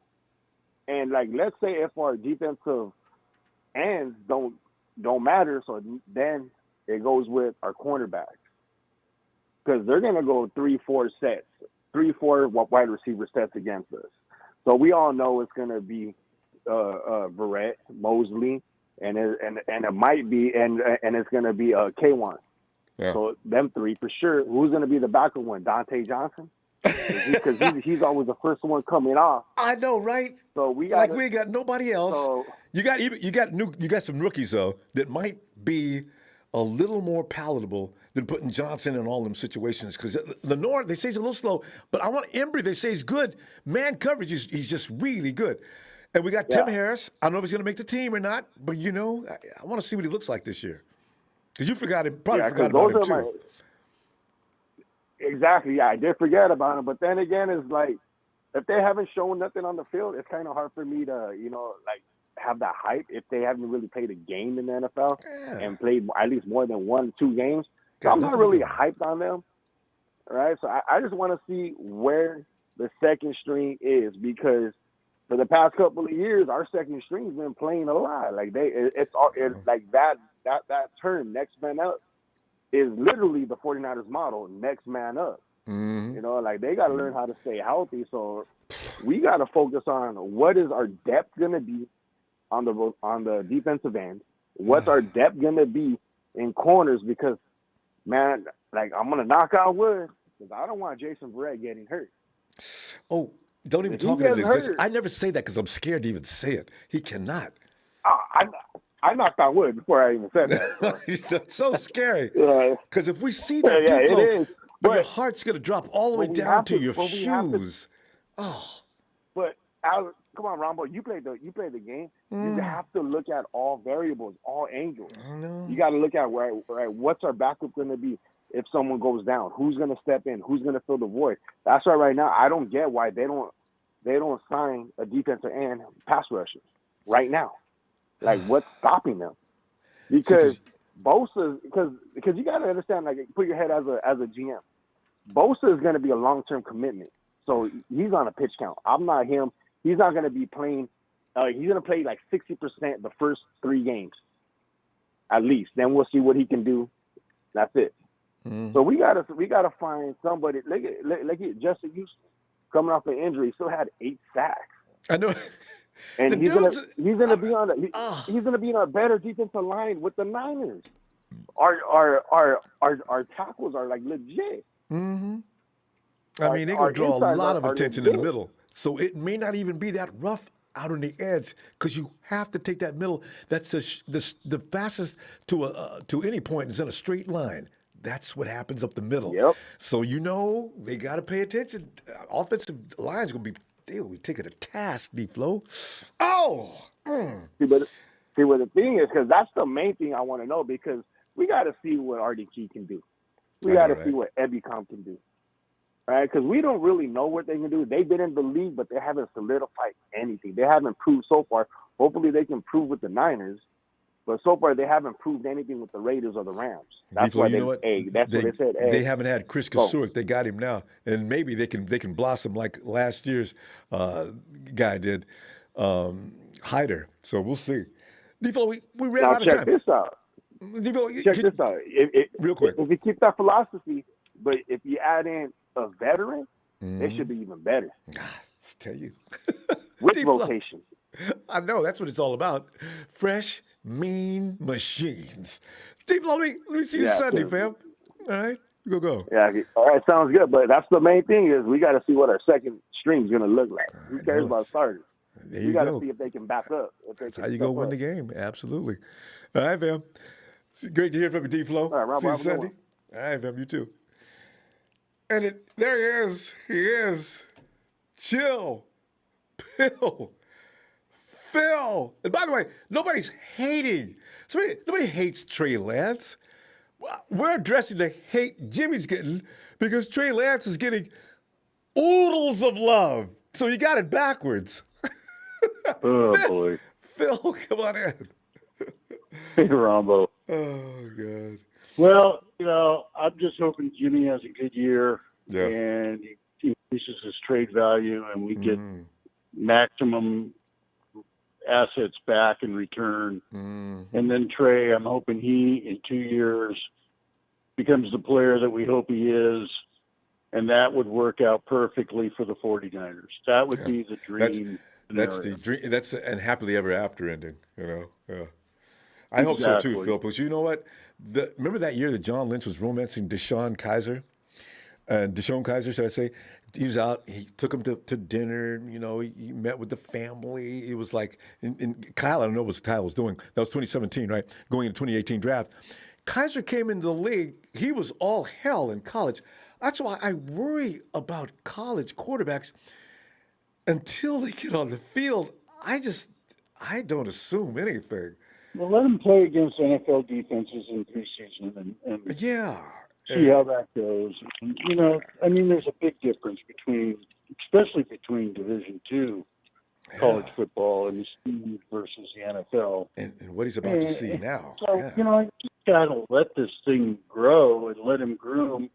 And, like, let's say if our defensive ends don't matter, so then it goes with our cornerbacks. Because they're going to go 3-4 sets, 3-4 wide receiver sets against us. So we all know it's going to be Verrett, Mosley, and it might be, and it's going to be K1. Yeah. So them 3 for sure. Who's going to be the backup one? Dante Johnson? Because he's always the first one coming off. I know, right? So we ain't got nobody else. So, you got some rookies though that might be a little more palatable than putting Johnson in all them situations. Because Lenore, they say he's a little slow, but I want Embry. They say he's good. Man coverage, he's just really good. And we got Tim Harris. I don't know if he's going to make the team or not, but I want to see what he looks like this year. Because you forgot about him too. Exactly. Yeah, I did forget about him. But then again, it's like, if they haven't shown nothing on the field, it's kind of hard for me to, have that hype if they haven't really played a game in the NFL and played at least more than 1-2 games. So I'm not really hyped on them. All right. So I just want to see where the second string is, because for the past couple of years, our second string's been playing a lot. Like it's like that term, next man up, is literally the 49ers model, next man up. Mm-hmm. Like they got to learn how to stay healthy. So we got to focus on what is our depth going to be on the defensive end. What's our depth going to be in corners? Because, man, like, I'm going to knock out wood, because I don't want Jason Verrett getting hurt. Oh, don't even talk about this. I never say that because I'm scared to even say it. He cannot. I knocked on wood before I even said that. That's so scary. Yeah. Because if we see that, it is. But your heart's going to drop all the way down to your shoes. But come on, Ronbo, you played the game. You have to look at all variables, all angles. You got to look at what's our backup going to be if someone goes down. Who's going to step in? Who's going to fill the void? That's why right now I don't get why they don't sign a defensive end pass rushers right now. Like, what's stopping them? Because Bosa, because you got to understand, like, put your head as a GM. Bosa is going to be a long-term commitment. So he's on a pitch count. I'm not him. He's not going to be playing. He's going to play like 60% the first 3 games, at least. Then we'll see what he can do. That's it. So we gotta find somebody. Look at Justin Houston coming off an injury, still had 8 sacks. I know. And he's gonna be on a better defensive line with the Niners. Our tackles are like legit. Mm-hmm. I mean, they're gonna draw a lot of attention in the middle, so it may not even be that rough out on the edge, because you have to take that middle. That's the fastest to any point is in a straight line. That's what happens up the middle. Yep. So they got to pay attention. Offensive line's gonna be. They'll be taking a task, D-Flow. Oh! See, what the thing is, because that's the main thing I want to know, because we got to see what RDT can do. We got to see what Ebicom can do. Right? Because we don't really know what they can do. They've been in the league, but they haven't solidified anything. They haven't proved so far. Hopefully they can prove with the Niners. But so far, they haven't proved anything with the Raiders or the Rams. That's why what they said. They haven't had Chris Kasurik. They got him now, and maybe they can blossom like last year's guy did, Hyder. So we'll see. D-Flow, we ran out of time. Check this out. Check this out. Real quick. If you keep that philosophy, but if you add in a veteran, they should be even better. Let's tell you. With rotation. I know, that's what it's all about. Fresh, mean machines. D-Flow, let me see you Sunday, fam. All right? Go. Yeah, all right, sounds good. But that's the main thing is we got to see what our second string is going to look like. Who cares about starters? We got to see if they can back up. That's how you go win the game. Absolutely. All right, fam. It's great to hear from you, D-Flow. All right, Rob, see you Sunday. All right, fam, you too. And there he is. He is. Chill. Pill. Phil. And by the way, nobody's hating. Nobody hates Trey Lance. We're addressing the hate Jimmy's getting because Trey Lance is getting oodles of love. So you got it backwards. Oh, Phil, boy. Phil, come on in. Hey, Ronbo. Oh, God. Well, I'm just hoping Jimmy has a good year Yeah. and he increases his trade value and we get Mm. maximum assets back in return. Mm. And then Trey, I'm hoping he, in 2 years, becomes the player that we hope he is. And that would work out perfectly for the 49ers. That would be the dream. That's the dream. That's the, and happily ever after ending. Yeah. I hope so too, Exactly. Phil. Because you know what? Remember that year that John Lynch was romancing Deshaun Kaiser, should I say? He was out. He took him to dinner. He met with the family. It was like, and Kyle, I don't know what Kyle was doing. That was 2017, right? Going into 2018 draft. Kaiser came into the league. He was all hell in college. That's why I worry about college quarterbacks until they get on the field. I don't assume anything. Well, let him play against NFL defenses in preseason and Yeah. see how that goes. And, there's a big difference especially between Division II college football and the speed versus the NFL. And what he's about to see now. So, you just got to let this thing grow and let him groom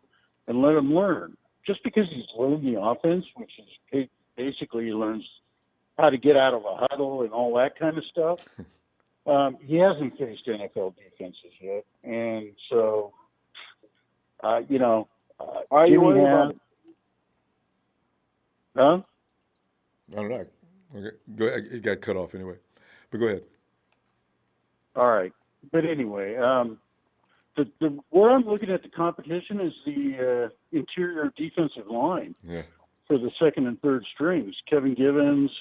and let him learn. Just because he's learned the offense, which is basically he learns how to get out of a huddle and all that kind of stuff. He hasn't faced NFL defenses yet, and so Are you Jimmy worried about it? Huh? I don't know. Okay. Go ahead. It got cut off anyway. But go ahead. All right, but anyway, where I'm looking at the competition is the interior defensive line for the second and third strings. Kevin Givens.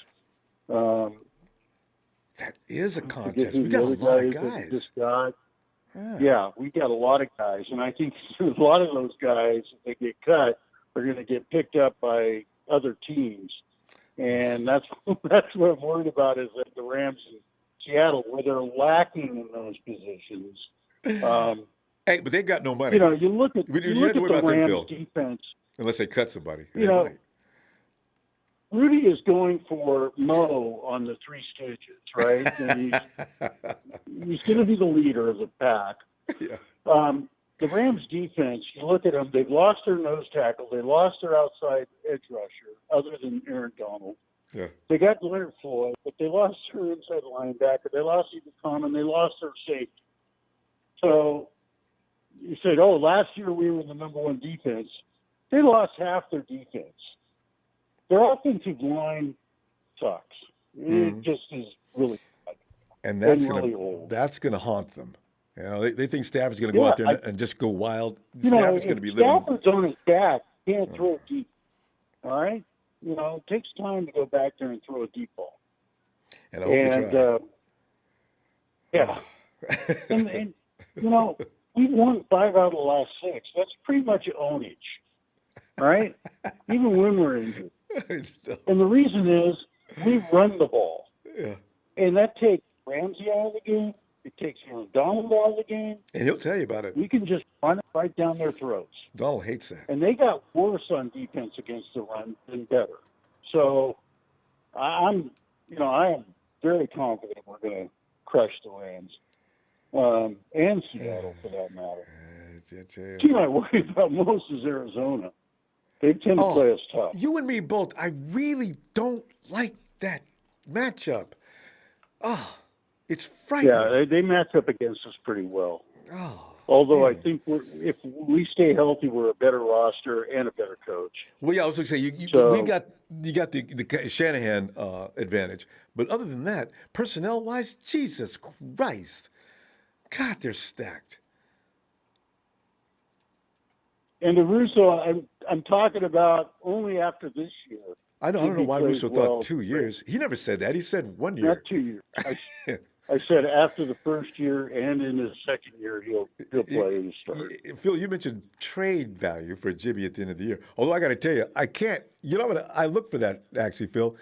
That is a contest. We got a lot of guys. Yeah, we got a lot of guys, and I think a lot of those guys, if they get cut, are going to get picked up by other teams, and that's what I'm worried about is that the Rams in Seattle, where they're lacking in those positions. Hey, but they got no money. You look at the Rams defense. Unless they cut somebody. Rudy is going for Mo on the Three Stooges, right? And he's going to be the leader of the pack. Yeah. The Rams defense, you look at them, they've lost their nose tackle. They lost their outside edge rusher, other than Aaron Donald. Yeah. They got Leonard Floyd, but they lost their inside linebacker. They lost Ethan Common. They lost their safety. So you said, last year we were the number one defense. They lost half their defense. Their offensive line sucks. It just is really bad. And that's really gonna haunt them. They think Stafford's gonna go out there and just go wild. Stafford's gonna be living. Stafford's on his back. Can't throw deep. All right, it takes time to go back there and throw a deep ball. And I hope they try. and we've won 5 out of the last 6. That's pretty much ownage, right? Even when we're injured. And the reason is we run the ball. Yeah. And that takes Ramsey out of the game. It takes Aaron Donald out of the game. And he'll tell you about it. We can just run it right down their throats. Donald hates that. And they got worse on defense against the run than better. So I am very confident we're going to crush the Rams. And Seattle, for that matter. The team I worry about most is Arizona. They tend to play us tough. You and me both. I really don't like that matchup. It's frightening. Yeah, they match up against us pretty well. Although I think if we stay healthy, we're a better roster and a better coach. Well, yeah, I was going to say you got the Shanahan advantage, but other than that, personnel-wise, Jesus Christ, God, they're stacked. And the Russo, I'm talking about only after this year. I don't know Jimmy why plays Russo well. thought 2 years. He never said that. He said 1 year. Not 2 years. I said after the first year and in his second year, he'll play and start. Phil, you mentioned trade value for Jimmy at the end of the year. Although I got to tell you, I can't. You know what? I look for that actually, Phil.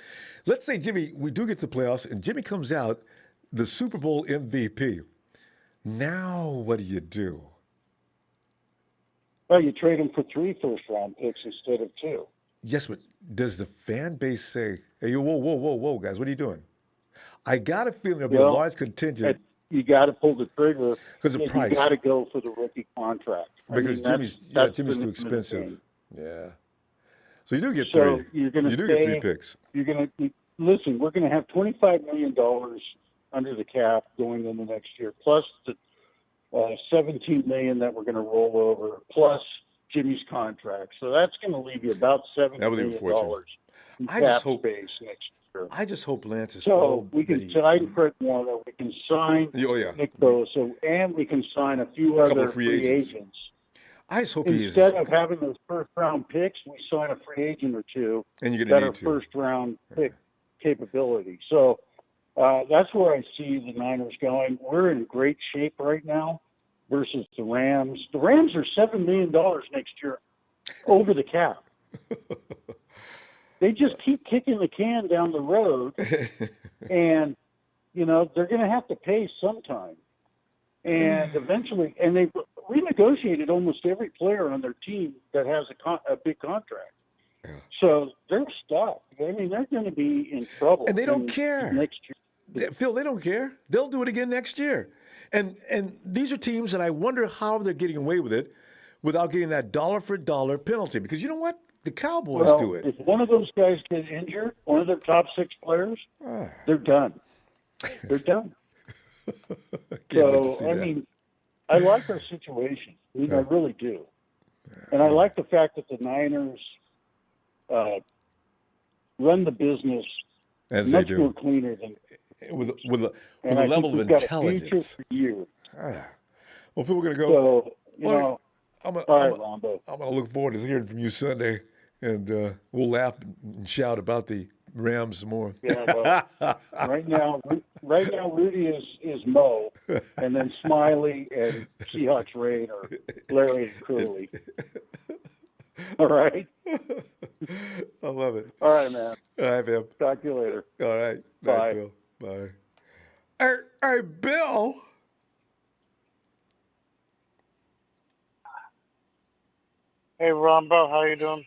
Let's say Jimmy, we do get to the playoffs, and Jimmy comes out the Super Bowl MVP. Now, what do you do? Well, you trade him for 3 first-round picks instead of 2. Yes, but does the fan base say, "Hey, whoa, guys, what are you doing?" I got a feeling there'll be a large contingent. You got to pull the trigger because of price. You got to go for the rookie contract Because Jimmy's too expensive. Yeah. So you do get 3. You're going to get 3 picks. You're going to listen. We're going to have $25 million under the cap going into next year, plus the $17 million that we're going to roll over, plus Jimmy's contract. So that's going to leave you about $7 million in cap space next year. I just hope Lance is so we can sign Fred Warner, we can sign Nick Bosa, and we can sign a few other free agents. I just hope instead of having those first-round picks, we sign a free agent or two and you're gonna need first-round pick capability. So that's where I see the Niners going. We're in great shape right now versus the Rams. The Rams are $7 million next year over the cap. They just keep kicking the can down the road, and, they're going to have to pay sometime. And eventually, and they've renegotiated almost every player on their team that has a big contract. Yeah. So they're stuck. I mean, they're going to be in trouble. And they don't care. Next year. Phil, they don't care. They'll do it again next year. And these are teams that I wonder how they're getting away with it without getting that dollar-for-dollar penalty. Because you know what? The Cowboys do it. If one of those guys gets injured, one of their top 6 players, they're done. They're done. So, I mean, I like our situation. I mean, I really do. And I like the fact that the Niners run the business much more cleaner than with a level of intelligence. For years. Well, Phil, we're going to go. So, I'm Ronbo. I'm going to look forward to hearing from you Sunday, and we'll laugh and shout about the Rams some more. Yeah, well, right now, Rudy is Mo, and then Smiley and Seahawks Rain are Larry and Curly. All right? I love it. All right, man. All right, man. Talk to you later. All right. Bye. Phil. Bye. All right, Bill. Hey, Ronbo, how you doing?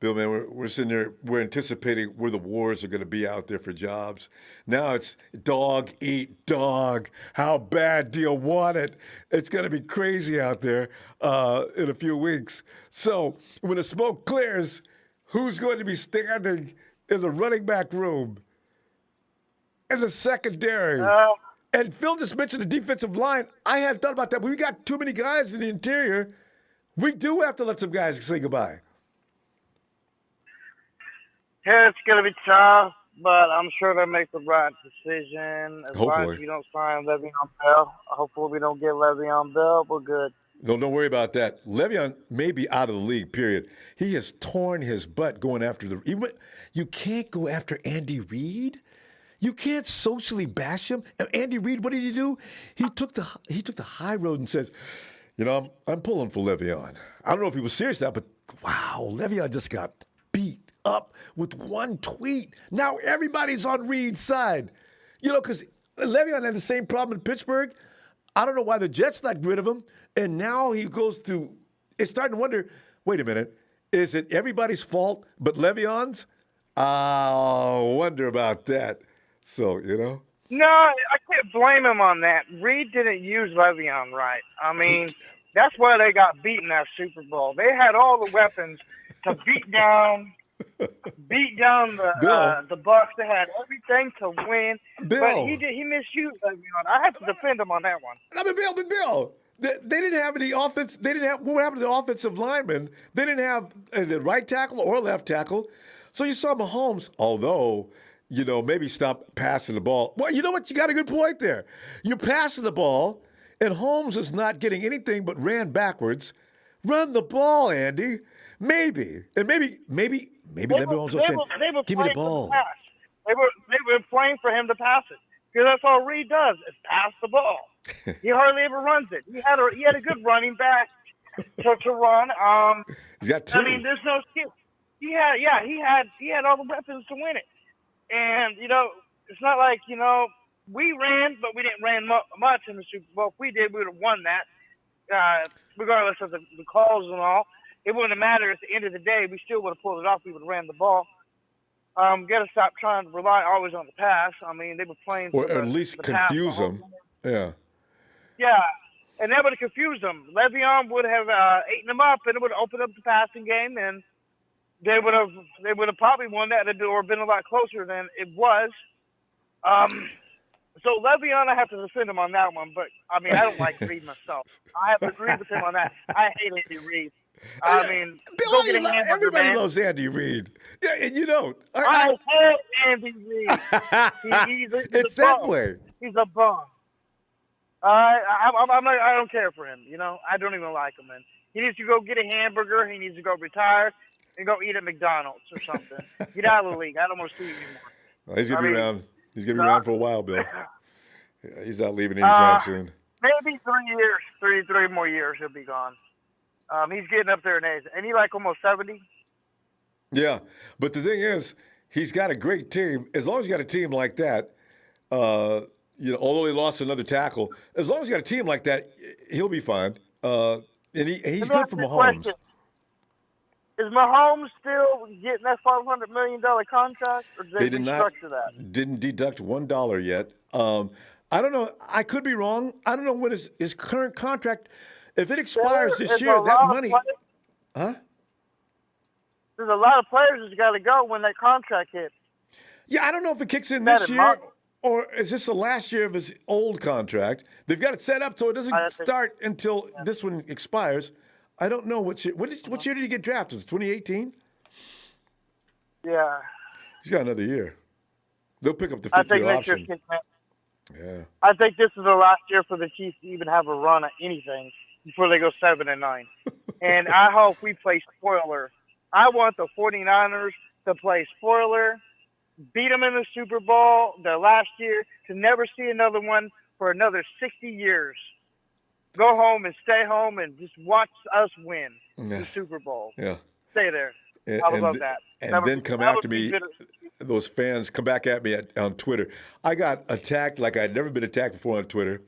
Bill, man, we're sitting there, we're anticipating where the wars are going to be out there for jobs. Now it's dog eat dog. How bad do you want it? It's going to be crazy out there in a few weeks. So when the smoke clears, who's going to be standing in the running back room, in the secondary? And Phil just mentioned the defensive line. I hadn't thought about that. We got too many guys in the interior. We do have to let some guys say goodbye. Yeah, it's going to be tough, but I'm sure they'll make the right decision. As Hopefully. long as you don't sign Le'Veon Bell. Hopefully we don't get Le'Veon Bell. We're good. No, don't worry about that. Le'Veon may be out of the league, period. He has torn his butt going after you can't go after Andy Reid. You can't socially bash him. And Andy Reid, what did he do? He took the high road and says, I'm pulling for Le'Veon. I don't know if he was serious that, but wow, Le'Veon just got beat up with one tweet. Now everybody's on Reid's side. Because Le'Veon had the same problem in Pittsburgh. I don't know why the Jets got rid of him. And now he goes to, it's starting to wonder, wait a minute, is it everybody's fault but Le'Veon's? I'll wonder about that. So, No, I can't blame him on that. Reid didn't use Le'Veon right. I mean, that's why they got beaten that Super Bowl. They had all the weapons to beat down the Bucs. They had everything to win, but he misused Le'Veon. I have to defend him on that one. Bill, they didn't have any offense. They didn't have what happened to the offensive linemen. They didn't have the right tackle or left tackle. So you saw Mahomes, although maybe stop passing the ball. Well, you know what? You got a good point there. You're passing the ball, and Holmes is not getting anything but ran backwards. Run the ball, Andy. Maybe. And maybe Maybe Le'Veon's they saying, were give me the playing for ball. pass. They were playing for him to pass it. Because that's all Reed does is pass the ball. He hardly ever runs it. He had a good running back to run. He's got two. I mean, there's no excuse. He had all the weapons to win it. And it's not like we ran, but we didn't ran much in the Super Bowl. If we did, we would have won that, regardless of the calls and all. It wouldn't have mattered at the end of the day. We still would have pulled it off. We would have ran the ball. Got to stop trying to rely always on the pass. I mean, they were playing. Or at least confuse them. Yeah. Yeah, and that would have confused them. Le'Veon would have eaten them up, and it would have opened up the passing game, and they would have probably won that or been a lot closer than it was. So Le'Veon, I have to defend him on that one, but I mean, I don't like Reed myself. I have to agree with him on that. I hate Andy Reid. I mean, everybody loves Andy Reid. Yeah, and you don't. I hate Andy Reid. It's that way. He's a bum. I don't care for him. I don't even like him. And he needs to go get a hamburger. He needs to go retire and go eat at McDonald's or something. Get out of the league. I don't want to see you anymore. Well, he's gonna be around. He's gonna be around for a while, Bill. Yeah, he's not leaving anytime soon. Maybe 3 years, three more years, he'll be gone. He's getting up there in age. And he's like almost 70. Yeah, but the thing is, he's got a great team. As long as you got a team like that, although he lost another tackle, as long as you got a team like that, he'll be fine. And he's good for Mahomes. Question. Is Mahomes still getting that $500 million contract, or did they restructure that? Didn't deduct $1 yet. I don't know. I could be wrong. I don't know what his current contract. If it expires this year, that money. Huh? There's a lot of players that's got to go when that contract hits. Yeah, I don't know if it kicks in this year or is this the last year of his old contract. They've got it set up so it doesn't start until this one expires. I don't know what year. What year did he get drafted? Was it 2018? Yeah. He's got another year. They'll pick up the 5th-year option. Yeah. I think this is the last year for the Chiefs to even have a run at anything before they go 7-9. And I hope we play spoiler. I want the 49ers to play spoiler, beat them in the Super Bowl their last year, to never see another one for another 60 years. Go home and stay home and just watch us win the Super Bowl. Yeah. Stay there. I would love that. And then come after me. Those fans come back at me on Twitter. I got attacked like I'd never been attacked before on Twitter.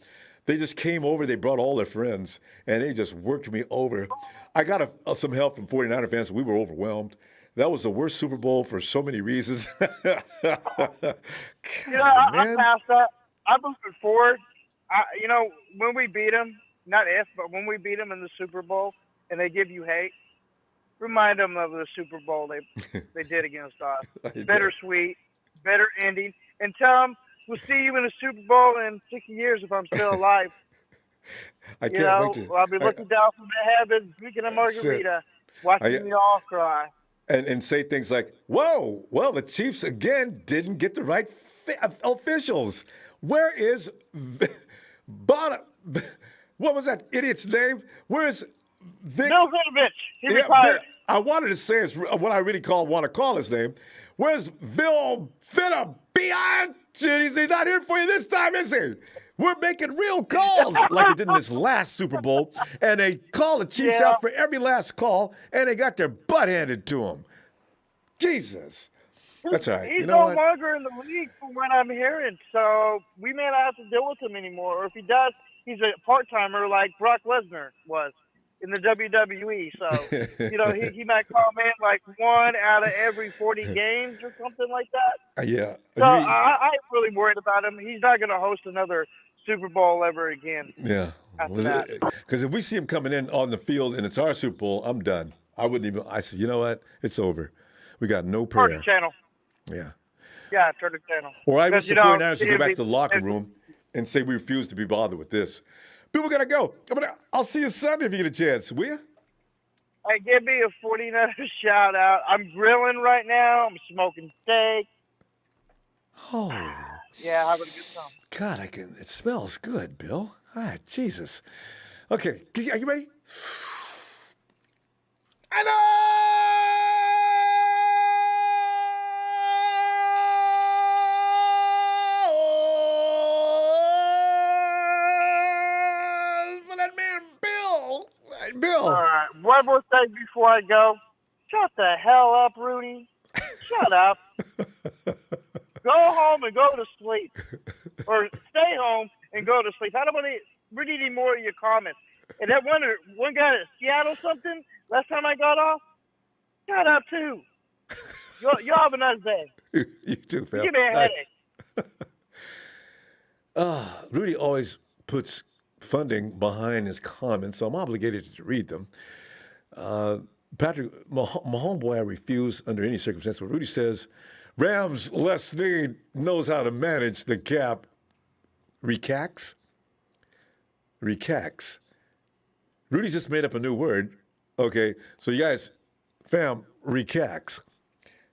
They just came over. They brought all their friends, and they just worked me over. I got some help from 49er fans. We were overwhelmed. That was the worst Super Bowl for so many reasons. God, I passed that. I'm moving forward. When we beat them, not if, but when we beat them in the Super Bowl, and they give you hate, remind them of the Super Bowl they did against us. Bittersweet, better ending, and tell them we'll see you in the Super Bowl in 60 years if I'm still alive. I can't wait to. I'll be looking down from the heavens, drinking a margarita, watching you all cry. And say things like, whoa, well, the Chiefs again didn't get the right officials. Where is what was that idiot's name? Where is Vic? Bill Vinovich. He retired. I wanted to say what I really want to call his name. Where's Bill Vinovich? He's not here for you this time, is he? We're making real calls like they did in this last Super Bowl, and they call the Chiefs out for every last call, and they got their butt handed to them. Jesus. That's all right. He's no longer in the league from what I'm hearing, so we may not have to deal with him anymore. Or if he does, he's a part-timer like Brock Lesnar was in the WWE. So, he might call in like 1 out of every 40 games or something like that. Yeah. So I'm really worried about him. He's not going to host another Super Bowl ever again. Yeah. Because if we see him coming in on the field and it's our Super Bowl, I'm done. I said, you know what? It's over. We got no prayer. Turn the channel. Yeah. Yeah, turn the channel. Or I wish the 49ers to go back to the locker room and say we refuse to be bothered with this. People got to go. I'll see you Sunday if you get a chance, will you? Hey, give me a 49ers shout out. I'm grilling right now. I'm smoking steak. Oh. Yeah, having a good time. God, it smells good, Bill. Jesus. Okay, are you ready? I know! one more thing before I go. Shut the hell up, Rudy. Shut up. Go home and go to sleep. Or stay home and go to sleep. I don't want to read any more of your comments. And that one guy at Seattle something, last time I got off, shut up too. Y'all have a nice day. You too, fam. Give me a headache. Rudy always puts funding behind his comments, so I'm obligated to read them. Patrick, my homeboy, I refuse under any circumstance. But Rudy says, Rams Les Snead knows how to manage the cap. Recax? Rudy just made up a new word. Okay, so you guys, fam, recax.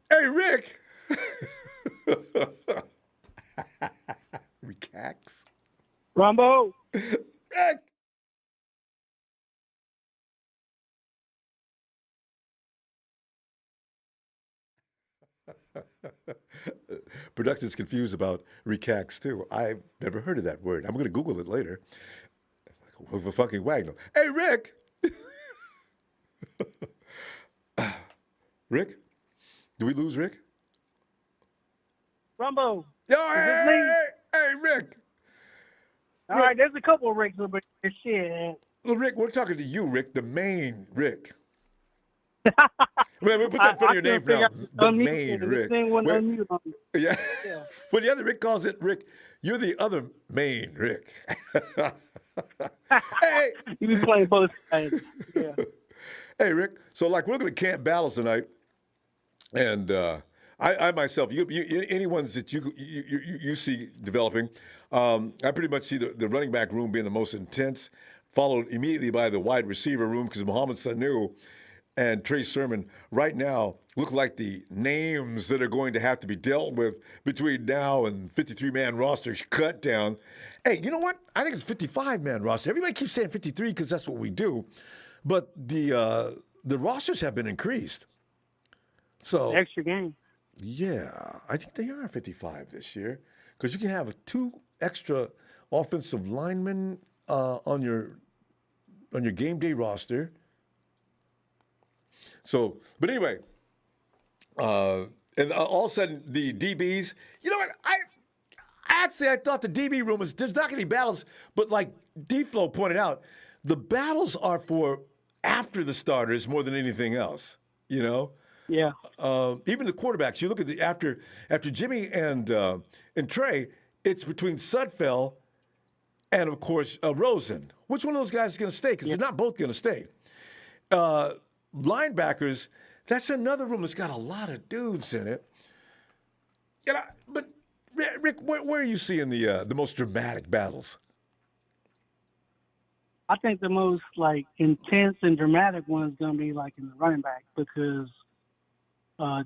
Hey, Rick! Recax? Ronbo. Rick! Production's confused about recax too. I've never heard of that word. I'm going to Google it later. With a fucking Wagner. Hey, Rick! Rick? Do we lose Rick? Ronbo. Yo, hey, Rick! All right, there's a couple of Ricks over here. Shit. Well, Rick, we're talking to you, Rick, the main Rick. We'll put that in front of your name now. The main Rick. Yeah. When the other Rick calls it Rick, you're the other main Rick. Hey. You be playing both sides. Yeah. Hey, Rick. So, like, we're going to camp battles tonight, and I myself, any ones that you see developing, I pretty much see the running back room being the most intense, followed immediately by the wide receiver room because Mohamed Sanu and Trey Sermon right now look like the names that are going to have to be dealt with between now and 53-man roster cut down. Hey, you know what? I think it's 55-man roster. Everybody keeps saying 53 because that's what we do. But the rosters have been increased. So extra game. Yeah, I think they are 55 this year because you can have 2 extra offensive linemen on your game day roster. So, but anyway, and all of a sudden the DBs, you know what? I thought the DB room there's not going to be battles, but like D-Flow pointed out, the battles are for after the starters more than anything else, you know? Yeah. Even the quarterbacks, you look at after Jimmy and Trey, it's between Sudfeld and, of course, Rosen. Which one of those guys is going to stay? Because they're not both going to stay. Linebackers, that's another room that's got a lot of dudes in it. But Rick, where are you seeing the most dramatic battles? I think the most like intense and dramatic one is going to be like in the running back because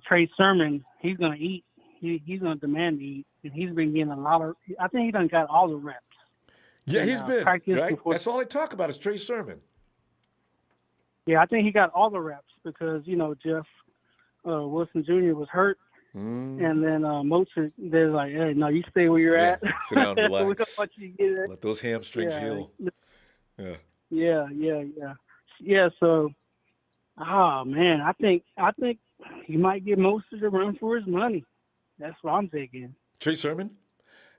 Trey Sermon, he's going to eat. He's going to demand to eat, and he's been getting a lot of. I think he done got all the reps. Yeah, he's been right. That's all they talk about is Trey Sermon. Yeah, I think he got all the reps because, Jeff Wilson Jr. was hurt. And then Mozart, they're like, hey, no, you stay where you're at. Sit down, relax. We're gonna let you get it. Let those hamstrings heal. Yeah, so, man, I think he might get Mozart to run for his money. That's what I'm thinking. Trey Sermon?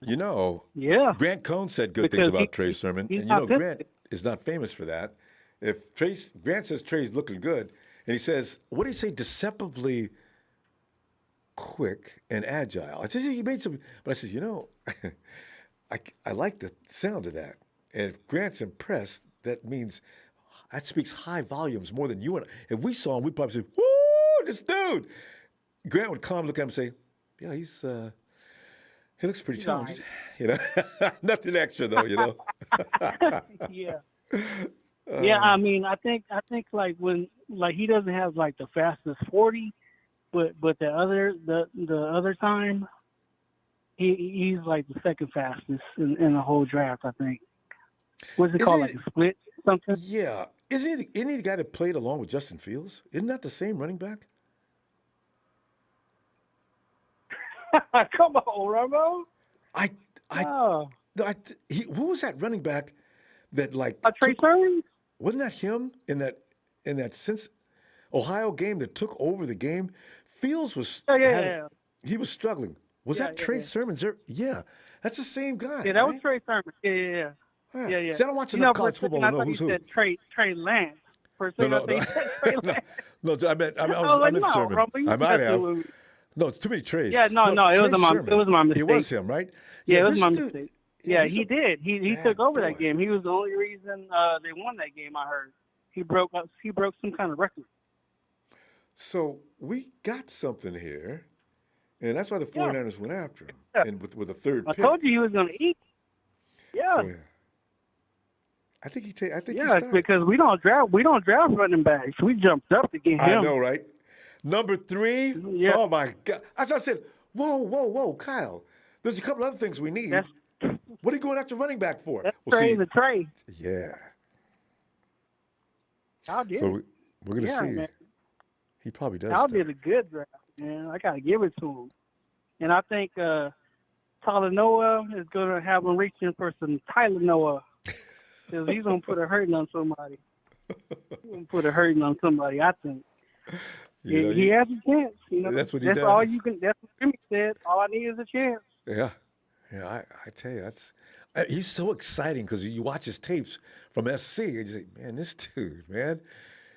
Grant Cohn said good things about Trey Sermon. And, Grant is not famous for that. If Grant says Trey's looking good, and he says, what do you say, deceptively quick and agile? I said, he made some, but I said, I like the sound of that. And if Grant's impressed, that means that speaks high volumes more than you and I. If we saw him, we'd probably say, woo, this dude. Grant would calmly look at him and say, yeah, he looks pretty talented. Nothing extra though, Yeah. Yeah, I mean, I think like when he doesn't have like the fastest 40, but the other time he's like the second fastest in the whole draft. I think. What's it called, like a split something? Yeah, isn't he the guy that played along with Justin Fields? Isn't that the same running back? Come on, Ronbo. Who was that running back that like Trey Sermon? Wasn't that him in in that since Ohio game that took over the game, Fields was he was struggling. Was that Trey Sermon's? Yeah, that's the same guy. Yeah, that right? was Trey Sermon. Yeah. See, I don't watch enough college football to know who's who. Said Trey Lance. For a second, No. I think you said Trey Lance. No, I meant I was like, no, Sermon. Rumble, you I might have. to- No, it's too many Treys. Yeah, no, Trey it was my mistake. It was him, right? Yeah, it was this my dude- mistake. Yeah, he did. He took over that boy. game. He was the only reason they won that game. I heard he broke some kind of record. So we got something here, and that's why the 49ers went after him, and with a third I pick. told you he was going to eat. Yeah. So, I think he starts. Because we don't draft running backs. We jumped up to get him. I know, right? Number 3. Yeah. Oh my God! As I said, whoa, Kyle. There's a couple other things we need. What are you going after running back for? That's Well, Trey. Yeah. Kyle did. So we're gonna see. Man. He probably does. Kyle stuff. did a good draft, man. I gotta give it to him. And I think Tyler Noah is gonna have him reaching for some Tyler Noah. Because he's gonna put a hurting on somebody. I think. He has a chance. You know, that's what he that's does. all you can. That's what Jimmy said. All I need is a chance. Yeah. I tell you, he's so exciting because you watch his tapes from SC and you say, man, this dude, man,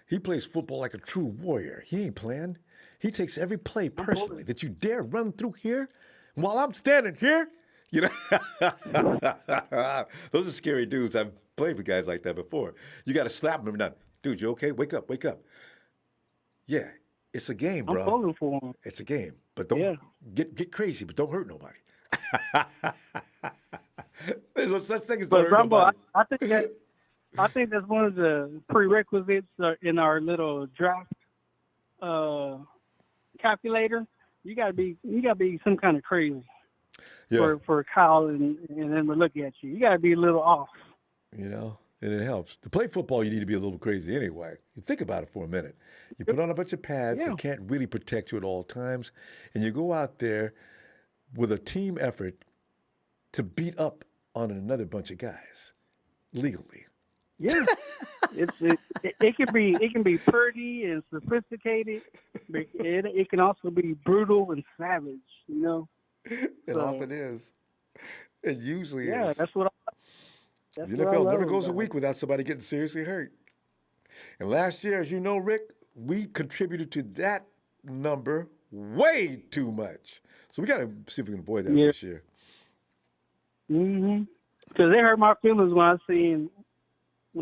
he plays football like a true warrior. He ain't playing. He takes every play personally that you dare run through here while I'm standing here. You know, those are scary dudes. I've played with guys like that before. You got to slap them every night. Dude, you okay? Wake up. Yeah, it's a game, bro. I'm pulling for him. It's a game, but don't get crazy, but don't hurt nobody. There's no such thing as don't hurt nobody. I think that's one of the prerequisites in our little draft calculator. You gotta be some kind of crazy for Kyle, and then we look at you. You gotta be a little off. You know, and it helps. To play football, you need to be a little crazy anyway. You think about it for a minute. You put on a bunch of pads that can't really protect you at all times, and you go out there with a team effort to beat up on another bunch of guys legally. Yeah, it can be pretty and sophisticated, but it can also be brutal and savage. You know, It often is. It usually is. Yeah, that's what. The NFL never goes a week without somebody getting seriously hurt. And last year, as you know, Rick, we contributed to that number way too much. So we got to see if we can avoid that this year. Mm-hmm. Because they hurt my feelings when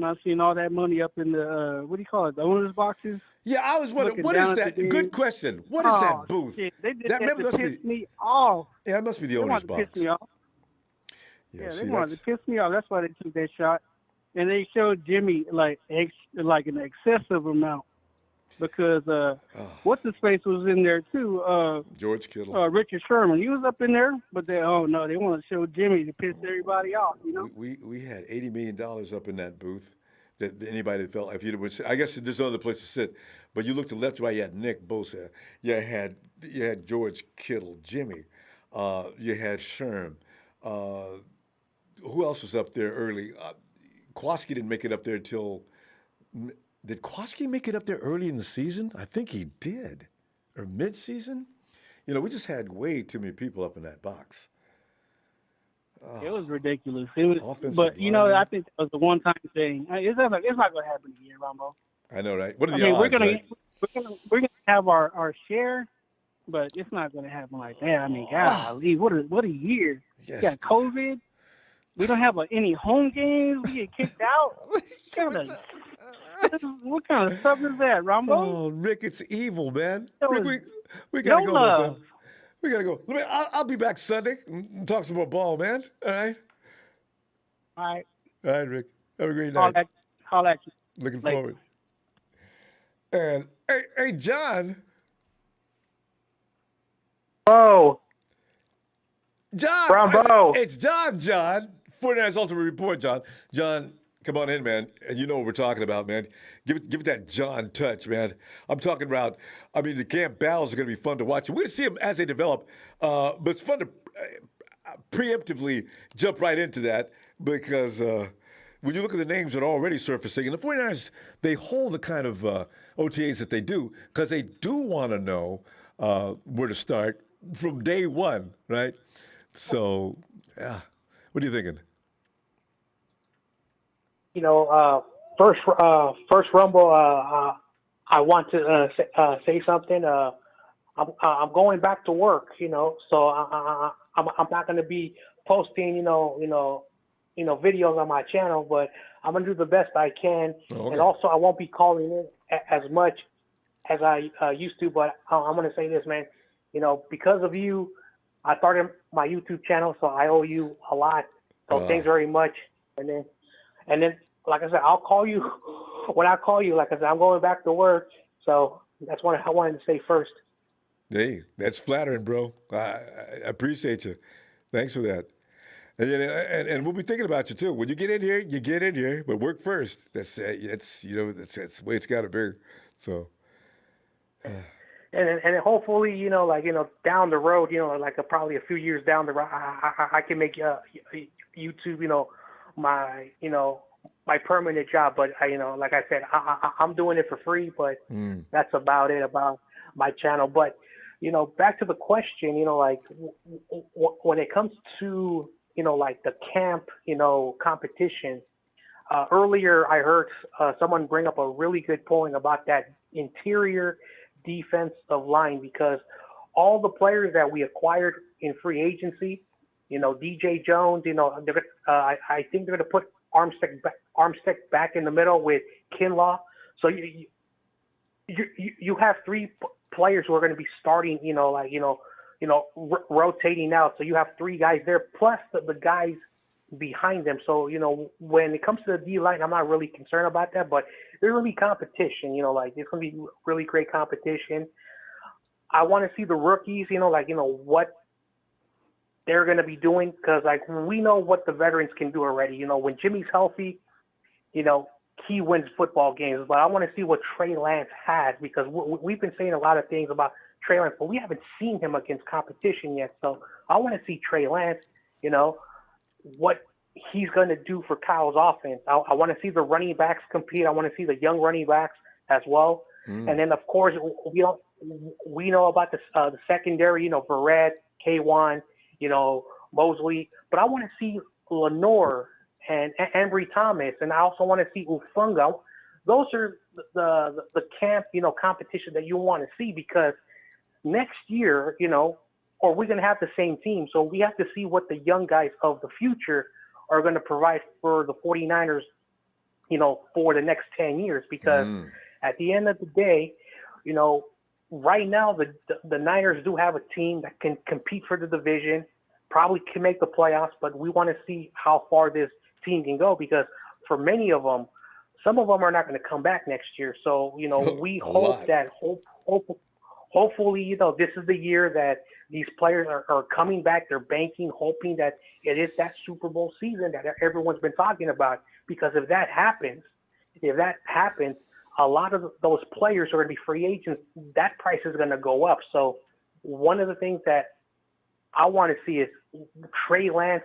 I seen all that money up in the what do you call it, the owners' boxes. Yeah, I was wondering, what is that? Good question. What is that booth? Shit. They did that to piss me off. Yeah, it must be the owner's box. Piss me off. Yeah, they wanted to piss me off. That's why they took that shot. And they showed Jimmy like an excessive amount because what's his face was in there too. George Kittle. Richard Sherman. He was up in there, but they want to show Jimmy to piss everybody off. You know. We had $80 million up in that booth. That anybody that felt if you would, I guess there's no other place to sit. But you looked to left, right. You had Nick Bosa. You had George Kittle, Jimmy. You had Sherm. Who else was up there early? Kowalski didn't make it up there until. Did Kowalski make it up there early in the season? I think he did, or mid-season. You know, we just had way too many people up in that box. It was ridiculous. It was, Offensive you know, I think that was a one-time thing. It's not going to happen again, Ronbo. I know, right? What are the odds? We're gonna have our share, but it's not going to happen like that. I mean, golly, what a year! Yes. We got COVID. We don't have any home games. We get kicked out. What kind of stuff is that, Ronbo? Oh, Rick, it's evil, man. Rick, we no gotta go. love. We gotta go. I'll be back Sunday and talk some more ball, man. All right. All right. All right, Rick. Have a great night. Call at you. Looking Later. forward. And hey, John. Oh. John. Ronbo. It's John. 49ers Ultimate Report, John. John, come on in, man. And you know what we're talking about, man. Give it that John touch, man. I'm talking about, the camp battles are going to be fun to watch. We're going to see them as they develop. But it's fun to preemptively jump right into that because when you look at the names that are already surfacing, and the 49ers, they hold the kind of OTAs that they do because they do want to know where to start from day one, right? So, yeah. What are you thinking? First Ronbo, I want to say something. I'm going back to work, so I'm not going to be posting, videos on my channel, but I'm going to do the best I can. Okay. And also, I won't be calling in as much as I used to, but I'm going to say this, man. Because of you, I started my YouTube channel, so I owe you a lot. So thanks very much. And then, like I said, I'll call you when I call you. Like I said, I'm going back to work, so that's what I wanted to say first. Hey, that's flattering, bro. I appreciate you. Thanks for that. And we'll be thinking about you too. When you get in here, but work first. That's the way it's got to be. So. And hopefully, down the road, probably a few years down the road, I can make YouTube, my permanent job. But like I said, I'm doing it for free. But that's about it about my channel. But back to the question, when it comes to the camp, competition. Earlier, I heard someone bring up a really good point about that interior defensive line, because all the players that we acquired in free agency, DJ Jones, I think they're going to put Armstead back in the middle with Kinlaw. So you have three players who are going to be starting, rotating out. So you have three guys there, plus the guys behind them. So, when it comes to the D-line, I'm not really concerned about that, but there's going to be competition, it's going to be really great competition. I want to see the rookies, what they're going to be doing, because, we know what the veterans can do already. When Jimmy's healthy, he wins football games, but I want to see what Trey Lance has, because we've been saying a lot of things about Trey Lance, but we haven't seen him against competition yet. So I want to see Trey Lance, what he's going to do for Kyle's offense. I want to see the running backs compete. I want to see the young running backs as well. And then, of course, we know about the secondary, Verrett, K1, Mosley. But I want to see Lenore and Embry Thomas, and I also want to see Ufunga. Those are the camp, competition that you want to see, because next year, or we're going to have the same team. So we have to see what the young guys of the future are going to provide for the 49ers, for the next 10 years. Because at the end of the day, right now the Niners do have a team that can compete for the division, probably can make the playoffs, but we want to see how far this team can go, because for many of them, some of them are not going to come back next year. So, we hope that hopefully, this is the year that these players are coming back. They're banking, hoping that it is that Super Bowl season that everyone's been talking about. Because if that happens, a lot of those players are going to be free agents. That price is going to go up. So one of the things that I want to see is Trey Lance.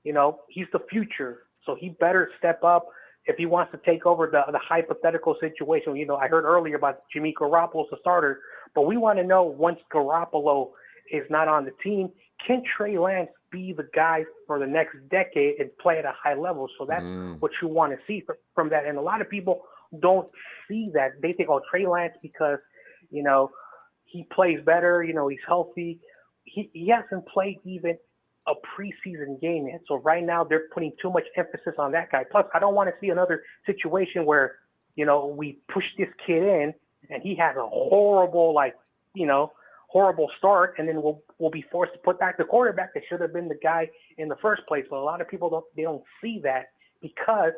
He's the future, so he better step up if he wants to take over the hypothetical situation. I heard earlier about DeMeco Ryans, the starter, but we want to know, once Garoppolo is not on the team, can Trey Lance be the guy for the next decade and play at a high level? So that's what you want to see from that. And a lot of people don't see that. They think, Trey Lance, because, he plays better, he's healthy. He hasn't played even a preseason game yet. So right now they're putting too much emphasis on that guy. Plus, I don't want to see another situation where, we push this kid in and he has a horrible, horrible start, and then we'll be forced to put back the quarterback that should have been the guy in the first place. But a lot of people don't see that, because,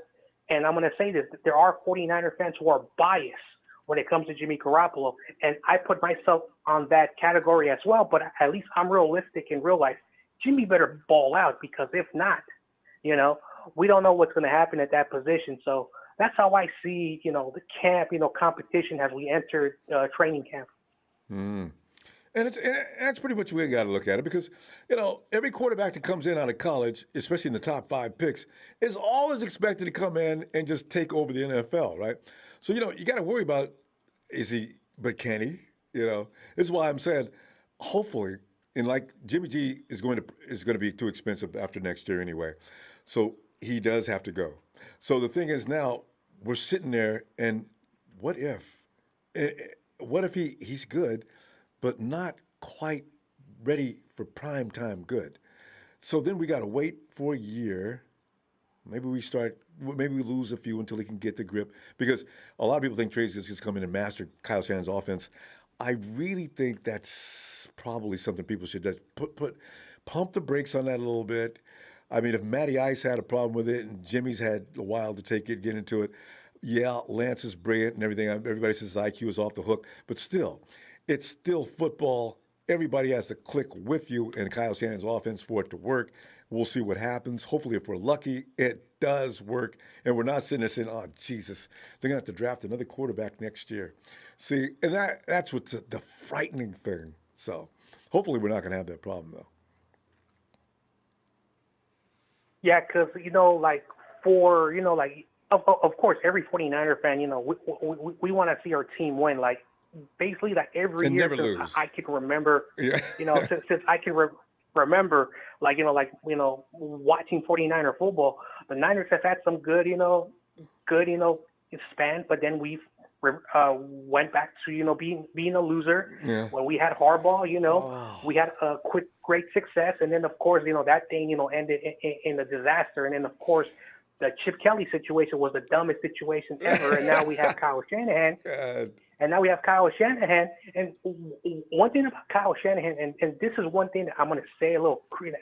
and I'm going to say this, there are 49er fans who are biased when it comes to Jimmy Garoppolo, and I put myself on that category as well, but at least I'm realistic in real life. Jimmy better ball out, because if not, we don't know what's going to happen at that position. So that's how I see, the camp, competition as we enter training camp. And that's pretty much the way you got to look at it because, every quarterback that comes in out of college, especially in the top 5 picks, is always expected to come in and just take over the NFL, right? So, you got to worry about can he? This is why I'm saying, hopefully, and like Jimmy G is going to be too expensive after next year anyway. So he does have to go. So the thing is now we're sitting there and what if he's good, but not quite ready for prime time good. So then we got to wait for a year. Maybe we lose a few until he can get the grip. Because a lot of people think Tracy's just come in and master Kyle Shanahan's offense. I really think that's probably something people should just pump the brakes on that a little bit. I mean, if Matty Ice had a problem with it and Jimmy's had a while to get into it, yeah, Lance is brilliant and everything. Everybody says his IQ is off the hook. But still, it's still football. Everybody has to click with you in Kyle Shanahan's offense for it to work. We'll see what happens. Hopefully, if we're lucky, it does work. And we're not sitting there saying, oh, Jesus, they're going to have to draft another quarterback next year. See, and that's what's the frightening thing. So hopefully we're not going to have that problem, though. Yeah, because, of course, every 49er fan, we want to see our team win. Like, basically, like every and year never lose. I can remember, Yeah. since I can remember, watching 49er football, the Niners have had some good span, but then we've went back to, being a loser. Yeah. When we had Harbaugh, we had a great success. And then, of course, that thing, ended in a disaster. And then, of course, the Chip Kelly situation was the dumbest situation ever. And now we have Kyle Shanahan. God. And one thing about Kyle Shanahan, and this is one thing that I'm going to say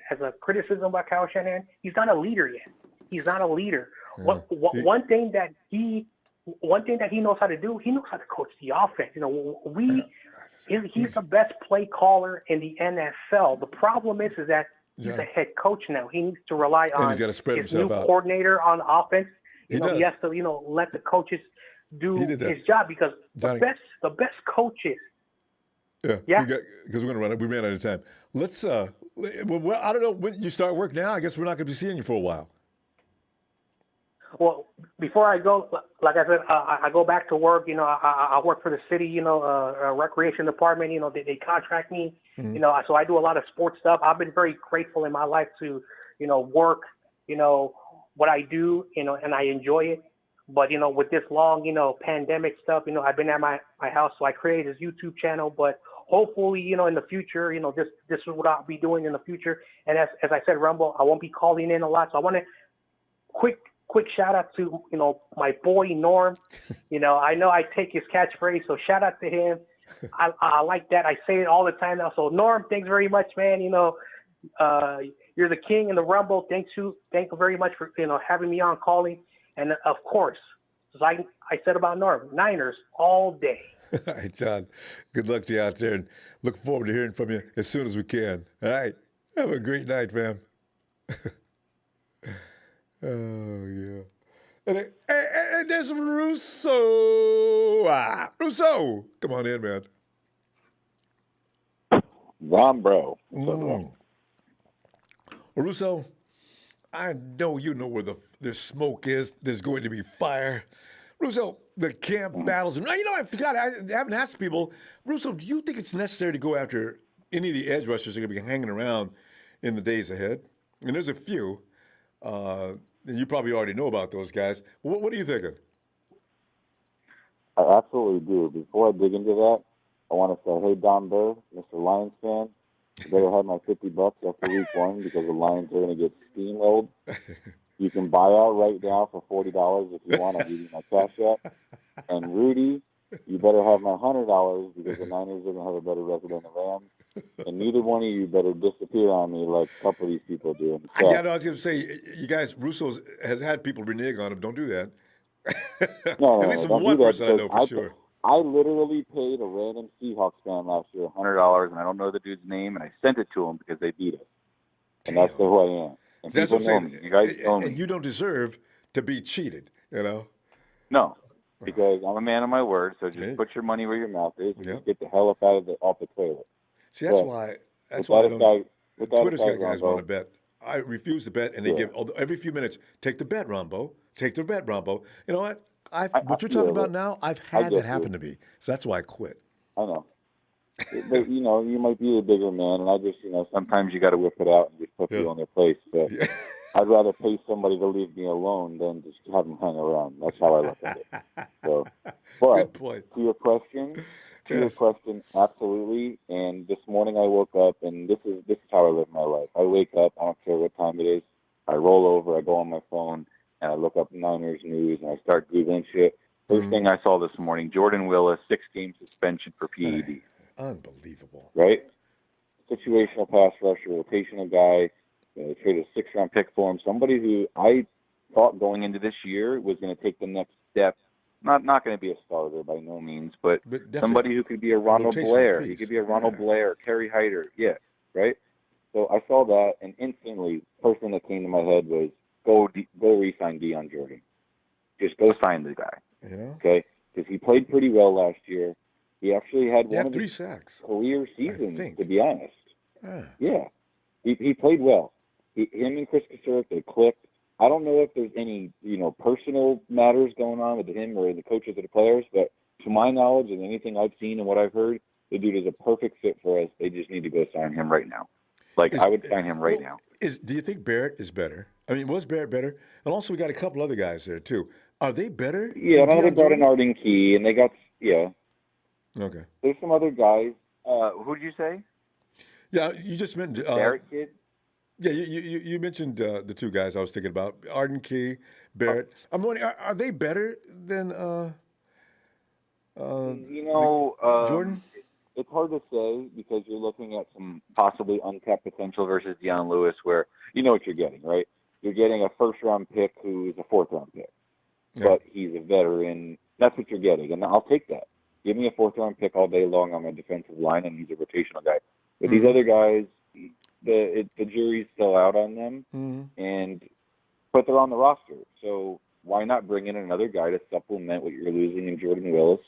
as a criticism about Kyle Shanahan, he's not a leader yet. He's not a leader. Yeah. One thing that he knows how to do, he knows how to coach the offense. He's the best play caller in the NFL. The problem is that he's a head coach now. He needs to rely on he's gotta spread his new himself out. coordinator on offense. He does. He has to, let the coaches do He did that. his job because Johnny. the best coaches. Yeah. Because we're going to run it. We ran out of time. Let's, I don't know, when you start work now, I guess we're not going to be seeing you for a while. Well, before I go, like I said, I go back to work. I work for the city, recreation department. They contract me, Mm-hmm. So I do a lot of sports stuff. I've been very grateful in my life to, work, what I do, and I enjoy it. But, with this long, pandemic stuff, I've been at my house, so I created this YouTube channel. But hopefully, in the future, this is what I'll be doing in the future. And as I said, Rumble, I won't be calling in a lot. So I want to quick shout out to, my boy Norm. I know I take his catchphrase, so shout out to him. I like that. I say it all the time now. So Norm, thanks very much, man. You're the king in the Rumble. Thank you very much for, having me on calling. And of course, as I said about Norm, Niners all day. All right, John. Good luck to you out there, and look forward to hearing from you as soon as we can. All right. Have a great night, man. Oh, yeah. And there's Russo. Russo. Come on in, man. Ronbo. Well, Russo, I know you know where the smoke is. There's going to be fire. Russo, the camp battles. I forgot. I haven't asked people. Russo, do you think it's necessary to go after any of the edge rushers that are going to be hanging around in the days ahead? And there's a few. And you probably already know about those guys. What are you thinking? I absolutely do. Before I dig into that, I want to say, hey, Don Burr, Mr. Lions fan, you better have my $50 after week 1 because the Lions are going to get steamrolled. You can buy out right now for $40 if you want. I'll give you my cash app. And Rudy, you better have my $100 because the Niners are going to have a better record than the Rams. And neither one of you better disappear on me like a couple of these people do. Yeah, no, I was going to say, you guys, Russo has had people renege on him. Don't do that. No, At least don't one do that person I know for sure. I literally paid a random Seahawks fan last year $100, and I don't know the dude's name, and I sent it to him because they beat us. And that's who I am. And That's people what I'm know saying. me. You guys know me. And you don't deserve to be cheated, No, because I'm a man of my word, so just put your money where your mouth is and just get the hell off the toilet. See, that's But why. That's without why I a don't. fact, without a Twitter's got fact, guys want to Ronbo, bet. I refuse to bet, and they yeah, give every few minutes. Take the bet, Ronbo. Take the bet, Ronbo. You know what? I What you're yeah, talking about look, now, I've I had that get happen you. to me. So that's why I quit. I know. But you might be a bigger man, and I just, sometimes you got to whip it out and just put Yeah. people in their place. But Yeah. I'd rather pay somebody to leave me alone than just have them hang around. That's how I look at it. So, Good but point. to your question, Yes. absolutely. And this morning I woke up, and this is how I live my life. I wake up, I don't care what time it is. I roll over, I go on my phone, and I look up Niners news, and I start googling shit. First thing I saw this morning: Jordan Willis, 6-game suspension for PED. Unbelievable. Right? Situational pass rusher, rotational guy. They traded a 6th-round pick for him. Somebody who I thought going into this year was going to take the next step. Not going to be a starter by no means, but somebody who could be a Ronald Blair. He could be a Ronald Blair, Kerry Hyder. Yeah, right? So I saw that, and instantly, first thing that came to my head was go re-sign Dion Jordan. Just go sign the guy. Okay? Because he played pretty well last year. He actually had one of 3 his sacks. career seasons, think. to be honest. Ah. Yeah. He played well. Him and Chris Kasurek, they clicked. I don't know if there's any, personal matters going on with him or the coaches or the players, but to my knowledge and anything I've seen and what I've heard, the dude is a perfect fit for us. They just need to go sign him right now. I would sign him right now. Do you think Barrett is better? I mean, was Barrett better? And also, we got a couple other guys there too. Are they better? Yeah, I know they brought in Arden Key, and they got Okay. There's some other guys. Who did you say? Yeah, you just mentioned Barrett kid. Yeah, you mentioned the 2 guys I was thinking about: Arden Key, Barrett. I'm wondering, are they better than Jordan? It's hard to say because you're looking at some possibly untapped potential versus Deion Lewis, where you know what you're getting, right? You're getting a 1st-round pick who's a 4th-round pick, but he's a veteran. That's what you're getting, and I'll take that. Give me a 4th-round pick all day long on my defensive line, and he's a rotational guy. But these other guys, the jury's still out on them, but they're on the roster. So why not bring in another guy to supplement what you're losing in Jordan Willis,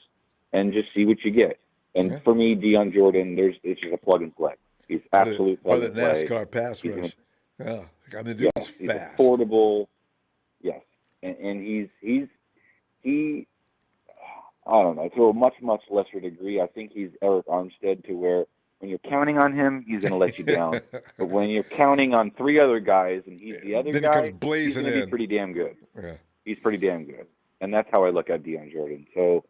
and just see what you get? And for me, Dion Jordan, it's just a plug and play. He's absolute plug and play. Part of the NASCAR pass rush. Yeah, I mean, the dude's he's fast. Affordable. Yes, and he. I don't know. To a much, much lesser degree, I think he's Eric Armstead, to where when you're counting on him, he's going to let you down. But when you're counting on 3 other guys and he's the other then guy, he comes blazing he's going to be pretty damn good. Yeah. He's pretty damn good. And that's how I look at Dion Jordan. So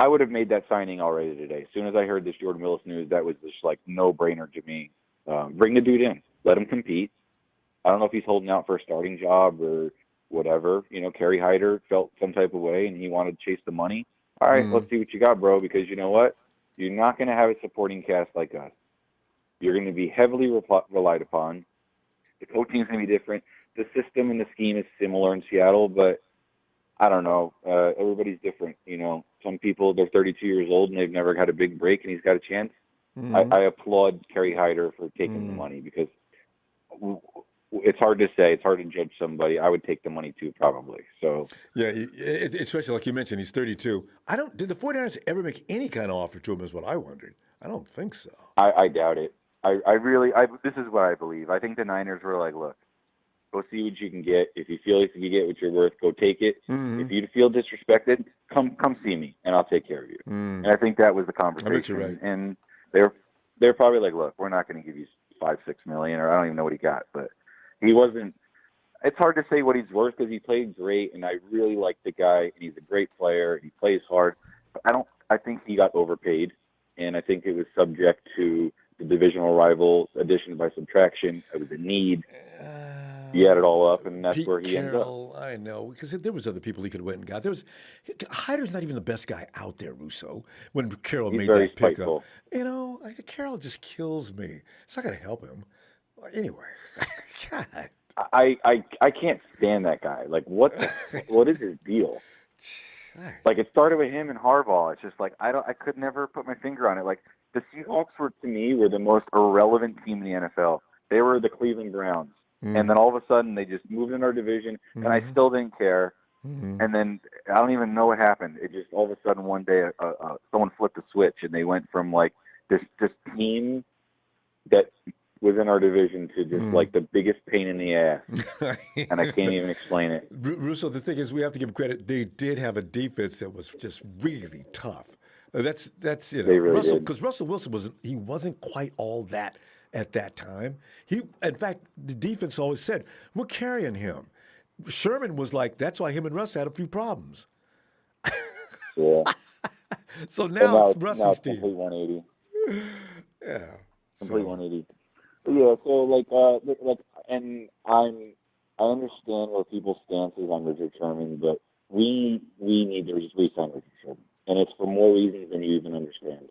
I would have made that signing already today. As soon as I heard this Jordan Willis news, that was just like no-brainer to me. Bring the dude in. Let him compete. I don't know if he's holding out for a starting job or whatever. Kerry Hyder felt some type of way and he wanted to chase the money. All right, let's see what you got, bro, because you know what? You're not going to have a supporting cast like us. You're going to be heavily relied upon. The coaching is going to be different. The system and the scheme is similar in Seattle, but I don't know. Everybody's different. Some people, they're 32 years old and they've never had a big break, and he's got a chance. I applaud Kerry Hyder for taking the money, because it's hard to say. It's hard to judge somebody. I would take the money too, probably. So yeah, especially like you mentioned, he's 32. Did the 49ers ever make any kind of offer to him? Is what I wondered. I don't think so. I doubt it. I really this is what I believe. I think the Niners were like, look, go see what you can get. If you feel like you get what you're worth, go take it. If you feel disrespected, come see me, and I'll take care of you. And I think that was the conversation. I bet you're right. And they're probably like, look, we're not going to give you $5-6 million, or I don't even know what he got, but he wasn't. It's hard to say what he's worth because he played great, and I really like the guy, and he's a great player, and he plays hard. But I think he got overpaid, and I think it was subject to the divisional rival addition by subtraction. It was a need. He added it all up, and that's where he ended up. I know, because there was other people he could have went and got. Hyder's not even the best guy out there, Russo. When Carroll made that spiteful. pickup, Carroll just kills me. It's not going to help him. Anyway, God. I can't stand that guy. Like, what is his deal? Like, it started with him and Harbaugh. It's just like I could never put my finger on it. Like, the Seahawks were, to me, the most irrelevant team in the NFL. They were the Cleveland Browns. And then all of a sudden they just moved in our division, and I still didn't care. And then I don't even know what happened. It just all of a sudden one day someone flipped a switch, and they went from like this team that was in our division to just like the biggest pain in the ass, and I can't even explain it. Russo, the thing is, we have to give credit. They did have a defense that was just really tough. That's you know, They really Russell, did. because Russell Wilson wasn't quite all that at that time. In fact, the defense always said, we're carrying him. Sherman was like, that's why him and Russ had a few problems. Yeah. So now it's now Russ's it's team. complete 180. Yeah. Complete 180. But yeah, so and I understand where people's stance is on Richard Sherman, but we need to re-sign Richard Sherman, and it's for more reasons than you even understand.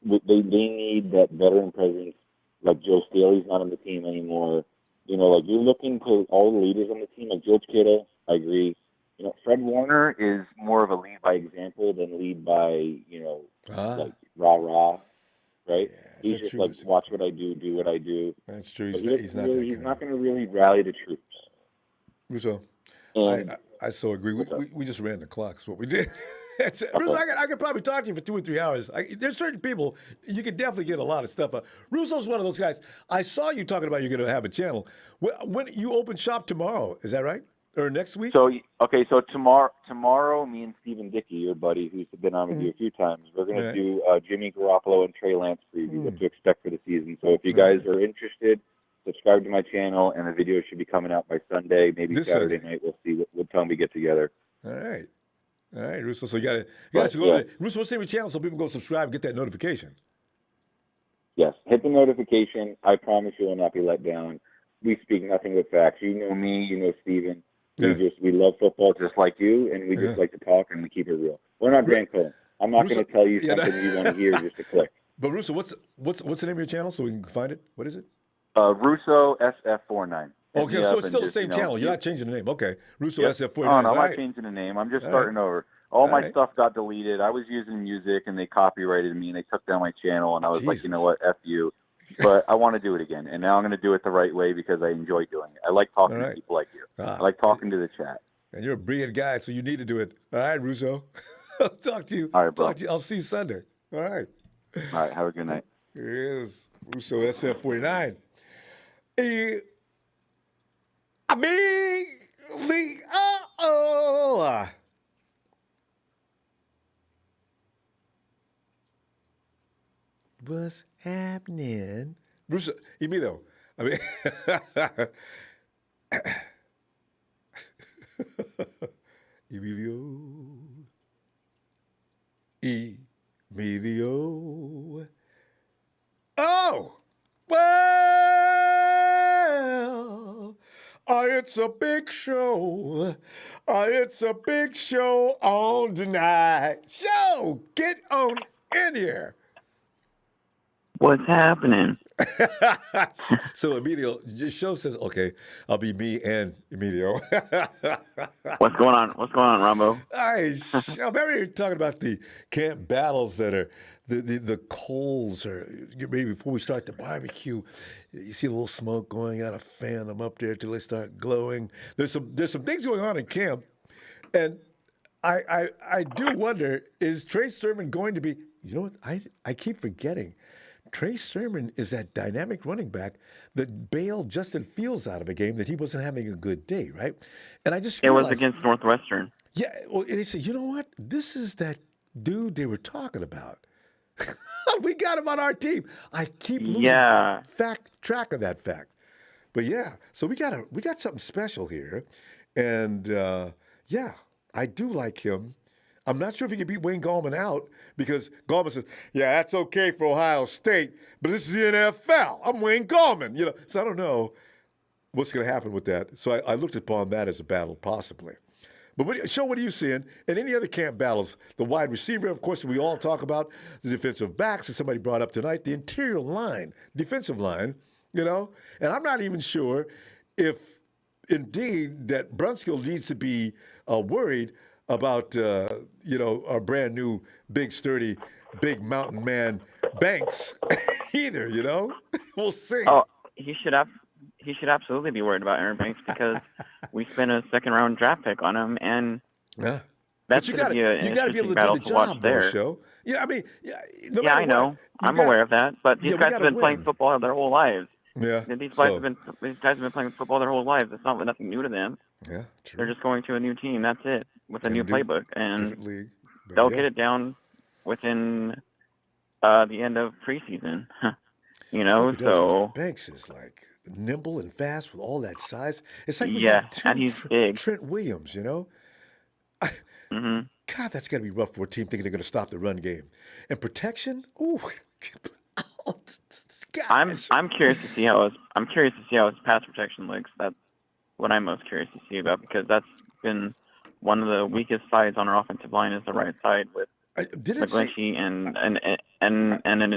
They need that veteran presence. Like Joe Staley's not on the team anymore. You know, like you're looking to all the leaders on the team, like George Kittle. I agree. You know, Fred Warner is more of a lead by example than lead by like rah-rah, right? Yeah, he's just like, watch what I do what I do. That's true. He's not going to really rally the troops. Russo, And, I so agree. We just ran the clock. That's what we did. Russo, I could probably talk to you for 2 or 3 hours. There's certain people, you can definitely get a lot of stuff. Russo's one of those guys. I saw you talking about you're going to have a channel. When you open shop tomorrow, is that right? Or next week? So tomorrow, me and Stephen Dickey, your buddy, who's been on with you a few times, we're going to do Jimmy Garoppolo and Trey Lance preview, what to expect for the season. So if you guys are interested, subscribe to my channel, and the video should be coming out by Sunday, maybe this Saturday night. We'll see what time we get together. All right, Russo. So you got to go to Russo. What's the name of your channel so people go subscribe and get that notification? Yes, hit the notification. I promise you will not be let down. We speak nothing but facts. You know me, you know Stephen. We love football just like you, and we just like to talk and we keep it real. We're not Grant Cohen. I'm not going to tell you something you want to hear just to click. But Russo, what's the name of your channel so we can find it? What is it? Russo SF49. Okay, so it's still the same channel. You're not changing the name. Okay, Russo SF49. Oh, no, I'm not changing the name. I'm just starting over. All my stuff got deleted. I was using music, and they copyrighted me, and they took down my channel, and I was like, you know what, F you. But I want to do it again, and now I'm going to do it the right way because I enjoy doing it. I like talking to people like you. I like talking to the chat. And you're a brilliant guy, so you need to do it. All right, Russo. I'll talk to you. All right, bro. I'll see you Sunday. All right. All right, have a good night. Here is Russo SF49. What's happening? Russo, Emilio. I mean, Emilio. Oh! Well, it's a big show. It's a big show on tonight. So get on in here. What's happening? So Emilio, your show says, okay, I'll be me and Emilio. What's going on? What's going on, Ronbo? I'm very talking about the camp battles that are the coals are maybe before we start the barbecue. You see a little smoke going out, a fan them up there till they start glowing. There's some things going on in camp, and I do wonder, is Trey Sermon going to be? You know what? I keep forgetting. Trey Sermon is that dynamic running back that bailed Justin Fields out of a game that he wasn't having a good day, right? And I just realized, was against Northwestern. Yeah, well, they said, you know what? This is that dude they were talking about. We got him on our team. I keep losing track of that fact. But yeah, so we got something special here, and I do like him. I'm not sure if he can beat Wayne Gallman out because Gallman says, yeah, that's okay for Ohio State, but this is the NFL. I'm Wayne Gallman, So I don't know what's going to happen with that. So I looked upon that as a battle possibly. But what are you seeing in any other camp battles? The wide receiver, of course, we all talk about the defensive backs, and somebody brought up tonight, the interior line, defensive line, And I'm not even sure if indeed that Brunskill needs to be worried about, our brand new, big, sturdy, big mountain man Banks either, We'll see. Oh, he should absolutely be worried about Aaron Banks because we spent a second-round draft pick on him, and That's you going to be an you got to be able interesting to do battle the to watch job, though, there. show. Yeah, I mean, no Yeah, matter I know. what, I'm aware of that. But these we guys have gotta been playing win. football their whole lives. Yeah. These guys have been playing football their whole lives. It's not nothing new to them. Yeah, true. They're just going to a new team. That's it, with a new Different playbook, and different league. But they'll yeah. get it down within the end of preseason. You know, Who does, 'cause so Banks is like nimble and fast with all that size. It's like we yeah, have two and he's big. Trent Williams, you know? Hmm. God, that's got to be rough for a team thinking they're going to stop the run game. And protection? Ooh. I'm curious to see how his pass protection looks. That's what I'm most curious to see about, because that's been one of the weakest sides on our offensive line is the right side with McGlinchey, and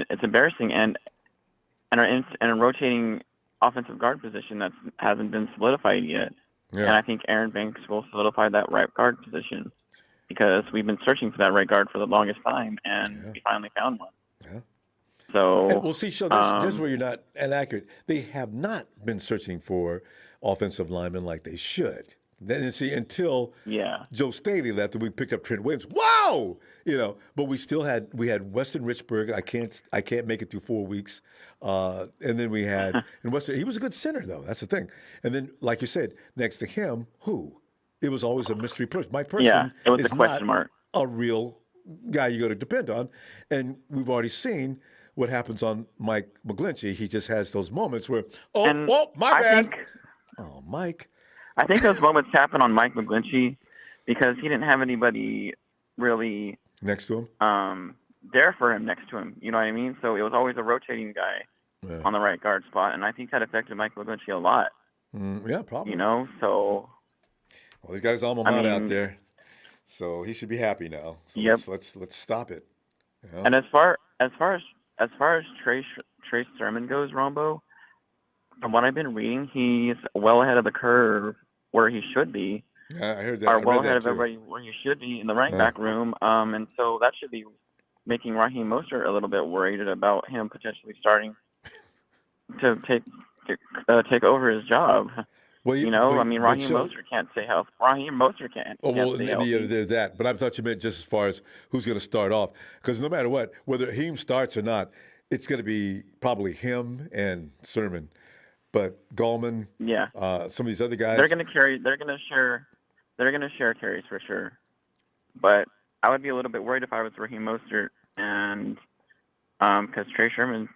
it's embarrassing, and a rotating offensive guard position that hasn't been solidified yet. Yeah. And I think Aaron Banks will solidify that right guard position, because we've been searching for that right guard for the longest time, and we finally found one. Yeah. So, And we'll see. So there's where you're not inaccurate. They have not been searching for offensive linemen like they should. Then see until Joe Staley left and we picked up Trent Williams. Wow, you know. But we had Weston Richburg. I can't make it through 4 weeks. And then we had and Weston. He was a good center though. That's the thing. And then, like you said, next to him, who? It was always a mystery person. Mike Person it was is a question mark. A real guy you got to depend on. And we've already seen what happens on Mike McGlinchey. He just has those moments where, my bad. Mike. I think those moments happen on Mike McGlinchey because he didn't have anybody really next to him, there for him next to him. You know what I mean? So it was always a rotating guy on the right guard spot, and I think that affected Mike McGlinchey a lot. Yeah, probably. You know, so. Well, he's got his alma mater out there, so he should be happy now. So let's stop it. You know? And as far as Trey Sermon goes, Ronbo, from what I've been reading, he's well ahead of the curve where he should be. Yeah, I heard that. Or well ahead of everybody where he should be in the running back room. And so that should be making Raheem Mostert a little bit worried about him potentially starting to take over his job. Well, Raheem Mostert can't stay healthy. Raheem Mostert can't. There's that. But I thought you meant just as far as who's going to start off, because no matter what, whether Raheem starts or not, it's going to be probably him and Sermon. But Gallman, some of these other guys, they're going to carry. They're going to share carries for sure. But I would be a little bit worried if I was Raheem Mostert, and because Trey Sermon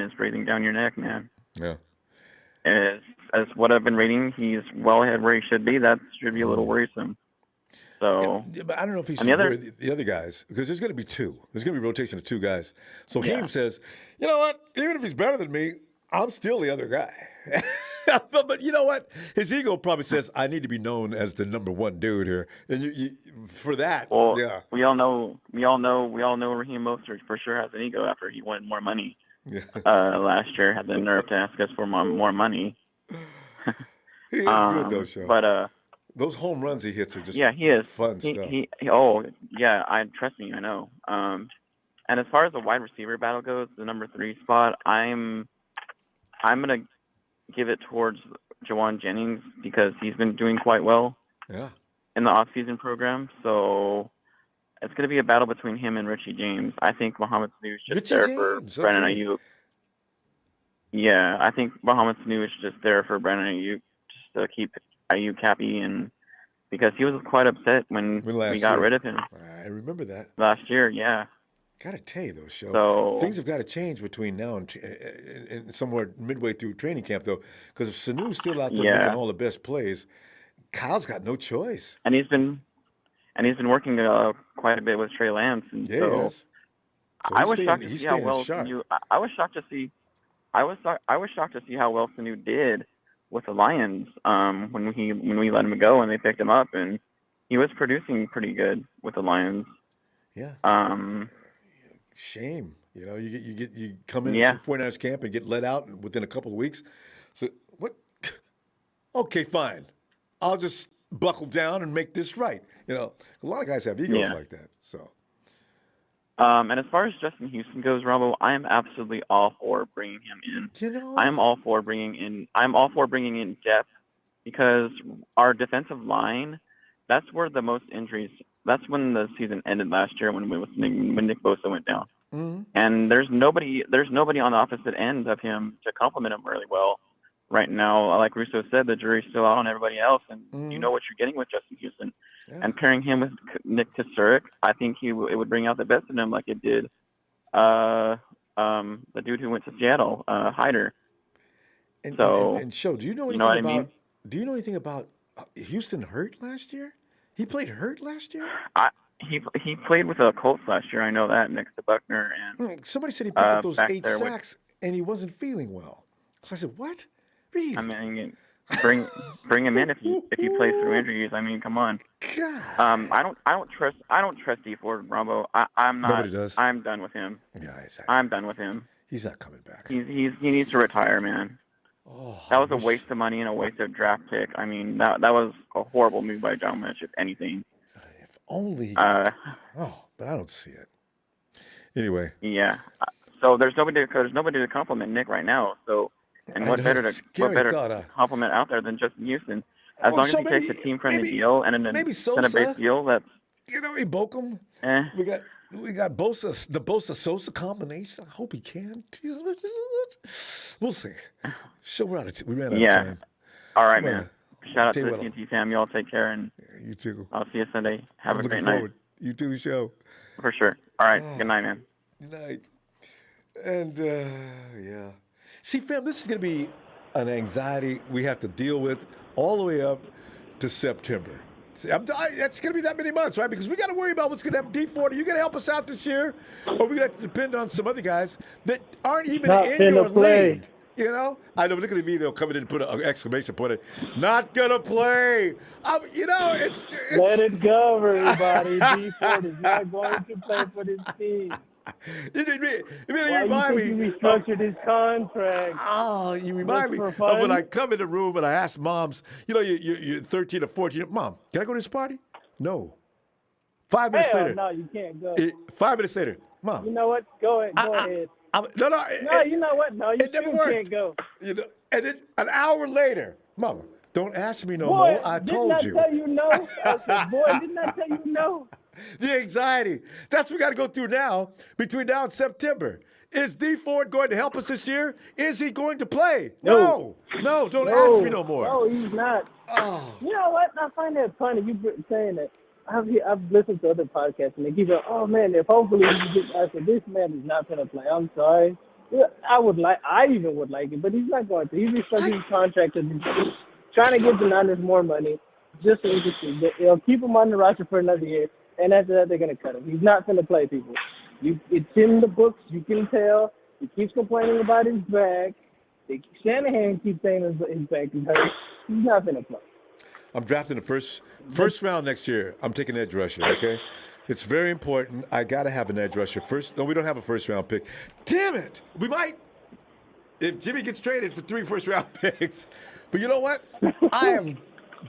is breathing down your neck, man. Yeah. As what I've been reading, he's well ahead where he should be. That should be a little worrisome. So, but I don't know if he should worry the other guys, because there's going to be two. There's going to be rotation of two guys. So Haim says, you know what? Even if he's better than me, I'm still the other guy. But you know what? His ego probably says, I need to be known as the number one dude here. And you for that, we all know Raheem Mostert for sure has an ego after he wanted more money. Last year, had the nerve to ask us for more money. He is good though, Sean. But those home runs he hits are just he is fun stuff. Trust me, I know. And as far as the wide receiver battle goes, the number 3 spot, I'm gonna give it towards Jawan Jennings because he's been doing quite well. Yeah. In the off-season program, so it's going to be a battle between him and Richie James. I think Mohamed Sanu is just there for Brandon Ayuk. Yeah, I think Mohamed Sanu is just there for Brandon Ayuk, just to keep Ayuk happy, and because he was quite upset when we got rid of him. I remember that. Last year, yeah. Gotta tell you though, Show. So, things have got to change between now and somewhere midway through training camp, though, because if Sanu's still out there making all the best plays, Kyle's got no choice. And he's been working quite a bit with Trey Lance, and so I was shocked to see how well Sanu. I was shocked to see. I was shocked to see how well Sanu did with the Lions when we let him go and they picked him up, and he was producing pretty good with the Lions. Yeah. Shame, you come in 49ers camp and get let out within a couple of weeks. So what? Okay, fine. I'll just buckle down and make this right. A lot of guys have egos like that. So. And as far as Justin Houston goes, Ronbo, I am absolutely all for bringing him in. I'm all for bringing in depth because our defensive line, that's where the most injuries that's when the season ended last year when Nick Bosa went down. Mm-hmm. And there's nobody on the opposite end of him to compliment him really well right now. Like Russo said, the jury's still out on everybody else, and you know what you're getting with Justin Houston. Yeah. And pairing him with Nick Kasurek, I think it would bring out the best in him, like it did the dude who went to Seattle, Hyder. And So, Show, do you know anything what I about? mean? Do you know anything about Houston hurt last year? He played hurt last year. He played with the Colts last year. I know that next to Buckner and somebody said he picked up those back 8 there sacks and he wasn't feeling well. So I said, "What? Really?" I mean, bring him in if he plays through injuries. I mean, come on. God. I don't trust D Ford Ronbo. I'm not. Nobody does. I'm done with him. Yeah, exactly. I'm done with him. He's not coming back. He needs to retire, man. Oh, that was a waste of money and a waste of draft pick. I mean, that was a horrible move by John Lynch, if anything. If only. But I don't see it. Anyway. Yeah. So there's nobody to compliment Nick right now. So, and what better to compliment out there than Justin Houston? As long as he takes a team-friendly deal and an incentive-based deal, that's Bokum. We got Bosa, the Bosa-Sosa combination. I hope he can. We'll see. We ran out of time. All right, man. Shout out to the TNT fam. Y'all take care, and you too. I'll see you Sunday. Have a great forward. night. You too, Show. For sure. All right. Good night, man. Good night. And yeah. See, fam, this is going to be an anxiety we have to deal with all the way up to September. See, it's going to be that many months, right? Because we got to worry about what's going to happen. D40, you going to help us out this year? Or we got to depend on some other guys that aren't even in your league. You know? I know, look at me, they'll come in and put an exclamation point in. Not going to play. It's let it go, everybody. D40 is not going to play for this team. You remind me. He restructured his contract. Oh, you remind me of when I come in the room and I ask moms, you're 13 or 14. Mom, can I go to this party? No. 5 minutes later. No, you can't go. 5 minutes later, Mom. You know what? Go ahead. Go ahead. No, you know what? No, you still can't go. And then an hour later, Mama, don't ask me no more. I told you. Didn't I tell you no? I said, boy, didn't I tell you no? The anxiety. That's what we got to go through now, between now and September. Is D Ford going to help us this year? Is he going to play? No, don't ask me no more. No, he's not. Oh. You know what? I find that funny. You saying that. I've listened to other podcasts, and they keep going, oh, man, if hopefully you get, I said, this man is not going to play. I'm sorry. I even would like it, but he's not going to. He's restructuring his contract and trying to give the Niners more money. Just so they'll keep him on the roster for another year. And after that, they're going to cut him. He's not going to play, people. It's in the books. You can tell. He keeps complaining about his back. Shanahan keeps saying his back is hurt. He's not going to play. I'm drafting the first round next year. I'm taking edge rusher, okay? It's very important. I got to have an edge rusher first. No, we don't have a first-round pick. Damn it! We might. If Jimmy gets traded for 3 first-round picks. But you know what?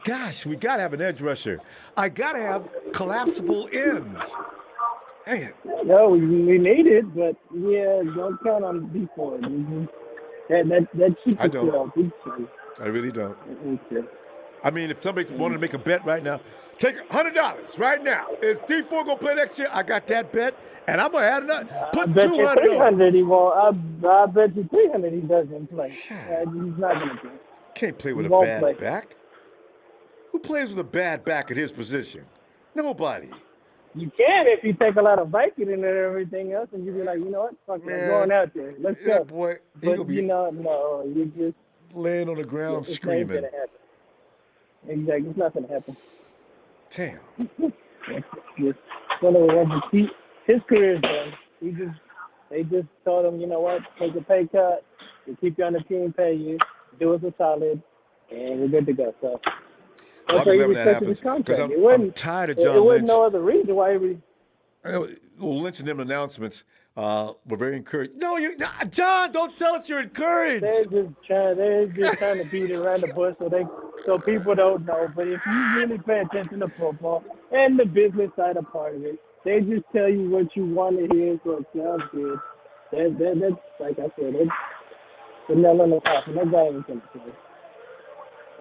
Gosh, we got to have an edge rusher. I got to have collapsible ends. Dang it. No, we need it, but, yeah, don't count on D Ford. That cheap I don't. I really don't. I mean, if somebody wanted to make a bet right now, take $100 right now. Is D4 going to play next year? I got that bet, and I'm going to add another. Put $200 $300 he won't. I bet you $300 he doesn't play. He's not going to play. Can't play with a bad back. Who plays with a bad back at his position? Nobody. You can if you take a lot of Vicodin and everything else, and you be like, you know what, fuck it, I'm going out there. Let's go. Boy, but no, you just laying on the ground screaming. Exactly, it's not going to happen. Damn. His career is done. They just told him, you know what, take a pay cut, we'll keep you on the team, pay you, do us a solid, and we're good to go. So that's why he respected his contract. I'm tired of John Lynch. There wasn't no other reason why he Lynch and them announcements were very encouraged. No, John, don't tell us you're encouraged. They're just trying to beat around the bush so people don't know. But if you really pay attention to football and the business side of part of it, they just tell you what you want to hear, so it sounds good. That's like I said, it's the nail in the coffin. That guy ain't gonna play.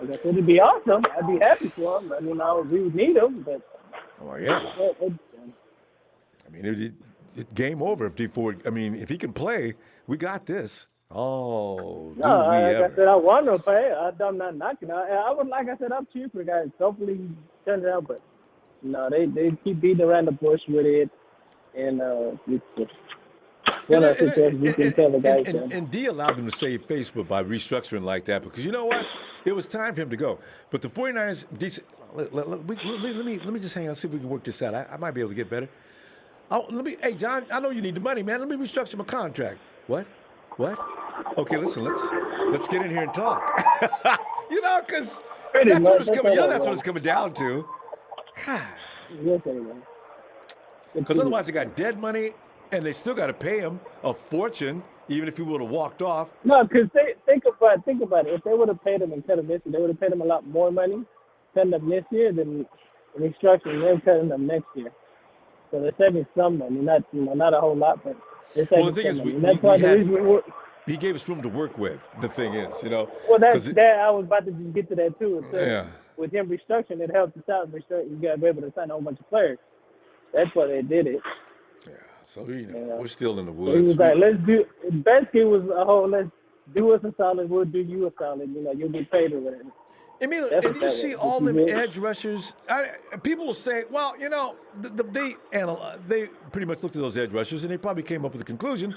Like I said, it'd be awesome. I'd be happy for him. I mean, we would need him, but Oh, yeah. I mean, it game over if D Ford. I mean, if he can play, we got this. Oh, do No, we like I ever? said, I want to pay. I'm not knocking. I would, like I said, I'm cheap for guys. Hopefully, he turns it out. But no, they keep beating around the bush with it, and it's one of the situations you can tell the guys. And D allowed them to save face by restructuring like that because you know what? It was time for him to go. But the 49ers, let me just hang on, see if we can work this out. I might be able to get better. Hey, John, I know you need the money, man. Let me restructure my contract. What? Okay, listen, let's get in here and talk. You know, because that's what it's coming. You know, that's what it's coming down to. Because otherwise, they got dead money, and they still got to pay him a fortune, even if he would have walked off. No, because think about it. If they would have paid him and cut him this year, they would have paid him a lot more money, cutting him this year than restructuring them cutting him next year. So they're saving some money, not a whole lot, but they're saving the thing is, he gave us room to work with. The thing is, you know. Well, I was about to just get to that too. Yeah. With him restructuring, it helps us out. You got to be able to sign a whole bunch of players. That's why they did it. Yeah. So we're still in the He woods. was like, let's do. Basically, it was a whole. Let's do us a solid. We'll do you a solid. You know, you'll get paid or whatever. I mean, and you see all them edge rushers. People will say, well, you know, they pretty much looked at those edge rushers and they probably came up with the conclusion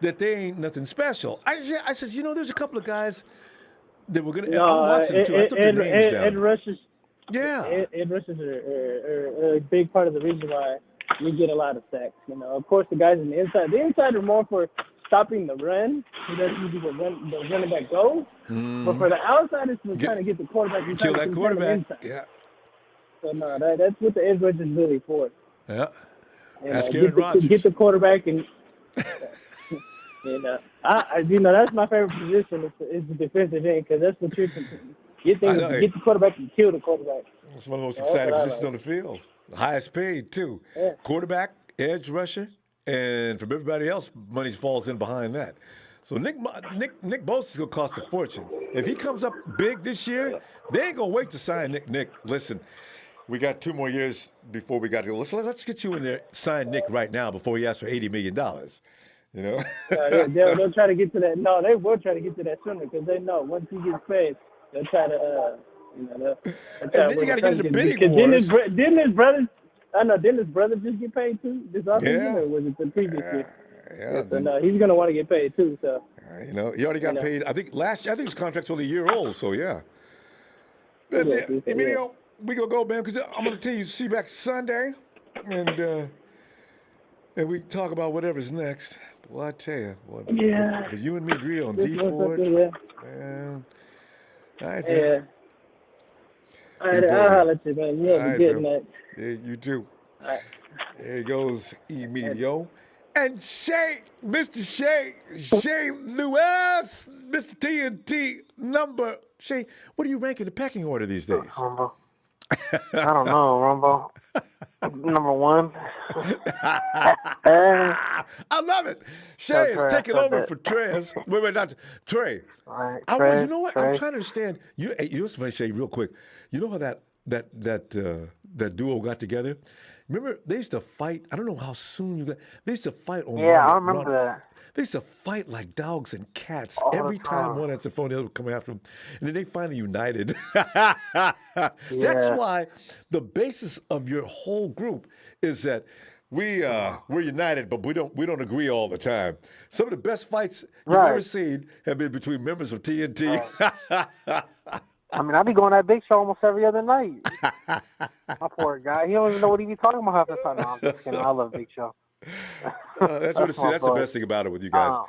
that they ain't nothing special. I said, you know, there's a couple of guys that we're gonna. I'm watching them too. I took their names down. Edge rushers. Yeah. Edge rushers are a big part of the reason why we get a lot of sacks. You know, of course, the guys on the inside. The inside are more for stopping the run. He doesn't usually the running back goes. But for the outside, it's trying to get the quarterback. Kill that quarterback. Yeah. So no, that's what the edge rush is really for. Yeah. Ask Aaron Rodgers. Get the quarterback and. That's my favorite position is the defensive end because that's what you're get the quarterback and kill the quarterback. It's one of the most exciting positions on the field. The highest paid too. Yeah. Quarterback, edge rusher, and from everybody else, money falls in behind that. So Nick Bosa is gonna cost a fortune. If he comes up big this year, they ain't gonna wait to sign Nick. Listen, we got 2 more years before we got to go. Let's get you in there, sign Nick right now before he asks for $80 million. You know? They'll try to get to that. No, they will try to get to that sooner because they know once he gets paid, they'll try to. They'll try and then you got to get into bidding wars. Didn't his brother? I know. Didn't his brother just get paid too this offseason, or was it the previous year? Yeah. So no, he's gonna want to get paid too. So. You know, he already got paid. I think last year. I think his contract's only a year old. So yeah. But, Emilio, we gonna go, man, because I'm gonna tell you, see you back Sunday, and we talk about whatever's next. Well, I tell you, but you and me agree on D Ford. Man. All right, man. All right, I'll holler at you, man. You have a good night. Yeah, you too. All right. There goes Emilio. And Mr. Shea Lewis, Mr. TNT number. Shea, what are you ranking the pecking order these days? Ronbo. I don't know, Ronbo. Number 1. I love it. Shay is taking over for Trez. Wait, not Trey. Right, You know what? I'm trying to understand. You know what's funny, Shay, real quick. You know how that duo got together? Remember, they used to fight. I don't know how soon you got. They used to fight on. Yeah, I remember that. They used to fight like dogs and cats. Every time one answered the phone, the other would come after them. And then they finally united. That's why the basis of your whole group is that we're united, but we don't agree all the time. Some of the best fights you've ever seen have been between members of TNT. I mean, I be going to that Big Show almost every other night. My poor guy. He don't even know what he be talking about half the time. No, I'm just kidding. I love Big Show. That's the best thing about it with you guys.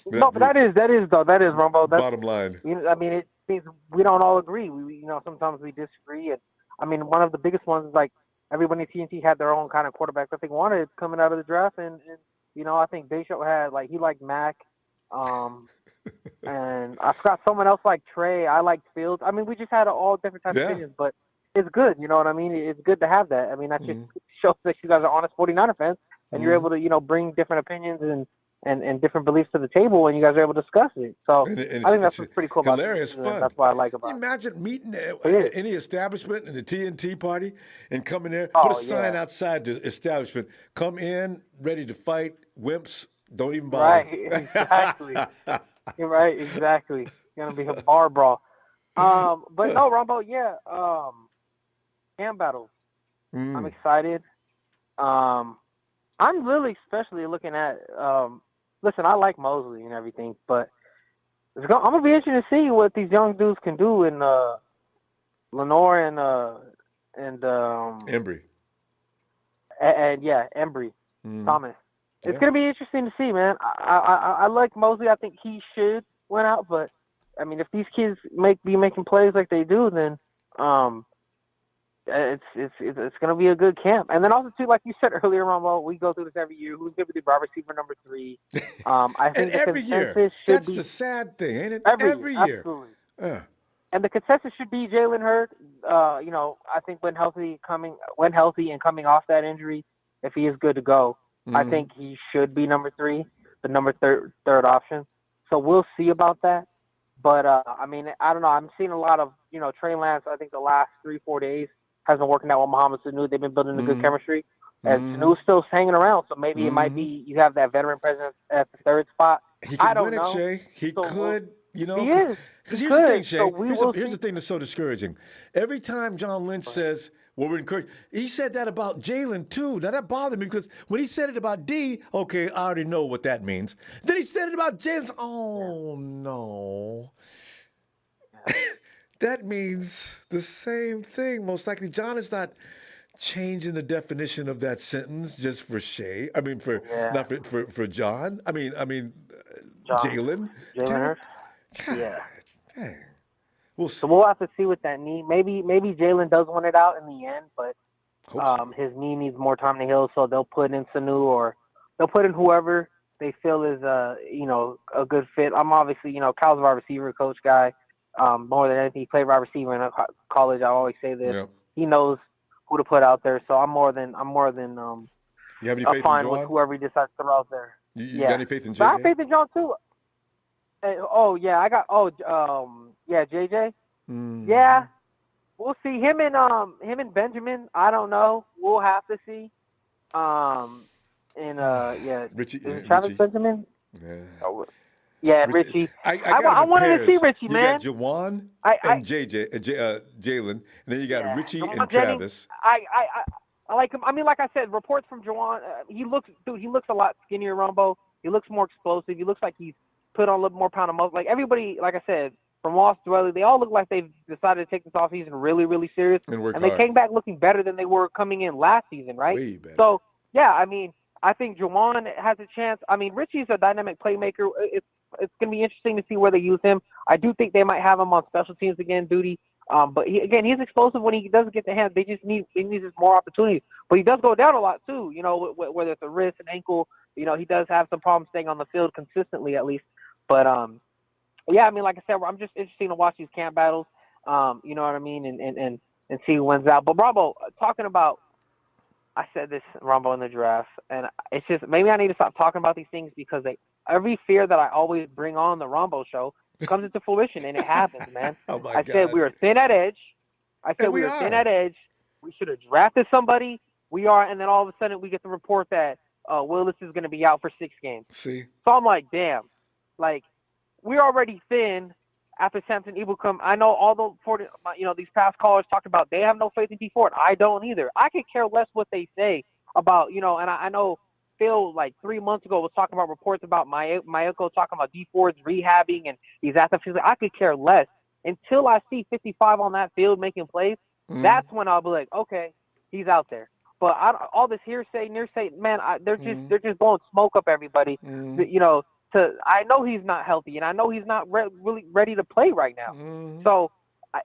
No, but that is Ronbo. That's, bottom line. I mean, it means we don't all agree. We sometimes we disagree. And I mean, one of the biggest ones is like everybody in TNT had their own kind of quarterback that they wanted coming out of the draft, and I think Big Show had he liked Mac. And I forgot someone else like Trey. I liked Fields. I mean, we just had all different types of opinions, but it's good. You know what I mean? It's good to have that. I mean, that just shows that you guys are honest 49er fans, and you're able to, bring different opinions and different beliefs to the table, and you guys are able to discuss it. So And I think that's what's pretty cool about hilarious this. fun. That's what I like about Can you imagine meeting it. any establishment in the TNT party and coming there, Oh, put a sign yeah. outside the establishment, come in, ready to fight, wimps, don't even bother. Right, exactly. You're right, exactly. It's going to be a bar brawl. But no, Ronbo, yeah, camp battles. I'm excited. I'm really especially looking at listen, I like Mosley and everything, but I'm gonna be interested to see what these young dudes can do in Lenore and Embry. And yeah, Embry Thomas. It's gonna be interesting to see, man. I like Mosley. I think he should win out, but I mean, if these kids be making plays like they do, then it's going to be a good camp. And then also too, like you said earlier, Ronbo, we go through this every year. Who's going to be the wide receiver number 3? I think the every consensus year. should That's be the sad thing, ain't it? Every year. Absolutely. And the consensus should be Jalen Hurd. I think when healthy and coming off that injury, if he is good to go, I think he should be number 3, the number third option. So we'll see about that. But I mean, I don't know. I'm seeing a lot of Trey Lance. I think the last 3-4 days has been working out with Mohamed Sanu. They've been building a good chemistry, and Sanu's still hanging around. So maybe it might be you have that veteran presence at the third spot. He I could don't win it, know. Shay. He could. He is. Because He here's the could. thing, Shay. So Here's the thing that's so discouraging. Every time John Lynch says, well, we're encouraged, he said that about Jalen, too. Now, that bothered me because when he said it about D, okay, I already know what that means. Then he said it about Jalen. Oh, no. That means the same thing. Most likely, John is not changing the definition of that sentence just for Shay. I mean, not for John. I mean, Jalen. Jalen Hurd. Yeah. So we'll have to see with that knee. Maybe Jalen does want it out in the end, but his knee needs more time to heal. So they'll put in Sanu or they'll put in whoever they feel is a good fit. I'm obviously Cal's a wide receiver coach guy. More than anything, he played wide receiver in college. I always say this. Yep. He knows who to put out there. So I'm more than you have any faith fine in with whoever he decides to throw out there. You got any faith in JJ? I have faith in John too. JJ. Yeah, we'll see him and Benjamin. I don't know. We'll have to see. Richie, Travis Benjamin. Yeah. Yeah, Richie. I wanted to see Richie, man. You got Jawan and Jalen, and then you got Richie and Travis. I like him. I mean, like I said, reports from Jawan. He looks a lot skinnier, Ronbo. He looks more explosive. He looks like he's put on a little more pound of muscle. Like everybody, like I said, from Ross to Ellie, they all look like they've decided to take this offseason really, really serious. And they came back looking better than they were coming in last season, right? Way better. So, yeah, I mean, I think Jawan has a chance. I mean, Richie's a dynamic playmaker. It's going to be interesting to see where they use him. I do think they might have him on special teams again, duty. But he's explosive when he doesn't get the hand. He needs just more opportunities. But he does go down a lot too. Whether it's a wrist, an ankle. He does have some problems staying on the field consistently, at least. But yeah, I mean, like I said, I'm just interested to watch these camp battles. You know what I mean, and see who wins out. But Ronbo, talking about, I said this, Ronbo, in the draft, and it's just maybe I need to stop talking about these things because every fear that I always bring on the Ronbo show comes into fruition, and it happens, man. Oh my I said we were thin at edge. I said we were thin at edge. We should have drafted somebody. We are, and then all of a sudden we get the report that Willis is going to be out for 6 games. See? So I'm like, damn. Like, we're already thin after Samson Ibukam. I know all the these past callers talked about they have no faith in D Ford. I don't either. I could care less what they say about, and I know Phil, like 3 months ago, was talking about reports about Mayoko talking about D Ford's rehabbing and he's at the field. I could care less until I see 55 on that field making plays. That's when I'll be like, okay, he's out there. But all this hearsay, man, they're just blowing smoke up everybody. I know he's not healthy, and I know he's not really ready to play right now. So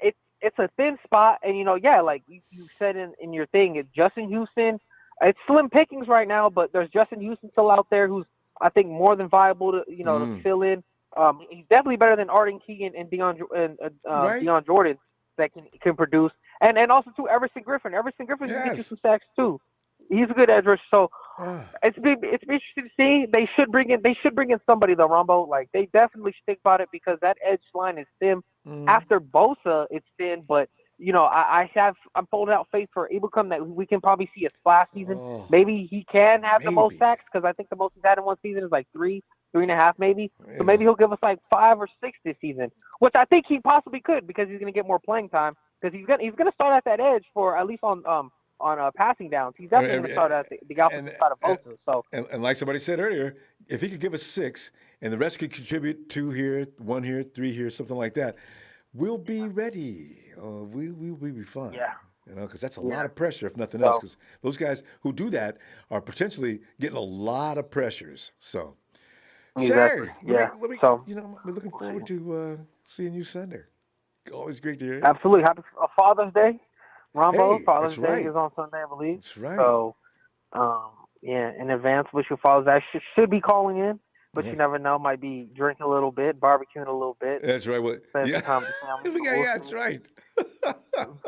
it's a thin spot, and like you said in your thing, it's Justin Houston. It's slim pickings right now, but there's Justin Houston still out there who's I think more than viable to to fill in. He's definitely better than Arden Keegan and Deion Jordan that can produce, and also too Everson Griffin. Everson Griffin can get you some sacks too. He's a good edge rusher. So it's interesting to see. They should bring in somebody though, Ronbo. Like they definitely stick about it because that edge line is thin. After Bosa, it's thin, but I'm holding out faith for Ibukam that we can probably see a splash season. Maybe he can have the most sacks because I think the most he's had in one season is like 3.5 maybe. Yeah. So maybe he'll give us like 5 or 6 this season, which I think he possibly could because he's going to get more playing time because he's going to start at that edge for at least on passing downs. He's definitely going to start at the opposite side of Bosa. So and like somebody said earlier, if he could give us 6 and the rest could contribute 2 here, 1 here, 3 here, something like that, we'll be ready. We'll be fine. Yeah. You know, because that's a lot of pressure, if nothing else. Because those guys who do that are potentially getting a lot of pressures. So, exactly. We're looking forward to seeing you Sunday. Always great to hear you. Absolutely. Happy Father's Day, Ronbo. Hey, Father's Day is on Sunday, I believe. That's right. So, in advance, wish your Father's Day. I should be calling in. But you never know. Might be drinking a little bit, barbecuing a little bit. That's right. That's right.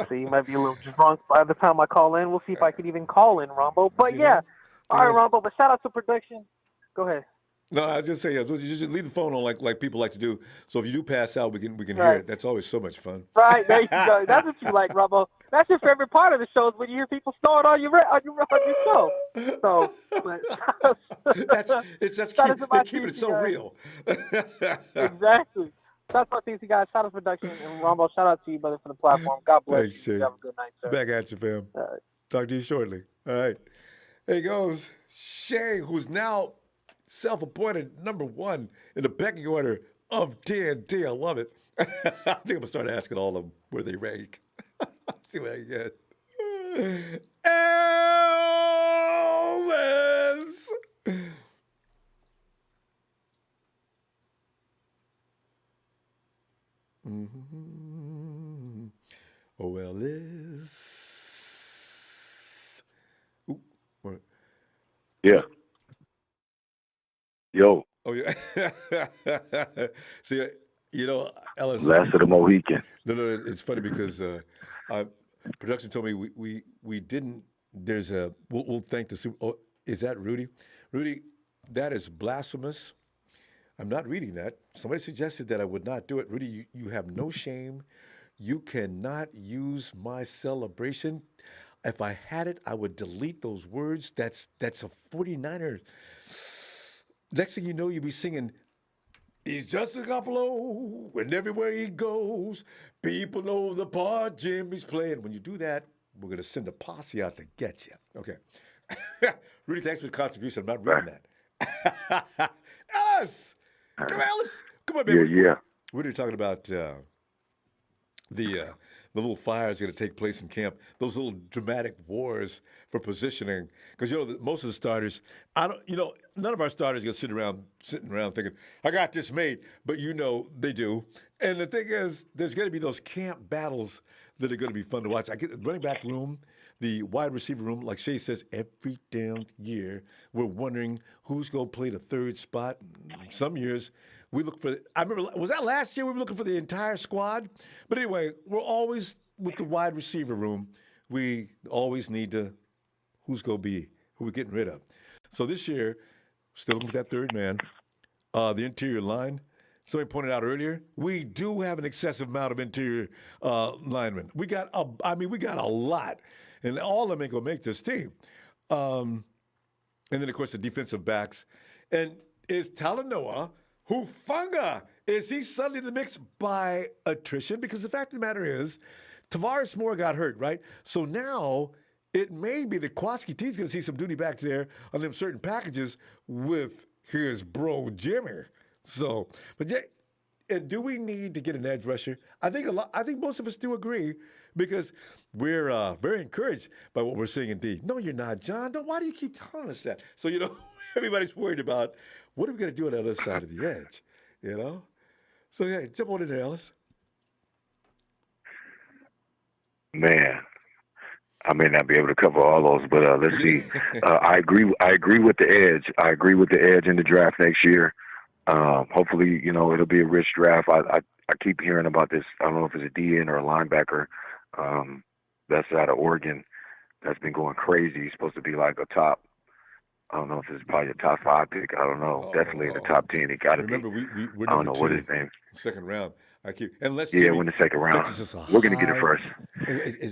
So you might be a little drunk by the time I call in. We'll see if I can even call in, Ronbo. But all right, Ronbo. But shout out to production. Go ahead. No, I was just saying, you just leave the phone on like people like to do. So if you do pass out, we can hear it. That's always so much fun. Right, there you go. That's what you like, Ronbo. That's your favorite part of the show is when you hear people snoring on your show. So, keeping it so real. Exactly. That's my TC guys. Shout out to production and Ronbo. Shout out to you, brother, for the platform. God bless you. Have a good night, sir. Back at you, fam. All right. Talk to you shortly. All right. There goes Shay, who's now self-appointed number 1 in the pecking order of TNT. I love it. I think I'm going to start asking all of them where they rank. See what I get. Elvis! Mm-hmm. Oh, Elvis. Ooh, what? Yeah. Yo. Oh, yeah. See, Ellis. Last of the Mohican. No, it's funny because production told me we didn't. There's we'll thank the Super. Oh, is that Rudy? Rudy, that is blasphemous. I'm not reading that. Somebody suggested that I would not do it. Rudy, you have no shame. You cannot use my celebration. If I had it, I would delete those words. That's a 49er. Next thing you know, you'll be singing, he's just a Garoppolo, and everywhere he goes, people know the part Jimmy's playing. When you do that, we're going to send a posse out to get you. Okay. Rudy, thanks for the contribution. I'm not reading that. Ellis! Come on, Ellis! Come on, baby. Yeah. We're talking about the little fires going to take place in camp, those little dramatic wars for positioning. Because, most of the starters, none of our starters are going to sitting around thinking, I got this made. But they do. And the thing is, there's going to be those camp battles that are going to be fun to watch. I get the running back room, the wide receiver room, like Shay says, every damn year, we're wondering who's going to play the third spot. Some years, we look for, I remember, was that last year we were looking for the entire squad? But anyway, we're always, with the wide receiver room, we always need to, who's going to be, who we're getting rid of. So this year, still looking for that third man, the interior line. Somebody pointed out earlier, we do have an excessive amount of interior linemen. We got a lot, and all of them ain't going to make this team. And then, of course, the defensive backs. And is Talanoa Hufanga, is he suddenly in the mix by attrition? Because the fact of the matter is, Tavares Moore got hurt, right? So now it may be that Kwaski T's going to see some duty back there on them certain packages with his bro Jimmy. So, and do we need to get an edge rusher? I think most of us do agree because we're very encouraged by what we're seeing in D. No, you're not, John. Why do you keep telling us that? So, everybody's worried about what are we going to do on the other side of the edge, So, yeah, jump on in there, Ellis. Man, I may not be able to cover all those, but let's see. I agree with the edge. I agree with the edge in the draft next year. Hopefully, it'll be a rich draft. I keep hearing about this. I don't know if it's a DN or a linebacker that's out of Oregon that's been going crazy. He's supposed to be like a top. I don't know if it's probably a top 5 pick. I don't know. Definitely in the top 10. He got to be. Remember, we're I don't number know 2, what his name. second round. Unless Yeah, Jimmy we're in the second round. fetches us a We're gonna get it high- first.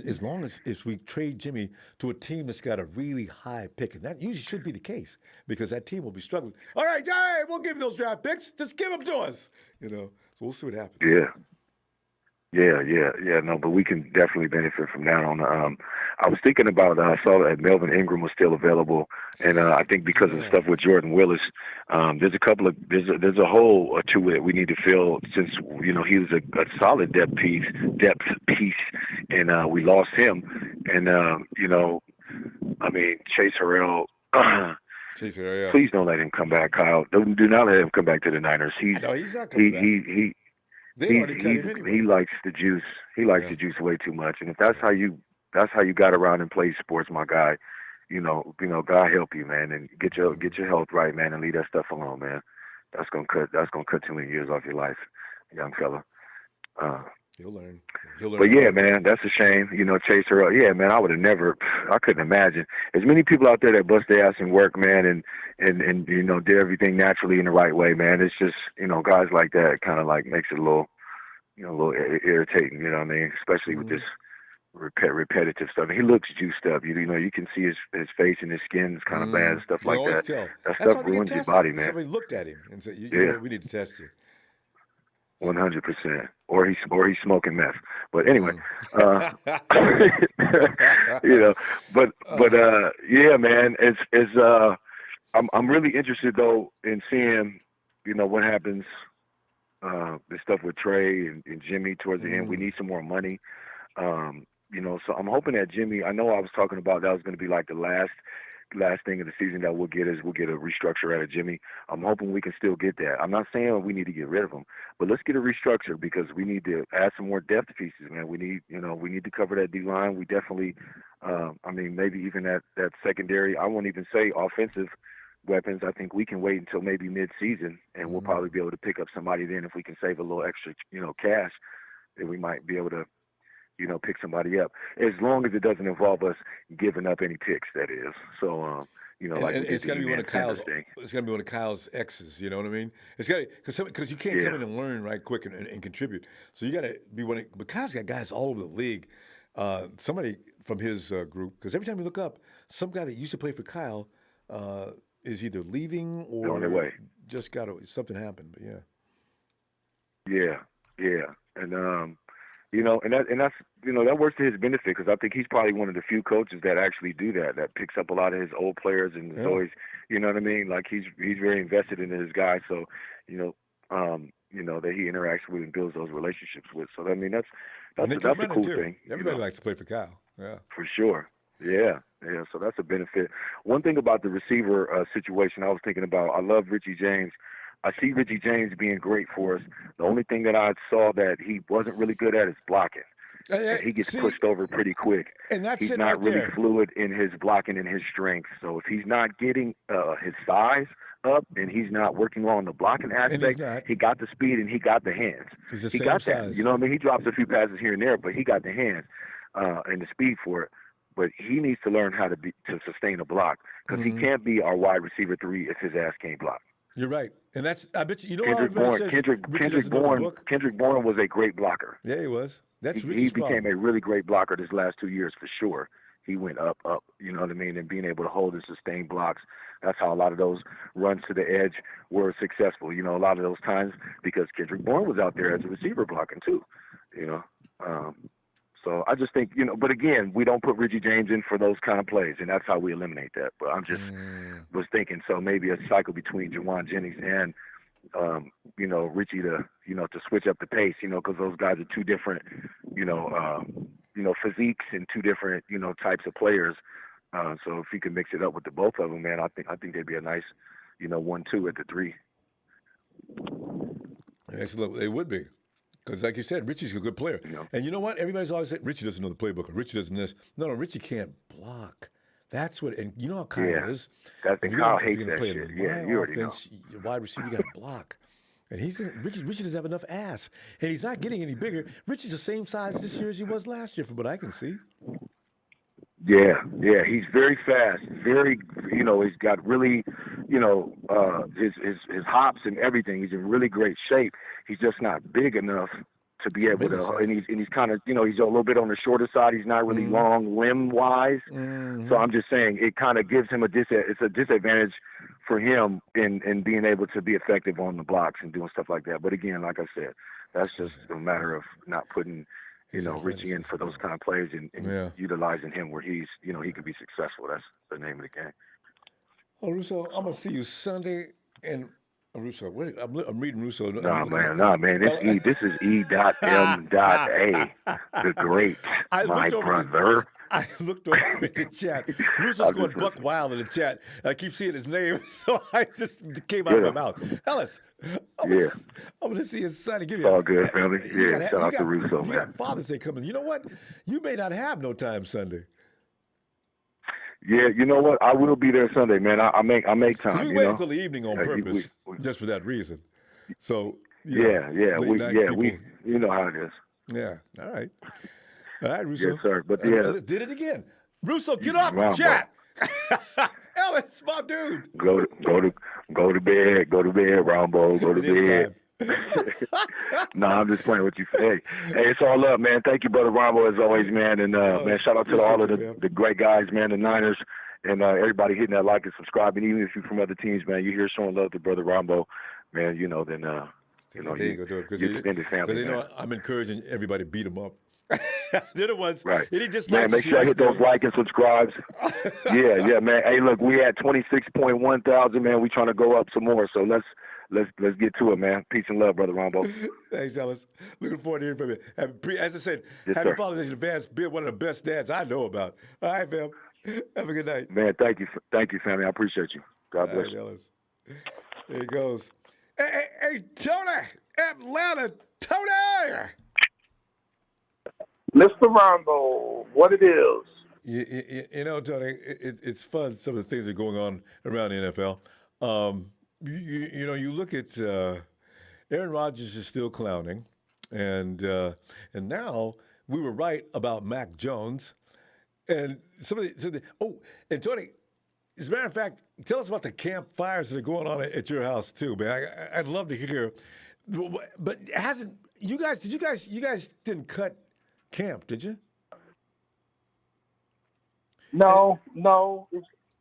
As long as we trade Jimmy to a team that's got a really high pick, and that usually should be the case because that team will be struggling. All right, we'll give you those draft picks. Just give them to us. So we'll see what happens. Yeah. No, but we can definitely benefit from that. I was thinking about. I saw that Melvin Ingram was still available, and I think because of the stuff with Jordan Willis, there's a hole or two that we need to fill since he was a solid depth piece, and we lost him, and Chase Harrell. Please don't let him come back, Kyle. Do not let him come back to the Niners. He's not coming back. He likes the juice. He likes the juice way too much. And if that's how you got around and play sports, my guy, God help you, man, and get your health right, man, and leave that stuff alone, man. That's gonna cut too many years off your life, young fella. He'll learn. But yeah, man, that's a shame. Chase Harrell. Yeah, man, I couldn't imagine. As many people out there that bust their ass and work, man, and did everything naturally in the right way, man. It's just, guys like that kind of like makes it a little irritating, you know what I mean? Especially with this repetitive stuff. And he looks juiced up. You can see his face and his skin is kind of bad and stuff like that. Tell. That That's stuff ruins your body, man. Somebody looked at him and said, we need to test you. 100%, or he's smoking meth. But anyway, yeah, man. I'm really interested though in seeing, what happens. The stuff with Trey and Jimmy towards the end. We need some more money. So I'm hoping that Jimmy. I know I was talking about that was going to be like the last thing of the season that we'll get a restructure out of Jimmy. I'm hoping we can still get that. I'm not saying we need to get rid of him, but let's get a restructure because we need to add some more depth pieces, man. We need to cover that D line. We definitely, maybe even that secondary. I won't even say offensive weapons. I think we can wait until maybe mid-season, and we'll probably be able to pick up somebody then if we can save a little extra, cash. Then we might be able to, pick somebody up, as long as it doesn't involve us giving up any picks. That is. So, it's got to be one of Kyle's. It's got to be one of Kyle's exes. You know what I mean? It's got because you can't come in and learn right quick and contribute. So you got to be one. But Kyle's got guys all over the league. Somebody from his group, because every time you look up, some guy that used to play for Kyle is either leaving or on their way. Just got something happened. But yeah, and and that's that works to his benefit because I think he's probably one of the few coaches that actually do that picks up a lot of his old players and is always, you know what I mean? Like he's very invested in his guys, so that he interacts with and builds those relationships with. So I mean that's a cool thing. Everybody likes to play for Kyle. Yeah, for sure. Yeah. So that's a benefit. One thing about the receiver situation, I was thinking about. I love Richie James. I see Richie James being great for us. The only thing that I saw that he wasn't really good at is blocking. He gets pushed over pretty quick. And that's he's it not right really there. fluid in his blocking and his strength. So if he's not getting his size up and he's not working on the blocking aspect, he got the speed and he got the hands. He got size. that. You know what I mean? He drops a few passes here and there, but he got the hands and the speed for it. But he needs to learn how to sustain a block because he can't be our wide receiver 3 if his ass can't block. You're right, and that's I bet you know Kendrick Bourne. Kendrick Bourne was a great blocker. Yeah, he was. He became a really great blocker this last 2 years for sure. He went up. You know what I mean? And being able to hold and sustain blocks. That's how a lot of those runs to the edge were successful. A lot of those times because Kendrick Bourne was out there as a receiver blocking too. So I just think, but again, we don't put Richie James in for those kind of plays, and that's how we eliminate that. But I'm just was thinking, so maybe a cycle between Jawan Jennings and, Richie to switch up the pace, because those guys are two different, physiques and two different, types of players. So if you can mix it up with the both of them, man, I think they'd be a nice, 1-2 at the 3. Excellent. They would be. Because like you said, Richie's a good player. And you know what? Everybody's always saying, Richie doesn't know the playbook, or Richie doesn't this. No, Richie can't block. That's what, and you know how Kyle is. Kyle hates that shit. Yeah, you already know. Your wide receiver, you got to block. And Richie doesn't have enough ass. And he's not getting any bigger. Richie's the same size this year as he was last year, from what I can see. Yeah. He's very fast. Very, he's got really, his hops and everything. He's in really great shape. He's just not big enough to be able to. And he's kind of, he's a little bit on the shorter side. He's not really long limb wise. So I'm just saying it kind of gives him it's a disadvantage for him in being able to be effective on the blocks and doing stuff like that. But again, like I said, that's just a matter of not putting. Reaching in for those kind of plays and utilizing him where he's, he could be successful. That's the name of the game. Oh, Russo, I'm gonna see you Sunday. And Russo, I'm reading Russo. Nah, man. This is E.M.A. The great, my brother. I looked over at the chat. Russo's going buck wild in the chat. I keep seeing his name, so I just came out of my mouth. Ellis, I'm going to see his son. Give you all good, family. Shout out to Russo, man. You got Father's Day coming. You know what? You may not have no time Sunday. Yeah, you know what? I will be there Sunday, man. I make time. We wait until the evening on purpose, just for that reason. So we you know how it is. Yeah. All right, Russo. Yes, sir. But yeah, did it again. Russo, get off the chat. Ellis, my dude. Go to bed. Go to bed, Ronbo. Go to bed. No, I'm just playing with you. Hey, it's all up, man. Thank you, brother Ronbo, as always, man. And man, shout out to all of the great guys, man, the Niners, and everybody hitting that like and subscribing. Even if you're from other teams, man, you're here showing love to brother Ronbo, man. You extended family. Because I'm encouraging everybody to beat him up. They're the ones. Right. He just man, make sure I hit those like and subscribes. yeah, man. Hey, look, we had 26.1 thousand, man. We trying to go up some more. So let's get to it, man. Peace and love, brother Ronbo. Thanks, Ellis. Looking forward to hearing from you. As I said, yes, happy sir. Father's Day in advance. Be one of the best dads I know about. All right, fam. Have a good night. Man, thank you, family. I appreciate you. God bless you. Ellis. There he goes. Hey, Tony, Atlanta, Tony. Mr. Ronbo, what it is. You know, Tony, it's fun, some of the things that are going on around the NFL. You look at Aaron Rodgers is still clowning, and now we were right about Mac Jones. And and Tony, as a matter of fact, tell us about the campfires that are going on at your house too, man. I'd love to hear. But you guys didn't cut camp, did you? No.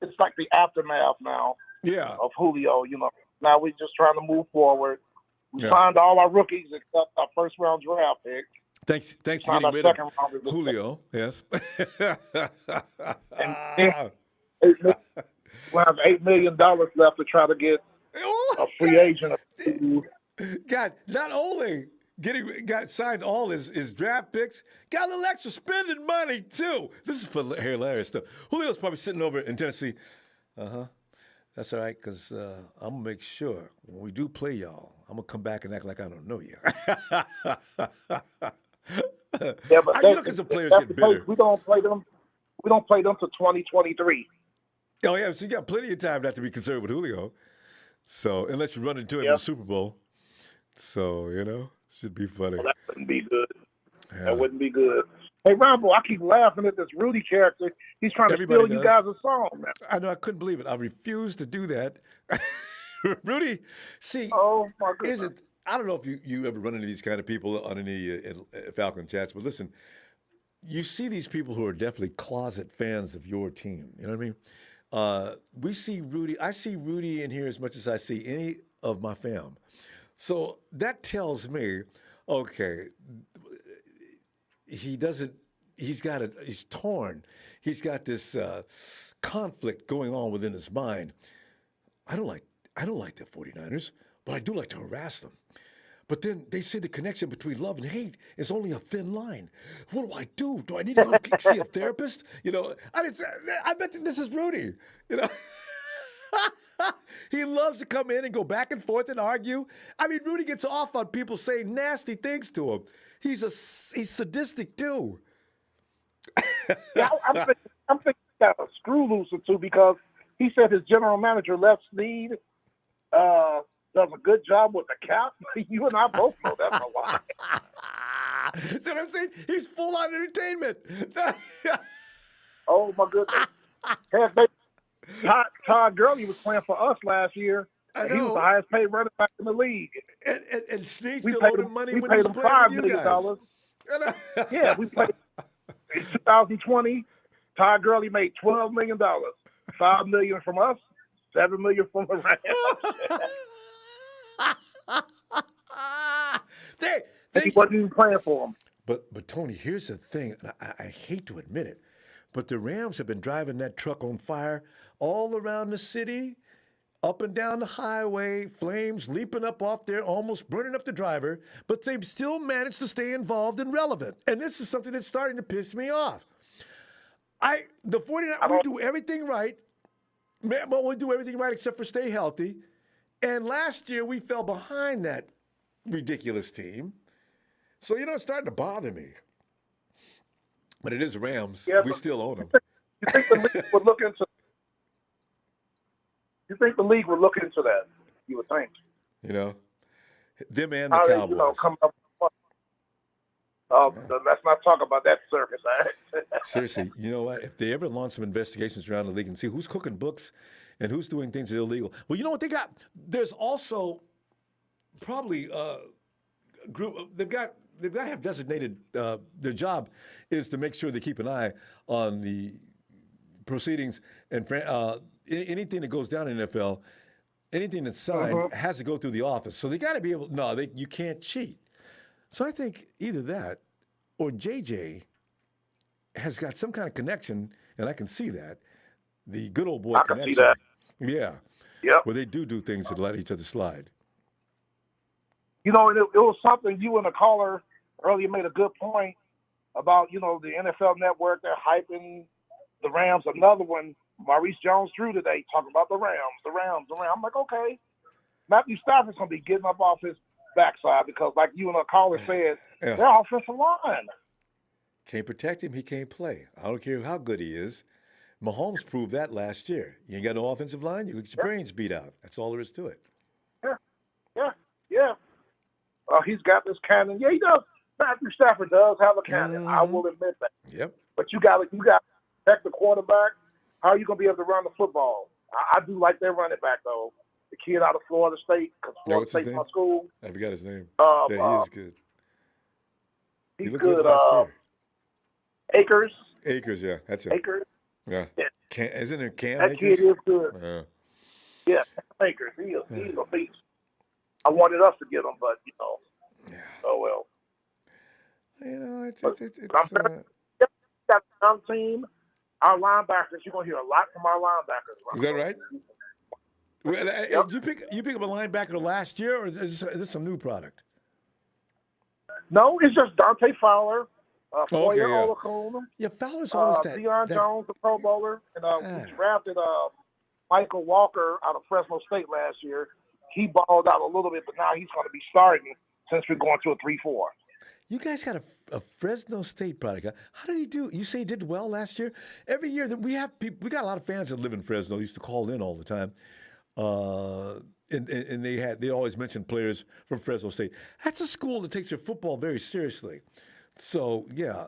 It's like the aftermath now. Yeah. Of Julio, Now we're just trying to move forward. We signed all our rookies except our first round draft pick. Thanks to getting rid of Julio. Yes. And we'll have $8 million left to try to get a free agent. God, not only got signed all his draft picks, got a little extra spending money too. This is hilarious stuff. Julio's probably sitting over in Tennessee. That's all right, because I'm going to make sure when we do play y'all, I'm going to come back and act like I don't know you. Yeah, but look at some players get bitter. We don't play them. We don't play them to 2023. Oh, yeah, so you got plenty of time not to be concerned with Julio. So, unless you run into him in the Super Bowl. So, should be funny. Well, that wouldn't be good. Yeah. That wouldn't be good. Hey, Ronbo, I keep laughing at this Rudy character. He's trying to steal you guys a song, man. I know. I couldn't believe it. I refuse to do that. Rudy, see, oh, my goodness. I don't know if you ever run into these kind of people on any Falcon chats, but listen, you see these people who are definitely closet fans of your team. You know what I mean? We see Rudy. I see Rudy in here as much as I see any of my fam. So that tells me, okay, he's torn. He's got this conflict going on within his mind. I don't like the 49ers, but I do like to harass them. But then they say the connection between love and hate is only a thin line. What do I do? Do I need to go see a therapist? I bet this is Rudy. He loves to come in and go back and forth and argue. I mean, Rudy gets off on people saying nasty things to him. He's sadistic too. Yeah, I'm thinking he got a screw loose or two because he said his general manager, Les Snead, does a good job with the cap. You and I both know that's a lie. See what I'm saying? He's full on entertainment. Oh my goodness. Heck, Todd Gurley was playing for us last year. I And he was know. the highest paid running back in the league. And Snead We still paid owed him. him money We when he paid was him playing with $5 you million. guys. Yeah, we played in 2020. Todd Gurley made $12 million. $5 million from us, $7 million from the Rams. And he wasn't even playing for him. But Tony, here's the thing. And I hate to admit it, but the Rams have been driving that truck on fire all around the city, up and down the highway, flames leaping up off there, almost burning up the driver, but they've still managed to stay involved and relevant. And this is something that's starting to piss me off. The 49ers, we do everything right. Well, we do everything right except for stay healthy. And last year we fell behind that ridiculous team. So, it's starting to bother me. But it is Rams. Yeah, we still own them. You think the league would look into? You think the league would look into that? You would think. Them and the How Cowboys. they, come up. Let's not talk about that circus. Seriously, you know what? If they ever launch some investigations around the league and see who's cooking books and who's doing things that are illegal. Well, you know what they got? There's also probably a group. They've got to have designated. Their job is to make sure they keep an eye on the proceedings and anything that goes down in the NFL. Anything that's signed has to go through the office. So they got to be able. No, you can't cheat. So I think either that or JJ has got some kind of connection, and I can see that. The good old boy connection. I can see that. Yeah. Yep. Where they do things that let each other slide. It was something you and a caller earlier made a good point about, the NFL Network. They're hyping the Rams. Another one, Maurice Jones-Drew today, talking about the Rams. I'm like, okay. Matthew Stafford's going to be getting up off his backside because, like you and a caller said, their offensive line. Can't protect him, he can't play. I don't care how good he is. Mahomes proved that last year. You ain't got no offensive line, you get your brains beat out. That's all there is to it. Yeah. He's got this cannon. Yeah, he does. Matthew Stafford does have a cannon. I will admit that. Yep. But you got to protect the quarterback. How are you going to be able to run the football? I do like their running back, though. The kid out of Florida State, because Florida State's my school. I forgot his name. He is good. He's looked good. last year. Akers, yeah. That's it. Akers. Yeah. Isn't it Cam That Akers? kid is good. Yeah, Akers. He's a beast. I wanted us to get him, but, oh well. It's got a young team. Our linebackers, you're going to hear a lot from our linebackers. Is that right? Well, did you pick up a linebacker last year, or is this some new product? No, it's just Dante Fowler, Foyer Olakun. Yeah, Fowler's always that. Deion Jones, the Pro Bowler, and we drafted Michael Walker out of Fresno State last year. He balled out a little bit, but now he's going to be starting since we're going to a 3-4. You guys got a Fresno State product. How did he do? You say he did well last year? Every year that we have people, we got a lot of fans that live in Fresno. Used to call in all the time. And they always mention players from Fresno State. That's a school that takes their football very seriously. So yeah,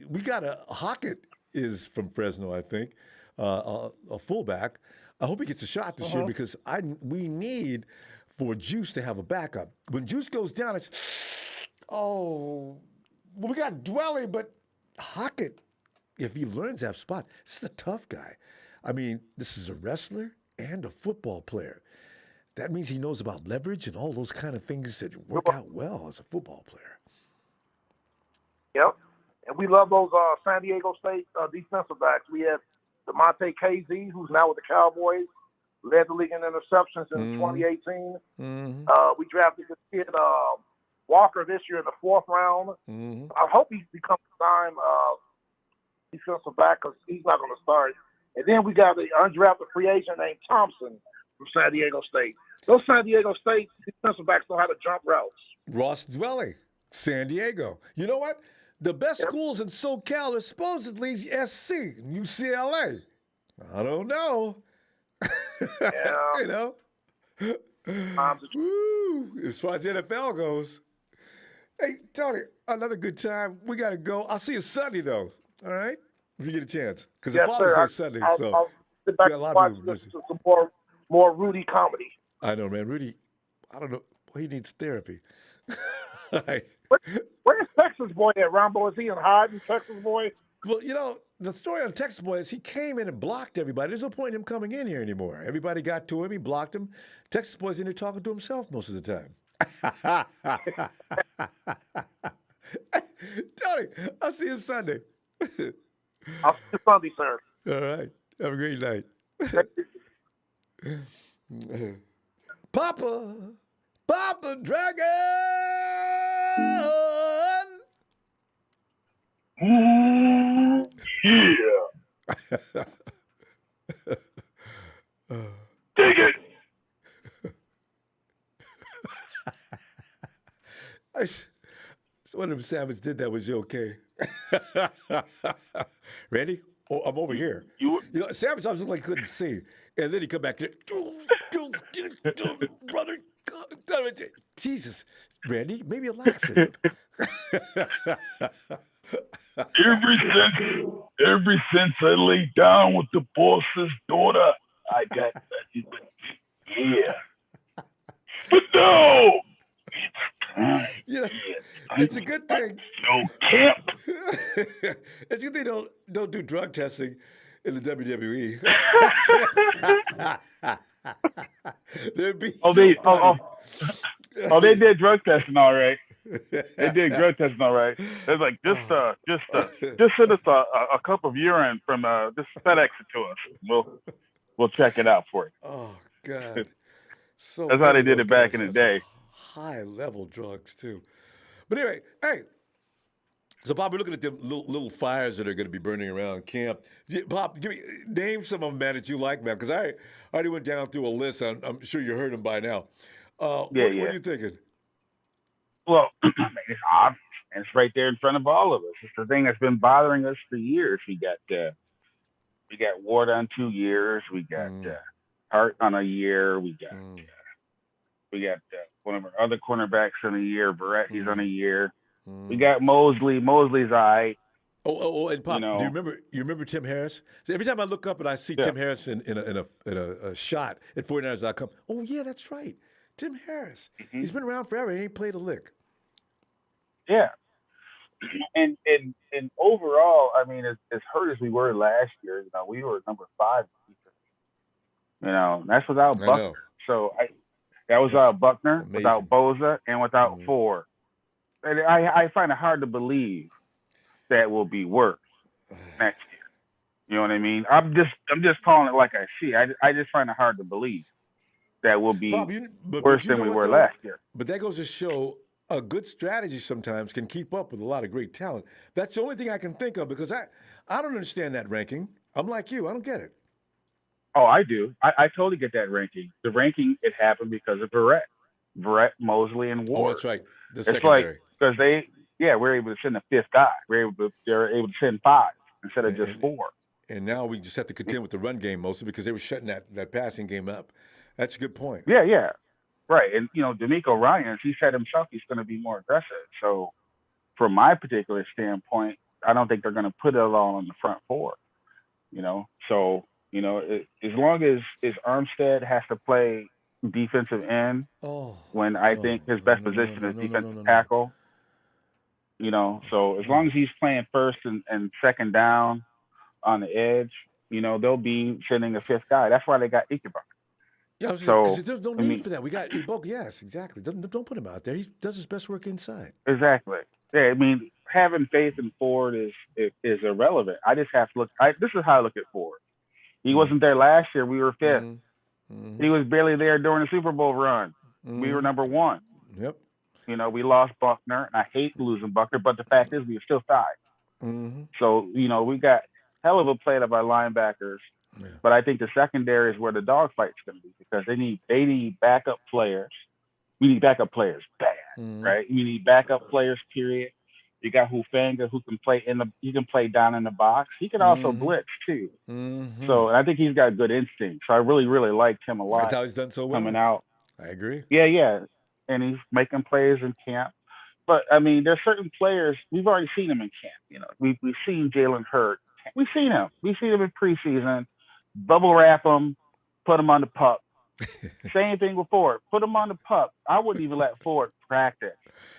we got Hockett is from Fresno, I think, a fullback. I hope he gets a shot this year because we need for Juice to have a backup. When Juice goes down, it's we got Dwelly, but Hockett, if he learns that spot, this is a tough guy. I mean, this is a wrestler and a football player. That means he knows about leverage and all those kind of things that work out well as a football player. Yep. And we love those San Diego State defensive backs. We have DeMonte KZ, who's now with the Cowboys, led the league in interceptions in 2018. We drafted this kid Walker this year in the 4th round. I hope he becomes a dime defensive back because he's not going to start. And then we got the undrafted free agent named Thompson from San Diego State. Those San Diego State defensive backs know how to jump routes. Ross Dwelly, San Diego. You know what? The best schools in SoCal are supposedly SC, UCLA. I don't know. Yeah. Woo, as far as the NFL goes. Hey, Tony, another good time. We got to go. I'll see you Sunday, though. All right? if you get a chance. Because Yes, the Father's sir. Day Sunday, I'll so sit back got a and lot watch of people busy. some more Rudy comedy. I know, man. Rudy, I don't know. He needs therapy. Where's Texas boy at, Ronbo? Is he in hiding, Texas boy? Well, the story on the Texas boy is he came in and blocked everybody. There's no point in him coming in here anymore. Everybody got to him. He blocked him. Texas boy's in there talking to himself most of the time. Tony, I'll see you Sunday. I'll see you Sunday, sir. All right. Have a great night. Papa Dragon! Yeah. Dig it! One of them Savage did that. Was you okay? Randy? Oh, I'm over here. Savage, I was like couldn't see. And then he come back there. Brother, Jesus. Randy, maybe a laxative. Ever since I laid down with the boss's daughter, I got nothing but yeah. But no, It's a good thing. No camp. It's a good thing don't do drug testing in the WWE. They did drug testing all right. They did drug testing all right. They're like, just send us a cup of urine from just FedEx it to us. We'll check it out for you. Oh God. So that's how they did it back in the day. High level drugs too. But anyway, hey. So Bob, we're looking at the little fires that are going to be burning around camp. Bob, name some of them, man, that you like, man, because I already went down through a list. I'm sure you heard them by now. What are you thinking? Well, it's obvious, and it's right there in front of all of us. It's the thing that's been bothering us for years. We got Ward on 2 years. We got Hart on a year. We got one of our other cornerbacks on a year. Barrett, he's on a year. We got Mosley. Mosley's all right. And Pop, do you remember Tim Harris? So every time I look up and I see Tim Harris in a shot at 49ers.com, oh yeah, that's right, Tim Harris. He's been around forever. He ain't played a lick. Yeah, and overall, I mean, as hurt as we were last year, we were number 5. That's without Buckner. So that was without Buckner, without Boza, and without Ford. And I find it hard to believe that will be worse next year. You know what I mean? I'm just calling it like I see. I just find it hard to believe that will be worse than we were last year. But that goes to show a good strategy sometimes can keep up with a lot of great talent. That's the only thing I can think of because I don't understand that ranking. I'm like you. I don't get it. Oh, I do. I totally get that ranking. The ranking, it happened because of Barrett, Mosley, and Ward. Oh, that's right. The secondary. Because we're able to send a 5th guy. They're able to send 5 instead of just 4. And now we just have to contend with the run game mostly because they were shutting that passing game up. That's a good point. Yeah. Right. And, DeMeco Ryans, he said himself he's going to be more aggressive. So from my particular standpoint, I don't think they're going to put it all on the front 4. So, as long as Armstead has to play defensive end when I think his best position is defensive tackle. So as long as he's playing first and second down on the edge, they'll be sending a 5th guy. That's why they got Ikebuka. Yeah, there's no need for that. We got Eboke. Yes, exactly. Don't put him out there. He does his best work inside. Exactly. Yeah, I mean, having faith in Ford is irrelevant. I just have to look. This is how I look at Ford. He wasn't there last year. We were 5th. He was barely there during the Super Bowl run. We were number 1. Yep. We lost Buckner, and I hate losing Buckner, but the fact is we were still 5. So, we got hell of a play of our linebackers, but I think the secondary is where the dogfight's going to be because they need backup players. We need backup players bad, right? We need backup players, period. You got Hufanga who can play he can play down in the box. He can also blitz too. So and I think he's got good instinct. So I really, really liked him a lot. That's how he's done so well. Coming out. I agree. Yeah. And he's making plays in camp. But I mean, there's certain players we've already seen them in camp. We've seen Jalen Hurd We've seen him. We've seen him in preseason. Bubble wrap him, put him on the pup. Same thing with Ford. Put him on the pup. I wouldn't even let Ford practice.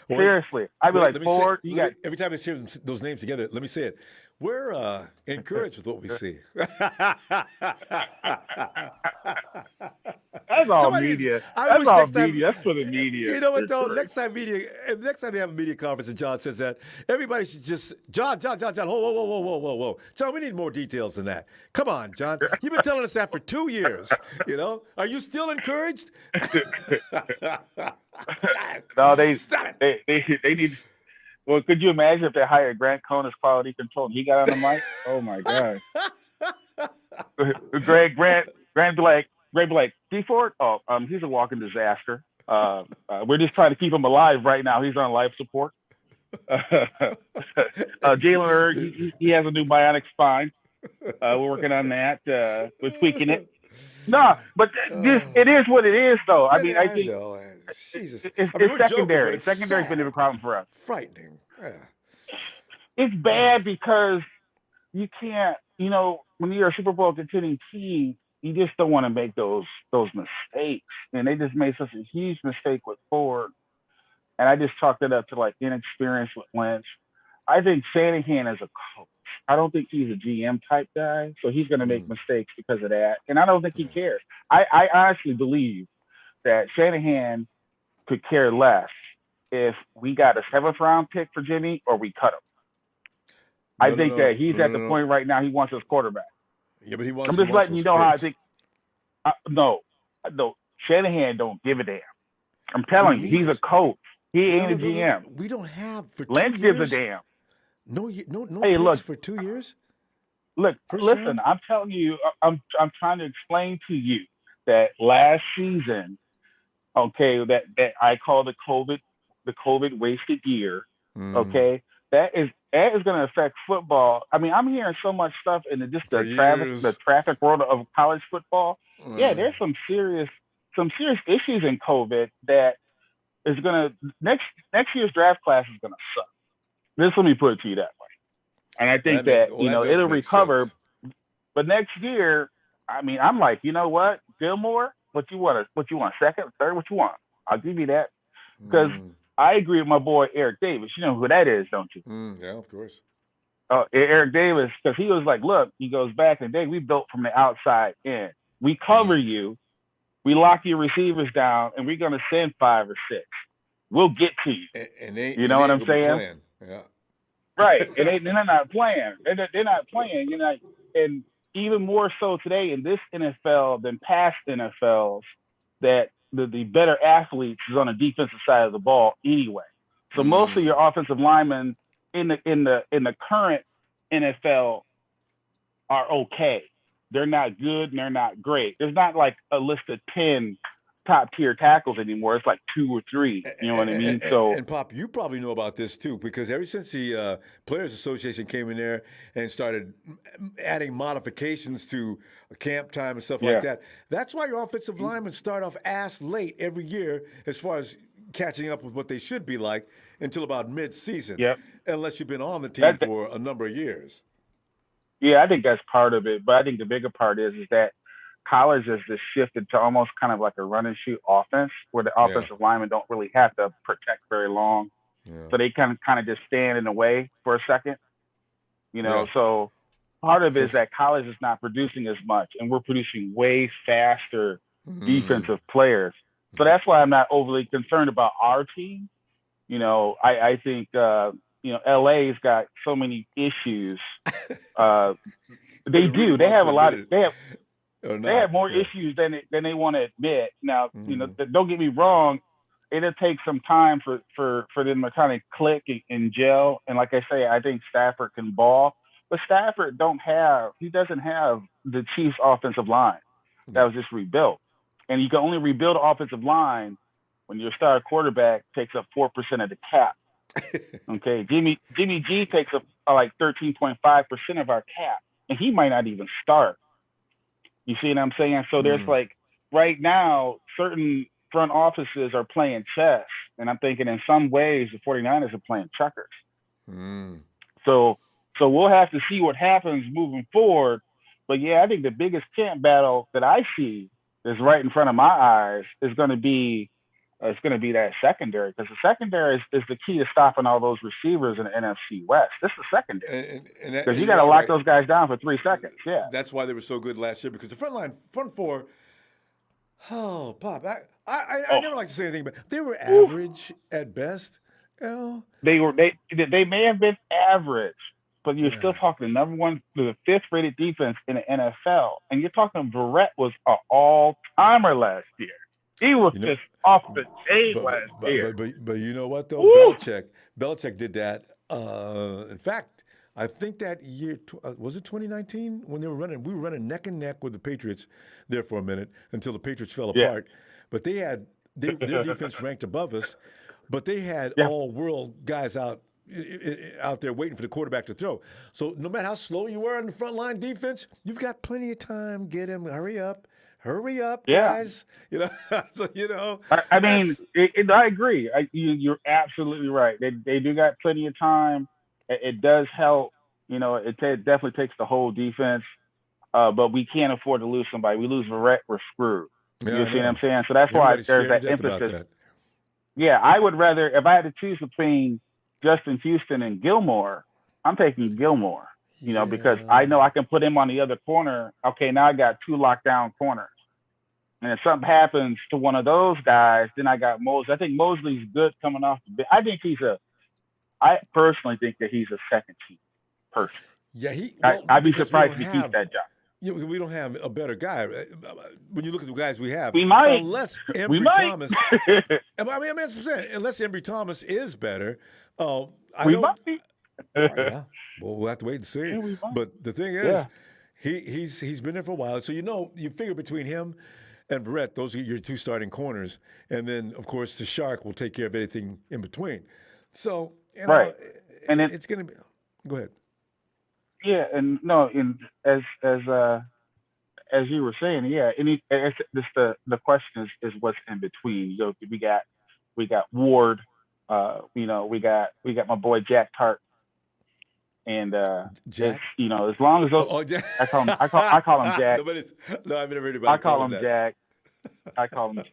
Seriously. I'd be like, Ford, every time I see those names together, let me say it. We're encouraged with what we see. That's all media. That's all media. That's for the media. You know what, though? Next time they have a media conference and John says that, everybody should just, John, whoa. John, we need more details than that. Come on, John. You've been telling us that for 2 years. You know? Are you still encouraged? No, they need. Well, could you imagine if they hired Grant Cohn as quality control and he got on the mic? Oh my God. Grant Blake, D Ford? Oh, he's a walking disaster. We're just trying to keep him alive right now. He's on life support. Jalen Hurd, he has a new bionic spine. We're working on that. We're tweaking it. No, but it is what it is, though. I mean, I think Jesus. it's secondary. Secondary's been a problem for us. Frightening. Yeah. It's bad because you can't, when you're a Super Bowl contending team, you just don't want to make those mistakes. And they just made such a huge mistake with Ford. And I just chalked it up to like inexperience with Lynch. I think Shanahan is a coach. I don't think he's a GM type guy. So he's going to make mistakes because of that. And I don't think he cares. I honestly believe that Shanahan could care less if we got a 7th round pick for Jimmy or we cut him. I think that he's at the point right now he wants his quarterback. Yeah, but he wants. I'm just letting you know how I think. No, Shanahan don't give a damn. I'm telling you, he's a coach. He ain't a GM. We don't have for 2 Lynch years. gives a damn. No. Hey, look, for 2 years. Look, listen. I'm telling you, I'm trying to explain to you that last season, okay, that I call the COVID wasted year. Okay, that is going to affect football. I mean, I'm hearing so much stuff in the traffic world of college football. Yeah, there's some serious issues in COVID that is going to next year's draft class is going to suck. Let me put it to you that way. And I think it'll recover. Sense. But next year, I mean, I'm like, you know what, Gilmore, what you want, second, third, what you want? I'll give you that because. I agree with my boy Eric Davis. You know who that is, don't you? Yeah, of course. Eric Davis, because he was like, look, he goes back in the day, we built from the outside in. We cover you, we lock your receivers down, and we're going to send 5 or 6. We'll get to you. You know what I'm saying? Yeah. Right. And they're not playing. They're not playing. And even more so today in this NFL than past NFLs, that the better athletes is on the defensive side of the ball anyway. So most of your offensive linemen in the current NFL are okay. They're not good and they're not great. There's not like a list of 10 top tier tackles anymore. It's like 2 or 3. You know what I mean? And Pop, you probably know about this too, because ever since the Players Association came in there and started adding modifications to camp time and stuff like that, that's why your offensive linemen start off ass late every year as far as catching up with what they should be like until about mid-season, unless you've been on the team for a number of years. Yeah, I think that's part of it. But I think the bigger part is that college has just shifted to almost kind of like a run and shoot offense where the offensive linemen don't really have to protect very long. So they kind of just stand in the way for a second, so part of it is that college is not producing as much and we're producing way faster defensive players. So that's why I'm not overly concerned about our team. I think, LA's got so many issues. They do. They have a lot of, they have more issues than they want to admit. Now, don't get me wrong. It'll take some time for them to kind of click and gel. And like I say, I think Stafford can ball, but Stafford doesn't have the Chiefs offensive line that was just rebuilt. And you can only rebuild an offensive line when your star quarterback takes up 4% of the cap. Okay. Jimmy G takes up like 13.5% of our cap, and he might not even start. You see what I'm saying? So there's like right now, certain front offices are playing chess. And I'm thinking in some ways the 49ers are playing checkers. So So we'll have to see what happens moving forward. But yeah, I think the biggest camp battle that I see is right in front of my eyes is going to be that secondary, because the secondary is the key to stopping all those receivers in the NFC West. This is secondary because you got to lock those guys down for 3 seconds. Yeah, that's why they were so good last year, because the front four. Oh, Pop, I never like to say anything, but they were average at best. You know? They may have been average, but you're still talking the 5th rated defense in the NFL, and you're talking Verrett was an all-timer last year. He was just off the chain last year. But you know what though? Belichick did that. In fact, I think that year was it 2019 when we were running neck and neck with the Patriots there for a minute until the Patriots fell apart. But they had their defense ranked above us, but they had all-world guys out there waiting for the quarterback to throw. So no matter how slow you were on the front line defense, you've got plenty of time. Get him, hurry up, guys. You know, so you know. I mean, I agree. You're absolutely right. They do got plenty of time. It does help. You know, it definitely takes the whole defense. But we can't afford to lose somebody. We lose Verrett, we're screwed. You see what I'm saying? So that's why there's that emphasis. Yeah, I would rather, if I had to choose between Justin Houston and Gilmore, I'm taking Gilmore, you know, because I know I can put him on the other corner. Okay, now I got 2 lockdown corners. And if something happens to one of those guys, then I got Mosley. I think Mosley's good coming off the bench. I personally think that he's a second team person. Yeah, I'd be surprised if he keeps that job. Yeah, we don't have a better guy. When you look at the guys we have, we might. Unless Embry Thomas. Unless Embry Thomas is better. We might. Yeah. Well, we'll have to wait and see. Yeah, but the thing is, he's been there for a while. So you figure between him and Verrett, those are your 2 starting corners, and then of course the Shark will take care of anything in between. So and then it's going to be. Go ahead. Yeah, and as you were saying, the question is what's in between. You know, we got Ward, we got my boy Jack Tart, and Jack. You know, as long as those, Jack. I call him Jack. No, I've never heard anybody I call him Jack. I call him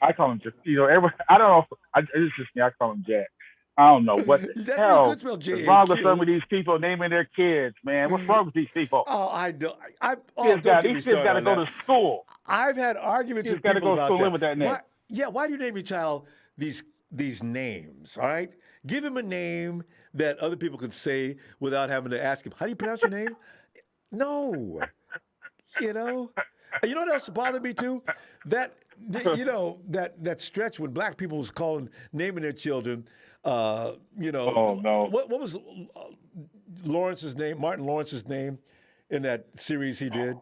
just, you know, everybody. I don't know. It's just me. I call him Jack. I don't know what the hell is wrong with some of these people naming their kids, man. What's wrong with these people? Oh, I don't. These kids got to go to school. I've had arguments with people about that. With that name. Why do you name your child these names? All right, give him a name that other people can say without having to ask him, "How do you pronounce your name?" No, you know. You know what else bothered me too? That stretch when black people was naming their children. You know, oh no, what was Lawrence's name? Martin Lawrence's name in that series he did.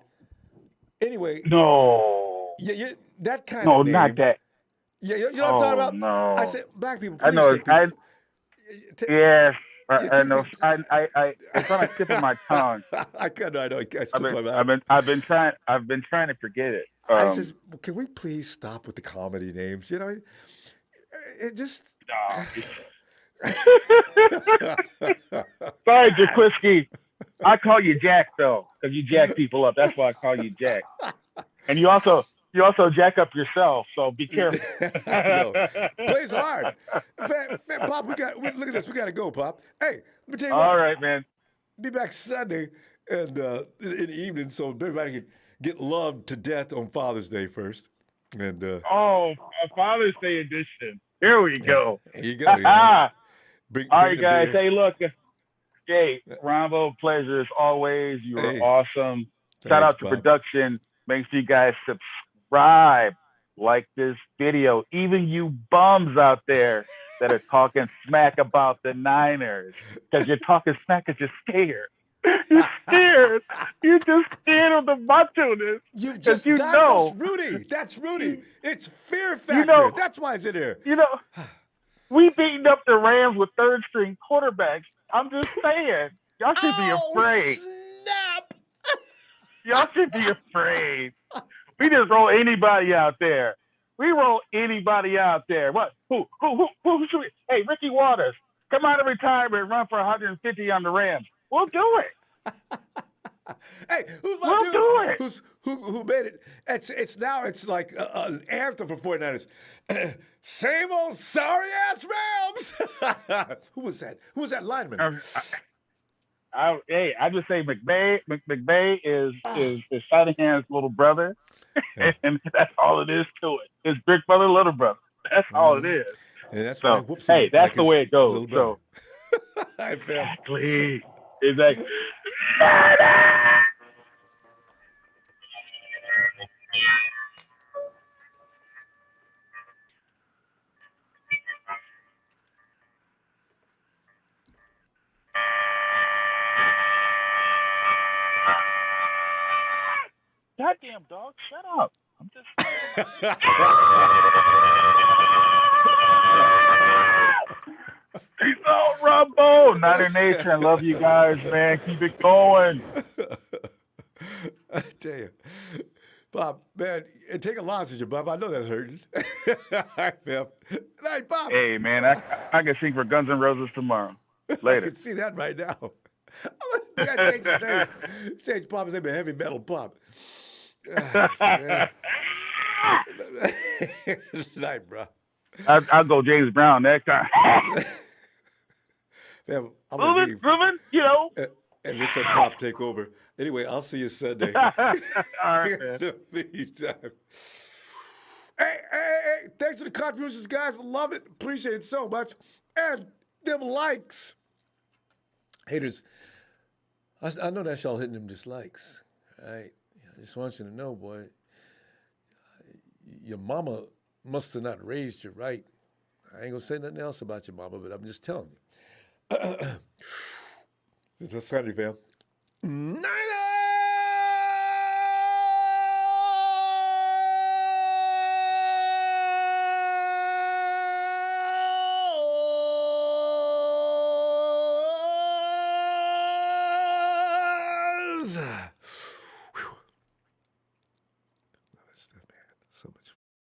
Anyway, no, yeah, that kind of name. No, not that. Yeah, you know what I'm talking about? No, I said black people. I know. Yes. I know. It's on the tip of my tongue. I've been trying to forget it. I says, can we please stop with the comedy names? You know, it just. Sorry, Jaquiski. I call you Jack though, because you jack people up. That's why I call you Jack. And you also jack up yourself, so be careful. No, plays hard. Pop, look at this. We got to go, Pop. Hey, let me tell you what. All right, man. Be back Sunday and in the evening, so everybody can get loved to death on Father's Day first. And a Father's Day edition. Here we go. Here you go. All right, guys. Hey, look. Hey, Ronbo, pleasure as always. You were awesome. Shout out to production. Make sure you guys subscribe, like this video. Even you bums out there that are talking smack about the Niners, because you're talking smack because you're scared. You're scared. You're just scared of the macho-ness. You've just diagnosed Rudy. That's Rudy. It's fear factor. That's why it's in here. You know, we beating up the Rams with third-string quarterbacks. I'm just saying. Y'all should be afraid. Snap. Y'all should be afraid. We just roll anybody out there. We roll anybody out there. What? Who should we? Hey, Ricky Waters, come out of retirement and run for 150 on the Rams. We'll do it. Hey, who's my We'll dude? do it. Who made it? It's now like an anthem for 49ers. Same old sorry ass Rams. Who was that? Who was that lineman? I just say McVay is Shanahan's little brother, and that's all it is to it. It's big brother, little brother. That's all it is. And that's so why whoops him hey, that's like the his way it goes. little brother. So exactly. Goddamn dog, shut up. I'm just Peace out, Ronbo. Niner Nation. Love you guys, man. Keep it going. I tell you. Bob, man, take a lozenge, Bob. I know that's hurting. All right, Phil. Night, Bob. Hey, man, I can sing for Guns N' Roses tomorrow. Later. I can see that right now. We got to change his name. Change Bob's name to Heavy Metal Bob. Night, bro. I'll go James Brown next time. Man, I'm Moving, you know. And just let Pop take over. Anyway, I'll see you Sunday. All right, man. Hey, thanks for the contributions, guys. Love it. Appreciate it so much. And them likes. Haters, I know that y'all hitting them dislikes. All right? I just want you to know, boy, your mama must have not raised you right. I ain't going to say nothing else about your mama, but I'm just telling you. It's a Sunday, fam. Niners!